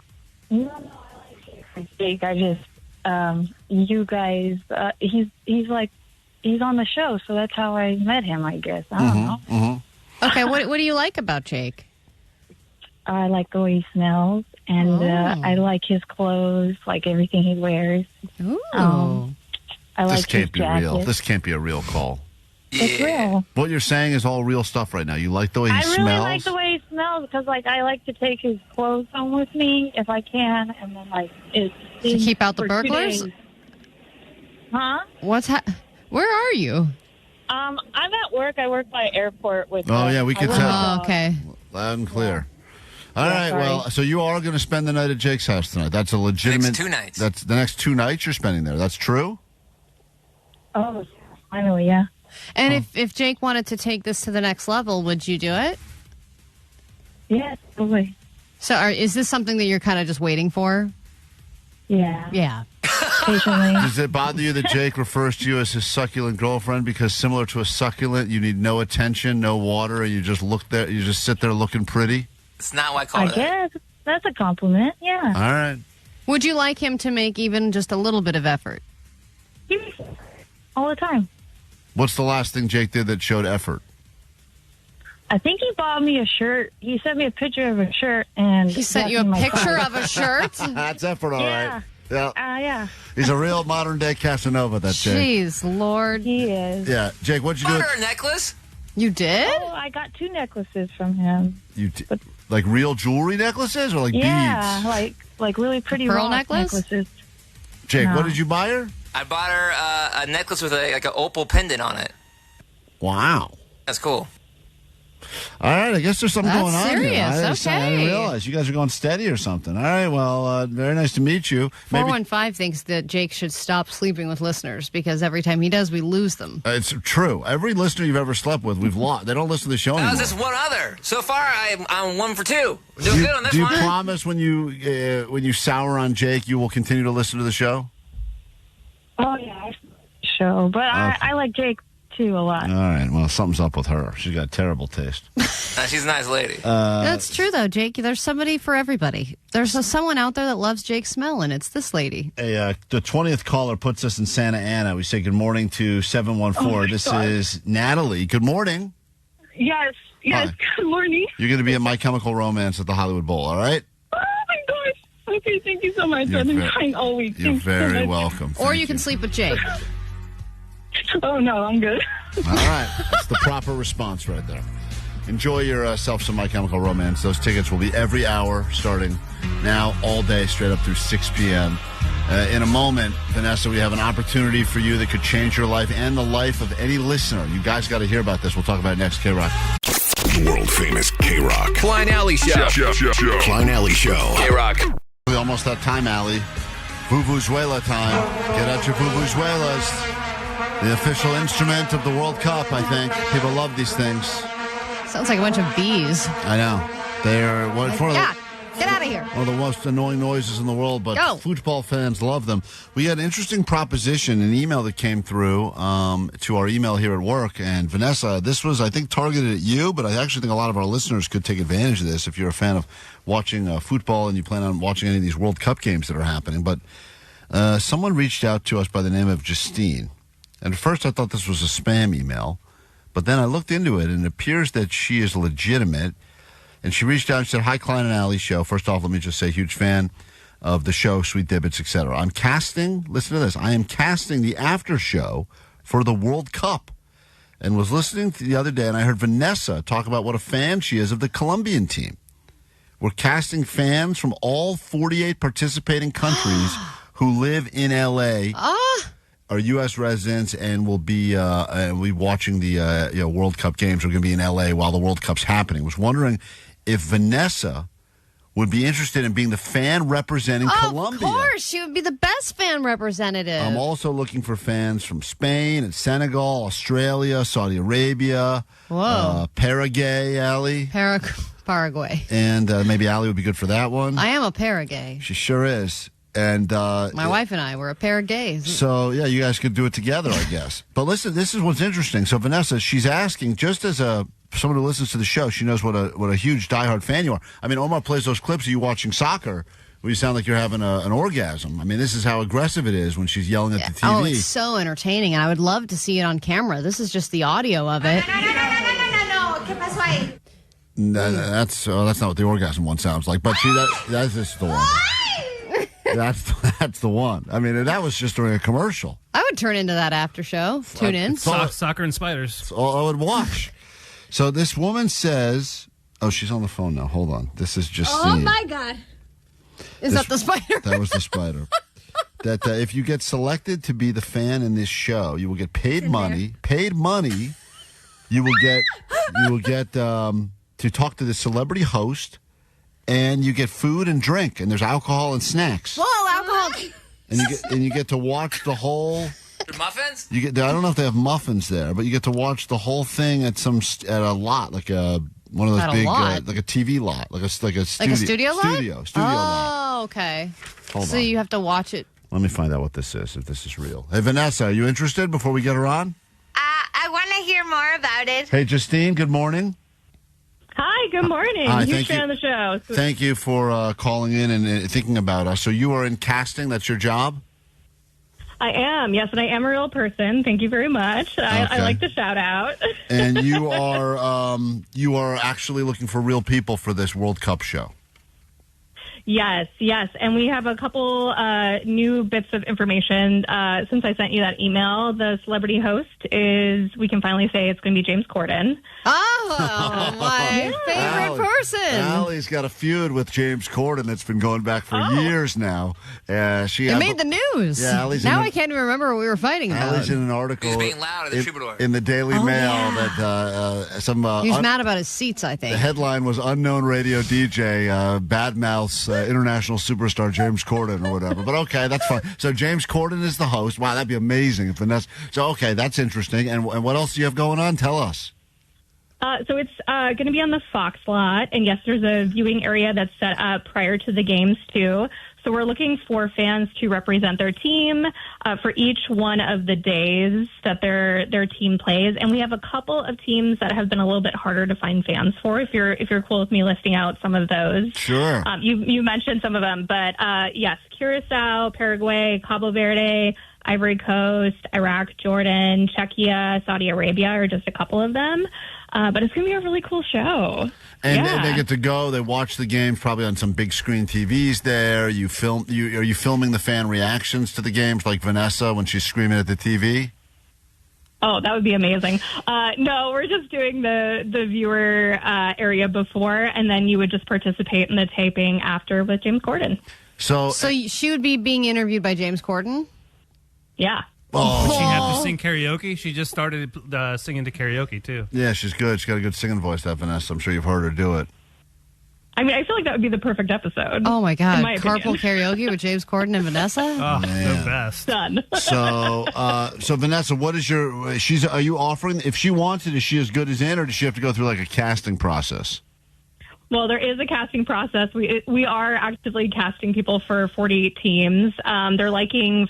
No, I like Jake. I just, you guys, he's on the show, so that's how I met him, I guess. I don't know. Mm-hmm. Okay, what do you like about Jake? I like the way he smells, and I like his clothes, like everything he wears. Ooh. I like This can't his be jacket. real. This can't be a real call. It's real. What you're saying is all real stuff right now. You like the way he I smells? really like the way he smells because, like, I like to take his clothes home with me if I can, and then, like, To keep out the for 2 burglars? days. Huh? Where are you? I'm at work. I work by airport with. Oh, yeah, we could tell. Oh, okay. Loud and clear. All Yeah, right, sorry. well, so you are going to spend the night at Jake's house tonight. That's a legitimate... Next 2 nights. That's the next 2 nights you're spending there. That's true? Oh, finally, yeah. And if Jake wanted to take this to the next level, would you do it? Yeah, totally. So is this something that you're kind of just waiting for? Yeah. Yeah. Patiently. Does it bother you that Jake refers to you as his succulent girlfriend because similar to a succulent, you need no attention, no water, and you just sit there looking pretty? It's not what I call I it. guess that's a compliment. Yeah. All right. Would you like him to make even just a little bit of effort? All the time. What's the last thing Jake did that showed effort? I think he bought me a shirt. He sent me a picture of a shirt, and He sent you a picture of a shirt? That's effort, all right. Yeah. Yeah. He's a real modern-day Casanova, that Jake. Jeez, Lord. He is. Yeah. Jake, what'd you do? Bought her a necklace? You did? Oh, I got 2 necklaces from him. Like real jewelry necklaces or like Yeah, beads? like really pretty pearl rock necklace? necklaces. Jake, No. what did you buy her? I bought her a necklace with like an opal pendant on it. Wow. That's cool. All right, I guess there's something That's going on serious, here. I didn't okay. realize. You guys are going steady or something. All right, well, very nice to meet you. 415 thinks that Jake should stop sleeping with listeners because every time he does, we lose them. It's true. Every listener you've ever slept with, we've lost. They don't listen to the show That anymore. was just one other. So far, I'm 1 for 2. We're doing good on this Do you one. promise when you sour on Jake, you will continue to listen to the show? Oh yeah, show. But I like Jake too a lot. All right. Well, something's up with her. She's got terrible taste. She's a nice lady. That's true, though, Jake. There's somebody for everybody. There's someone out there that loves Jake's smell, and it's this lady. The 20th caller puts us in Santa Ana. We say good morning to 714. Oh, my This God. is Natalie. Good morning. Yes. Hi. Good morning. You're going to be at My Chemical Romance at the Hollywood Bowl, all right? Oh my gosh. Okay, thank you so much. You're I've been ve- crying all week. You're Thanks so very much. welcome. Or you can sleep with Jake. Oh no, I'm good. All right. That's the proper response right there. Enjoy yourself some My Chemical Romance. Those tickets will be every hour starting now, all day, straight up through 6 p.m. In a moment, Vanessa, we have an opportunity for you that could change your life and the life of any listener. You guys got to hear about this. We'll talk about it next, K-Rock. World famous K-Rock. Klein Alley Show. Klein Alley Show. K-Rock. We almost that time, Allie. Vuvuzuela time. Get out your vuvuzuelas. The official instrument of the World Cup, I think. People love these things. Sounds like a bunch of bees. I know. They are one of Yeah, get out of here. the most annoying noises in the world, but Go. football fans love them. We had an interesting proposition, an email that came through to our email here at work. And Vanessa, this was, I think, targeted at you, but I actually think a lot of our listeners could take advantage of this if you're a fan of watching football and you plan on watching any of these World Cup games that are happening. But someone reached out to us by the name of Justine. And at first I thought this was a spam email, but then I looked into it, and it appears that she is legitimate. And she reached out and said, "Hi, Klein and Alley Show. First off, let me just say, huge fan of the show, Sweet Dibbits, etc. I'm casting, listen to this, I am casting the after show for the World Cup. And was listening to the other day, and I heard Vanessa talk about what a fan she is of the Colombian team. We're casting fans from all 48 participating countries who live in L.A., are U.S. residents, and will be watching the World Cup games. We're going to be in L.A. while the World Cup's happening. Was wondering if Vanessa would be interested in being the fan representing Colombia. Of course, she would be the best fan representative. I'm also looking for fans from Spain and Senegal, Australia, Saudi Arabia, Paraguay, Allie. Paraguay. And maybe Allie would be good for that one. I am a Paraguay. She sure is. And my wife and I were a pair of gays. So, yeah, you guys could do it together, I guess. But listen, this is what's interesting. So, Vanessa, she's asking, just as someone who listens to the show, she knows what a huge diehard fan you are. I mean, Omar plays those clips of you watching soccer where you sound like you're having an orgasm. I mean, this is how aggressive it is when she's yelling at the TV. Oh, it's so entertaining, and I would love to see it on camera. This is just the audio of it. No, ¿qué pasó ahí? That's not what the orgasm one sounds like, but that's just the one. That's the one. I mean, that was just during a commercial. I would turn into that after show. Tune in. Soccer and spiders. That's all I would watch. So this woman says, oh, she's on the phone now. Hold on. This is just Oh my God. Is that the spider? That was the spider. That if you get selected to be the fan in this show, you will get paid money. Paid money. You will get to talk to the celebrity host, and you get food and drink, and there's alcohol and snacks. Whoa, alcohol. And you get to watch the whole. Muffins? I don't know if they have muffins there, but you get to watch the whole thing at a lot, like one of those big, like a TV lot, like a studio, Like a studio lot? Studio lot. Oh, okay. Hold so on. you have to watch it. Let me find out what this is, if this is real. Hey, Vanessa, are you interested before we get her on? I want to hear more about it. Hey, Justine, good morning. Hi, good morning. Hi, Huge thank you. fan of the show. Thank you for calling in and thinking about us. So you are in casting, that's your job? I am, yes, and I am a real person. Thank you very much. I like the shout out. And you are actually looking for real people for this World Cup show. Yes, and we have a couple new bits of information. Since I sent you that email, the celebrity host we can finally say it's going to be James Corden. Oh, my favorite person. Allie's got a feud with James Corden that's been going back for years now. It made the news. Yeah, Allie's now I can't even remember what we were fighting about. Allie's in an article He's being loud at the Troubadour. in the Daily Mail that He was mad about his seats, I think. The headline was unknown radio DJ badmouths international superstar James Corden or whatever. But okay, that's fine. So James Corden is the host. Wow, that'd be amazing if Vanessa. So okay, that's interesting. And what else do you have going on? Tell us. So it's going to be on the Fox lot, and yes, there's a viewing area that's set up prior to the games too. So we're looking for fans to represent their team for each one of the days that their team plays, and we have a couple of teams that have been a little bit harder to find fans for. If you're cool with me listing out some of those, sure. You mentioned some of them, but yes, Curacao, Paraguay, Cabo Verde, Ivory Coast, Iraq, Jordan, Czechia, Saudi Arabia are just a couple of them. But it's going to be a really cool show. And they get to go. They watch the games probably on some big screen TVs there. Are you filming the fan reactions to the games like Vanessa when she's screaming at the TV? Oh, that would be amazing. No, we're just doing the viewer area before, and then you would just participate in the taping after with James Corden. So she would be being interviewed by James Corden? Yeah. Oh. Does she have to sing karaoke? She just started singing to karaoke, too. Yeah, she's good. She's got a good singing voice, that Vanessa. I'm sure you've heard her do it. I mean, I feel like that would be the perfect episode. Oh, my God. in my Carpool opinion. karaoke with James Corden and Vanessa? Oh, the best. Done. So Vanessa, what is are you offering, if she wanted, is she as good as in, or does she have to go through like a casting process? Well, there is a casting process. We are actively casting people for 48 teams. They're liking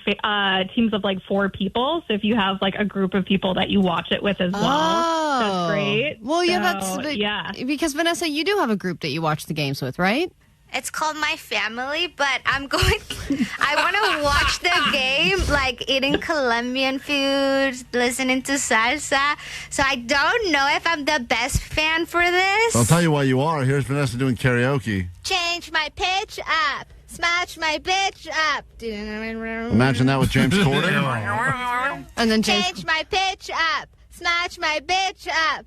teams of like 4 people. So if you have like a group of people that you watch it with as well, that's great. Well, yeah, So, because Vanessa, you do have a group that you watch the games with, right? It's called My Family, but I want to watch the game, like eating Colombian food, listening to salsa. So I don't know if I'm the best fan for this. I'll tell you why you are. Here's Vanessa doing karaoke. Change my pitch up. Smash my bitch up. Imagine that with James Corden. And then change my pitch up. Smash my bitch up.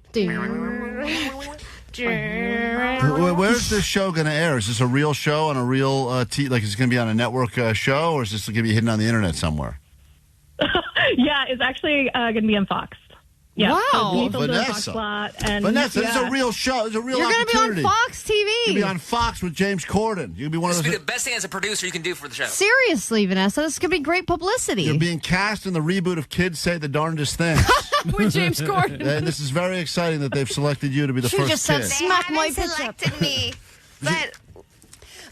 Where's this show going to air? Is this a real show on a real like is it going to be on a network show, or is this going to be hidden on the internet somewhere? Yeah, it's actually going to be on Fox. Yeah. Wow. So Vanessa. Vanessa, this is a real show. It's a real You're opportunity. going to be on Fox TV. You're going to be on Fox with James Corden. You'll be one This of would those. be the best thing as a producer you can do for the show. Seriously, Vanessa, this could be great publicity. You're being cast in the reboot of Kids Say the Darndest Things. with James Corden. And this is very exciting that they've selected you to be the She first just kid. said smack my pitch up. Selected me,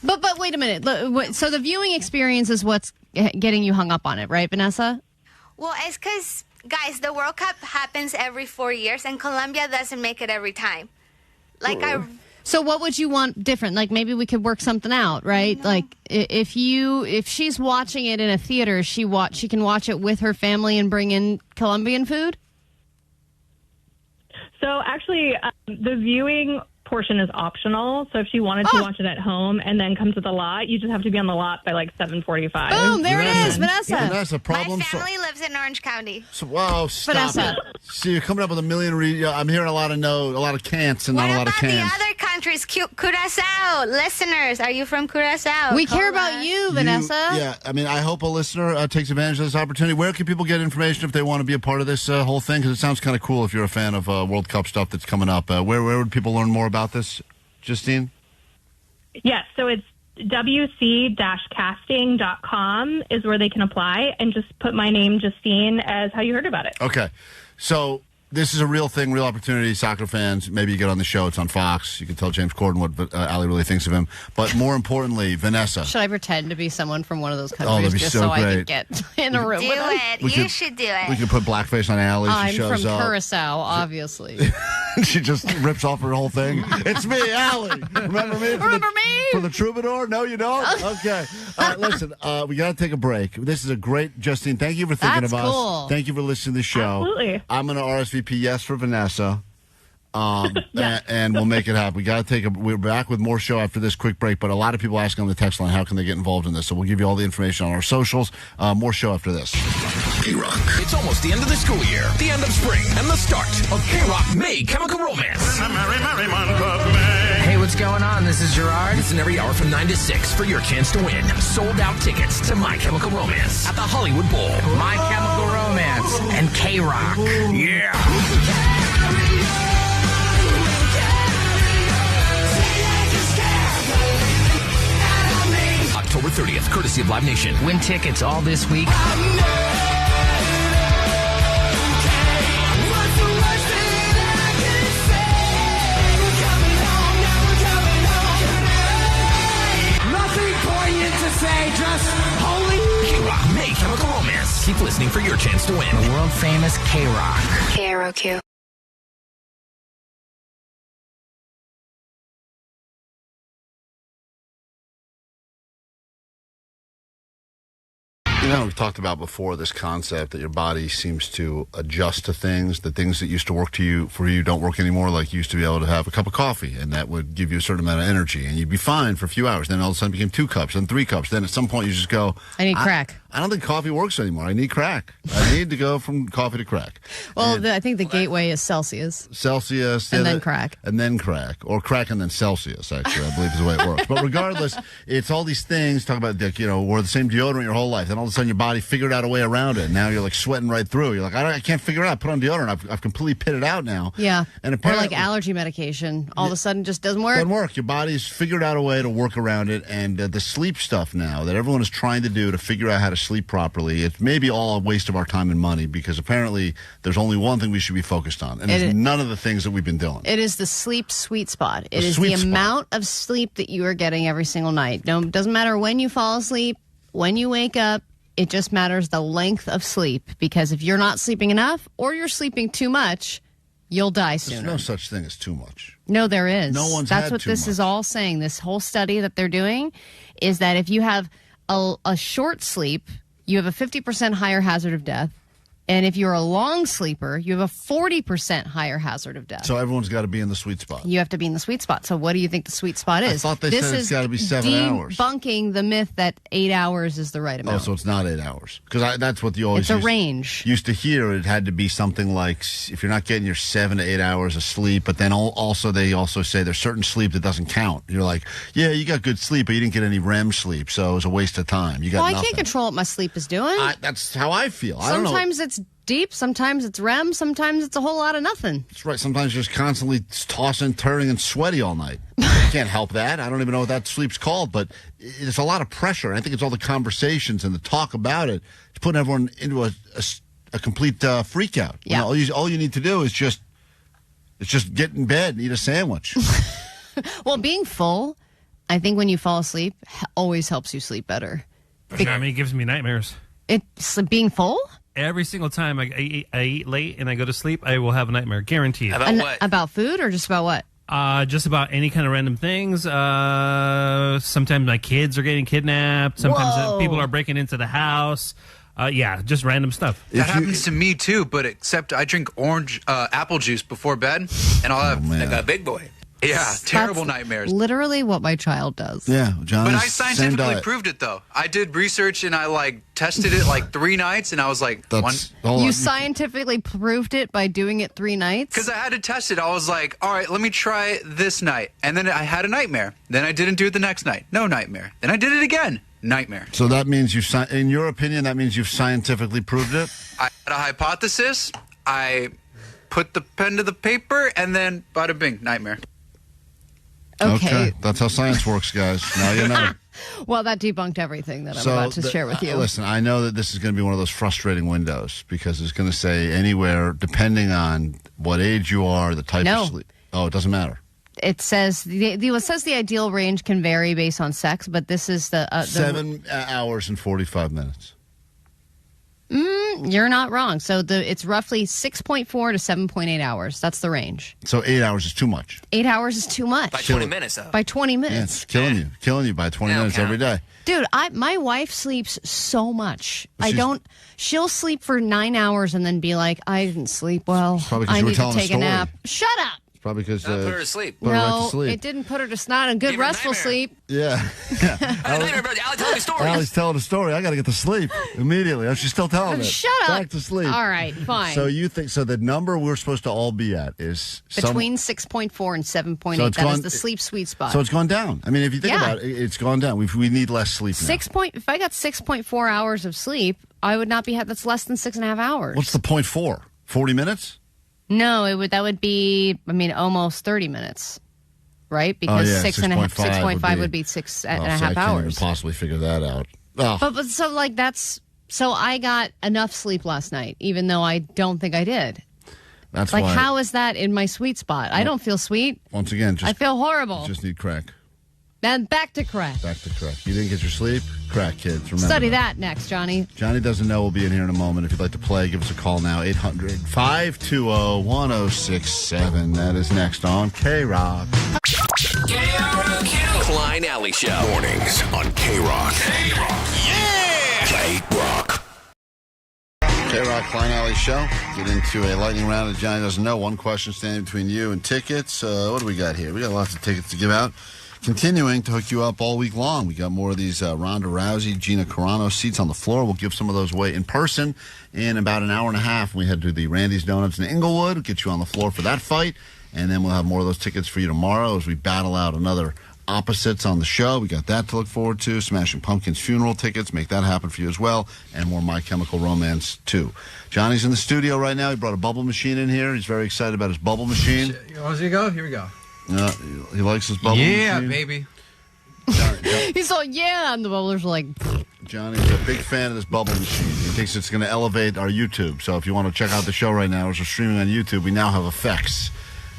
But wait a minute. So the viewing experience is what's getting you hung up on it, right, Vanessa? well, it's because, guys, the World Cup happens every 4 years, and Colombia doesn't make it every time. So what would you want different? Like maybe we could work something out, right? Like if she's watching it in a theater, she can watch it with her family and bring in Colombian food? So actually, the viewing portion is optional. So if she wanted to watch it at home and then come to the lot, you just have to be on the lot by like 7:45. Boom, there it is, Vanessa. Vanessa, problem My family lives in Orange County. Wow, stop Vanessa. it. See, you're coming up with a million I'm hearing a lot of no, a lot of can'ts and What not a lot of about the cans. other countries? Curacao. Listeners, are you from Curacao? We care Call about us. you, Vanessa. Yeah, I mean, I hope a listener takes advantage of this opportunity. Where can people get information if they want to be a part of this whole thing? Because it sounds kind of cool if you're a fan of World Cup stuff that's coming up. Where would people learn more about this, Justine? Yes, so it's wc-casting.com is where they can apply, and just put my name, Justine, as how you heard about it. Okay, so this is a real thing, real opportunity. Soccer fans, maybe you get on the show. It's on Fox. You can tell James Corden what Ali really thinks of him. But more importantly, Vanessa. Should I pretend to be someone from one of those Oh, countries that'd be just so I can great. get in a room Do with them? it. You should do it. We could put blackface on Ali. I'm She shows from up. Curacao, obviously. She just rips off her whole thing. It's me, Allie. Remember me? For the Troubadour? No, you don't? Okay. Listen, we got to take a break. This is a great, Justine, thank you for thinking That's of cool. us. Thank you for listening to the show. Absolutely. I'm going to RSVP yes for Vanessa. And we'll make it happen. We got to we're back with more show after this quick break, but a lot of people asking on the text line, how can they get involved in this? So we'll give you all the information on our socials. More show after this. K-Rock. It's almost the end of the school year, the end of spring, and the start of K-Rock May Chemical Romance. Hey, what's going on? This is Gerard. Listen every hour from 9 to 6 for your chance to win sold-out tickets to My Chemical Romance at the Hollywood Bowl. My Chemical Romance and K-Rock. Yeah. October 30th, courtesy of Live Nation. Win tickets all this week. Nothing poignant to say, just holy K-Rock, May Chemical Romance. Keep listening for your chance to win. The world famous K-Rock. KROQ. You know, we've talked about before this concept that your body seems to adjust to things. The things that used to work for you don't work anymore. Like you used to be able to have a cup of coffee, and that would give you a certain amount of energy, and you'd be fine for a few hours. Then all of a sudden it became 2 cups, then 3 cups. Then at some point you just go, I need crack. I don't think coffee works anymore. I need crack. I need to go from coffee to crack. Well, I think the gateway is Celsius. Celsius. And then crack. And then crack. Or crack and then Celsius, actually, I believe is the way it works. But regardless, it's all these things, talk about, like, wore the same deodorant your whole life. Then all of a sudden your body figured out a way around it. Now you're like sweating right through. You're like, I can't figure it out. Put on deodorant. I've completely pitted out now. Yeah. And or apparently, like allergy medication. All of a sudden just doesn't work. Doesn't work. Your body's figured out a way to work around it. And the sleep stuff now that everyone is trying to do to figure out how to sleep properly, it's maybe all a waste of our time and money, because apparently there's only one thing we should be focused on, and it's none of the things that we've been doing. It is the sleep sweet spot. It is the amount of sleep that you are getting every single night. It doesn't matter when you fall asleep, when you wake up. It just matters the length of sleep, because if you're not sleeping enough or you're sleeping too much, you'll die sooner. There's no such thing as too much. No, there is. No one's That's had what too this much. is all saying. This whole study that they're doing is that if you have a short sleep, you have a 50% higher hazard of death. And if you're a long sleeper, you have a 40% higher hazard of death. So everyone's got to be in the sweet spot. You have to be in the sweet spot. So what do you think the sweet spot is? I thought they said it's got to be 7 hours. Debunking the myth that 8 hours is the right amount. Oh, so it's not 8 hours. Because that's what you always It's a range. Used to hear it had to be something like, if you're not getting your 7 to 8 hours of sleep, but then also they also say there's certain sleep that doesn't count. You're like, yeah, you got good sleep, but you didn't get any REM sleep, so it was a waste of time. You got Well, I nothing. can't control what my sleep is doing. That's how I feel. I don't know. Sometimes it's deep, sometimes it's REM, sometimes it's a whole lot of nothing. That's right. Sometimes you're just constantly tossing, turning, and sweaty all night. You can't help that. I don't even know what that sleep's called, but it's a lot of pressure. I think it's all the conversations and the talk about it. It's putting everyone into a complete freak out. Yeah. All you need to do is just get in bed and eat a sandwich. Well, being full, I think when you fall asleep, always helps you sleep better. I mean, it gives me nightmares. Being full? Every single time I eat late and I go to sleep, I will have a nightmare, guaranteed. About what? About food or just about what? Just about any kind of random things. Sometimes my kids are getting kidnapped. Sometimes people are breaking into the house. Yeah, just random stuff. That happens to me too, but except I drink apple juice before bed, and I'll have like a big boy. Yeah, terrible nightmares. Literally what my child does. Yeah, Johnny. But I scientifically proved it, though. I did research and I tested it 3 nights, and I was like, You scientifically proved it by doing it 3 nights? Because I had to test it. I was like, all right, let me try it this night. And then I had a nightmare. Then I didn't do it the next night. No nightmare. Then I did it again. Nightmare. So that means in your opinion, that means you've scientifically proved it? I had a hypothesis. I put the pen to the paper, and then bada bing, nightmare. Okay. That's how science works, guys. Now you know. Well, that debunked everything that I'm about to share with you. Listen, I know that this is going to be one of those frustrating windows because it's going to say anywhere, depending on what age you are, the type of sleep. Oh, it doesn't matter. It says the ideal range can vary based on sex, but this is the 7 hours and 45 minutes. You're not wrong. So it's roughly 6.4 to 7.8 hours. That's the range. So 8 hours is too much. 8 hours is too much. By 20 minutes, though. By 20 minutes. Yeah, it's killing you by 20 minutes every day. Dude, my wife sleeps so much. But She'll sleep for 9 hours and then be like, I didn't sleep well. Probably 'cause I you were need to telling a take a story. nap. Shut up. Probably because put her to sleep. Put her right to No, sleep. it didn't put her to not a good restful sleep. Yeah. Allie's telling stories. Allie's telling a story. I got to get to sleep immediately. She's still telling it. Shut up. Back to sleep. All right, fine. So you think the number we're supposed to all be at is between 6.4 and 7.8. So That is the sleep sweet spot. So it's gone down. I mean, if you think about it, it's gone down. We need less sleep now. If I got 6.4 hours of sleep, I would not be. That's less than 6.5 hours. What's the 0.4? 40 minutes? No, that would be. I mean, almost 30 minutes, right? Because 6.5 would be 6.5 hours. I can't even possibly figure that out. Oh. But so I got enough sleep last night, even though I don't think I did. That's why. How is that in my sweet spot? I don't feel sweet. Once again, I feel horrible. You just need crack. Then back to crack. Back to crack. You didn't get your sleep? Crack, kids. Remember Study that next, Johnny. Johnny Doesn't Know will be in here in a moment. If you'd like to play, give us a call now. 800-520-1067. That is next on K-Rock. Klein Alley Show. Mornings on K-Rock. K-Rock. Yeah! K-Rock. K-Rock Klein Alley Show. Get into a lightning round of Johnny Doesn't Know. One question standing between you and tickets. What do we got here? We got lots of tickets to give out. Continuing to hook you up all week long. We got more of these Ronda Rousey, Gina Carano seats on the floor. We'll give some of those away in person in about an hour and a half. We head to the Randy's Donuts in Inglewood. We'll get you on the floor for that fight. And then we'll have more of those tickets for you tomorrow as we battle out another opposites on the show. We got that to look forward to. Smashing Pumpkins funeral tickets. Make that happen for you as well. And more My Chemical Romance, too. Johnny's in the studio right now. He brought a bubble machine in here. He's very excited about his bubble machine. Want to go? Here we go. He likes his bubble machine. Yeah, baby. He's all, yeah, and the bubblers are like... Johnny's a big fan of this bubble machine. He thinks it's going to elevate our YouTube. So if you want to check out the show right now, as we're streaming on YouTube, we now have effects.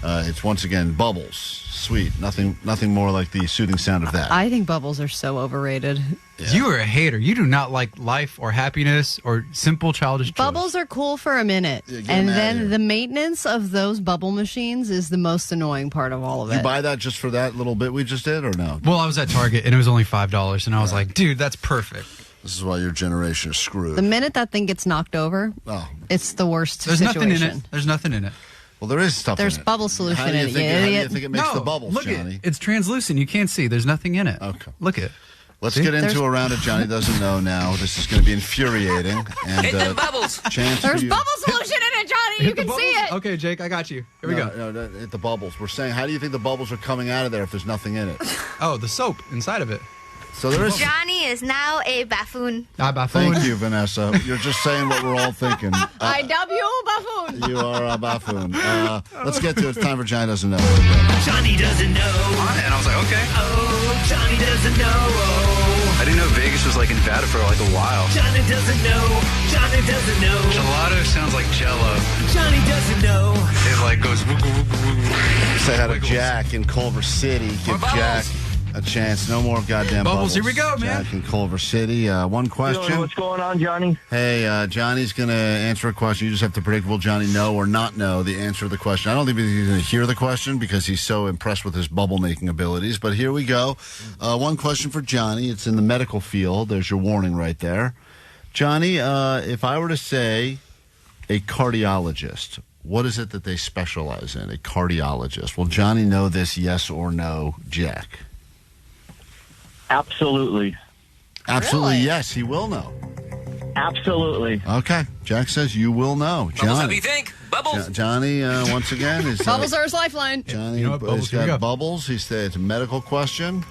It's once again bubbles. Sweet. Nothing more like the soothing sound of that. I think bubbles are so overrated. Yeah. You are a hater. You do not like life or happiness or simple childish joy. Bubbles are cool for a minute. And then the maintenance of those bubble machines is the most annoying part of all of it. You buy that just for that little bit we just did, or no? Well, I was at Target, and it was only $5, and I was like, dude, that's perfect. This is why your generation is screwed. The minute that thing gets knocked over, it's the worst situation. Nothing in it. There's nothing in it. Well, there is stuff in it. There's bubble solution in it. How do you think it makes the bubbles, look Johnny? It's translucent. You can't see. There's nothing in it. Okay. Look at it. Let's get into a round of Johnny Doesn't Know now. This is going to be infuriating. And, hit the bubbles. There's bubble solution in it, Johnny. You can see it. Okay, Jake, I got you. Here we go. No, hit the bubbles. We're saying, how do you think the bubbles are coming out of there if there's nothing in it? Oh, the soap inside of it. So there is. Johnny is now a buffoon. Buffoon. Thank you, Vanessa. You're just saying what we're all thinking. I dub you, buffoon. You are a buffoon. Let's get to it. It's time for Johnny Doesn't Know. Johnny Doesn't Know. And I was like, okay. Oh, Johnny Doesn't Know. I didn't know Vegas was like in Nevada for like a while. Johnny Doesn't Know. Johnny Doesn't Know. Gelato sounds like Jello. Johnny Doesn't Know. It like goes. Say hi to Jack in Culver City. Give Jack a chance. No more goddamn bubbles. Here we go, man. Jack in Culver City. One question. What's going on, Johnny? Hey, Johnny's going to answer a question. You just have to predict, will Johnny know or not know the answer to the question. I don't think he's going to hear the question because he's so impressed with his bubble-making abilities. But here we go. One question for Johnny. It's in the medical field. There's your warning right there. Johnny, if I were to say a cardiologist, What is it that they specialize in? A cardiologist. Will Johnny know this, yes or no, Jack? Absolutely. Absolutely, Really? yes, he will know. Absolutely. Okay. Jack says you will know. Bubbles, what do Johnny. you think? Bubbles? Johnny, once again, is... Bubbles are his lifeline. Johnny, You know what, Bubbles, he's here we got go. Bubbles. He said it's a medical question.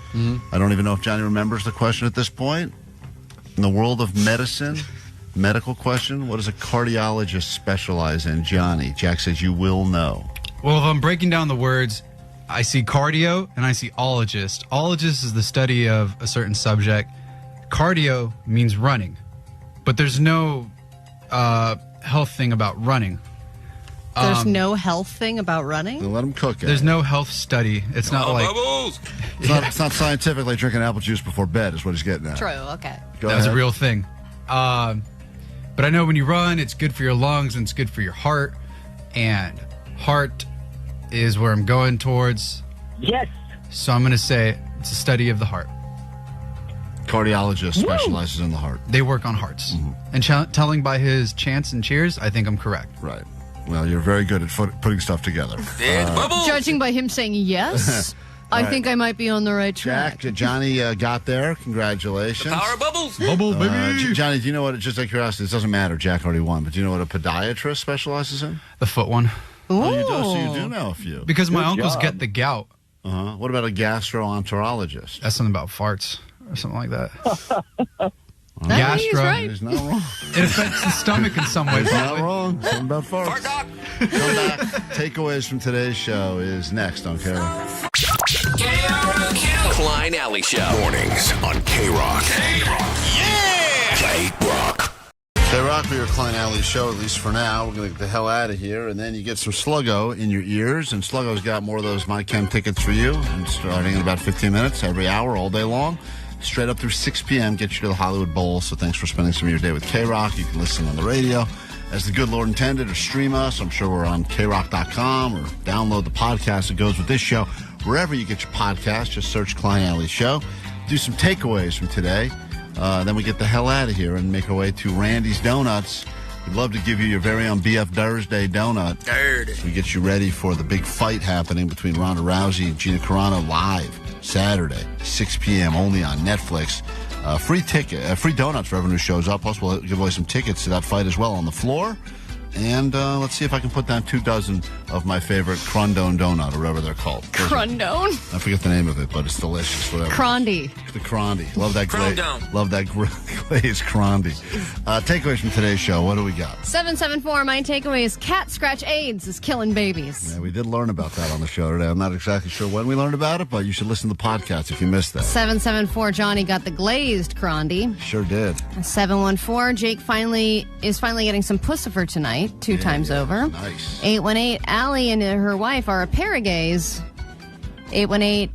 I don't even know if Johnny remembers the question at this point. In the world of medicine, medical question, what does a cardiologist specialize in? Johnny. Jack says you will know. Well, if I'm breaking down the words, I see cardio and I see ologist. Ologist is the study of a certain subject. Cardio means running, but there's no health thing about running. There's no health thing about running? Let him cook it. There's no health study. It's not like... It's not scientific like drinking apple juice before bed is what he's getting at. True, okay. Go That was a ahead. real thing. But I know when you run, it's good for your lungs and it's good for your heart. And heart is where I'm going towards. Yes. So I'm going to say it's a study of the heart. Cardiologist specializes in the heart. They work on hearts. And telling by his chants and cheers, I think I'm correct. Right. Well, you're very good at putting stuff together. Judging by him saying yes, I Right. think I might be on the right track. Jack, Johnny got there. Congratulations. Power of bubbles. Bubble, baby. Johnny, do you know what, just out of curiosity, it doesn't matter, Jack already won, but do you know what a podiatrist specializes in? The foot one. Oh, you do, so you do know a few. Because my Good uncles job. get the gout. What about a gastroenterologist? That's something about farts or something like that. No, he's right. He's not wrong. It affects the stomach in some way. He's not probably. wrong. Something about farts. Fart doc. Come back. Takeaways from today's show is next on KROQ. Klein Alley Show. Mornings on K-Rock. K-Rock. Yeah! K-Rock. KROQ for your Klein Alley Show, at least for now. We're going to get the hell out of here, and then you get some Sluggo in your ears, and Sluggo's got more of those My Chem tickets for you, and starting in about 15 minutes, every hour, all day long. Straight up through 6 p.m., get you to the Hollywood Bowl. So thanks for spending some of your day with K-Rock. You can listen on the radio as the good Lord intended, or stream us. I'm sure we're on KROQ.com, or download the podcast that goes with this show. Wherever you get your podcast, just search Klein Alley Show. Do some takeaways from today. Then we get the hell out of here and make our way to Randy's Donuts. We'd love to give you your very own BF Thursday donut. We get you ready for the big fight happening between Ronda Rousey and Gina Carano live Saturday, 6 p.m. only on Netflix. Free donuts for everyone who shows up. Plus, we'll give away some tickets to that fight as well on the floor. And let's see if I can put down 2 dozen of my favorite Crondone donut, or whatever they're called. Crondone? I forget the name of it, but it's delicious. Whatever. Crondy. The Crondy. Love that Crondone. Love that glazed Crondy. Takeaways from today's show. What do we got? 774, my takeaway is cat scratch AIDS is killing babies. Yeah, we did learn about that on the show today. I'm not exactly sure when we learned about it, but you should listen to the podcast if you missed that. 774, Johnny got the glazed Crondy. Sure did. 714, Jake is finally getting some pussifer tonight, 2 times over. Nice. 818, Allie and her wife are a pair of gays. 818,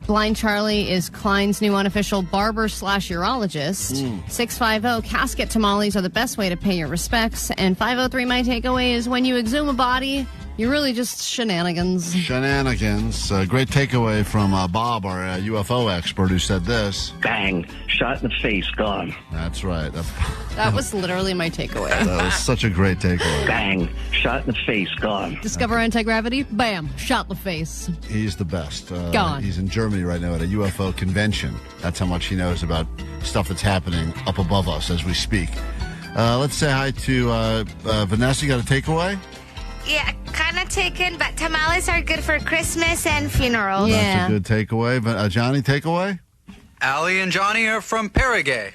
Blind Charlie is Klein's new unofficial barber/urologist. 650, casket tamales are the best way to pay your respects. And 503, my takeaway is when you exhume a body, you're really just shenanigans. Shenanigans. Great takeaway from Bob, our UFO expert, who said this. Bang. Shot in the face. Gone. That's right. That was literally my takeaway. That was such a great takeaway. Bang. Shot in the face. Gone. Discover anti-gravity, bam, shot in the face. He's the best. Gone. He's in Germany right now at a UFO convention. That's how much he knows about stuff that's happening up above us as we speak. Let's say hi to Vanessa. You got a takeaway? Yeah, kind of taken, but tamales are good for Christmas and funerals. That's a good takeaway. But Johnny, takeaway? Allie and Johnny are from Paraguay.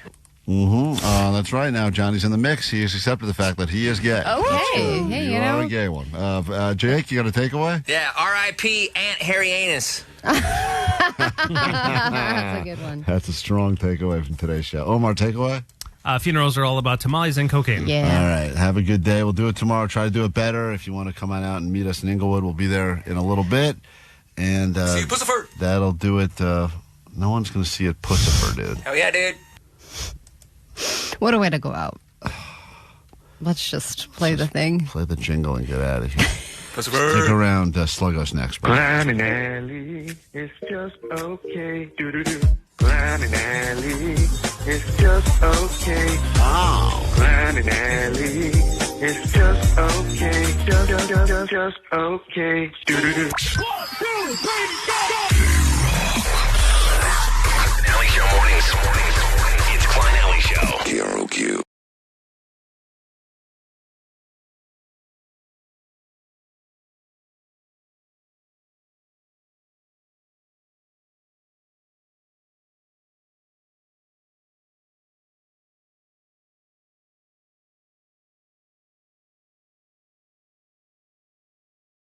That's right. Now Johnny's in the mix. He has accepted the fact that he is gay. Okay. Hey, you you are know. a gay one. Jake, you got a takeaway? Yeah, R.I.P. Aunt Harry Anus. That's a good one. That's a strong takeaway from today's show. Omar, takeaway? Funerals are all about tamales and cocaine. All right. Have a good day. We'll do it tomorrow. Try to do it better. If you want to come on out and meet us in Inglewood, we'll be there in a little bit. And See you, Pussifer. that'll do it. No one's going to see it, Pussifer, dude. Hell yeah, dude. What a way to go out. Let's just play the thing. Play the jingle and get out of here. Pussifer. Stick around. Slug us next. Climbing alley, it's just okay. Do-do-do. Klein and Alley, it's just okay. Oh. Klein and Alley, it's just okay. Just okay. Do-do-do. Alley Show mornings.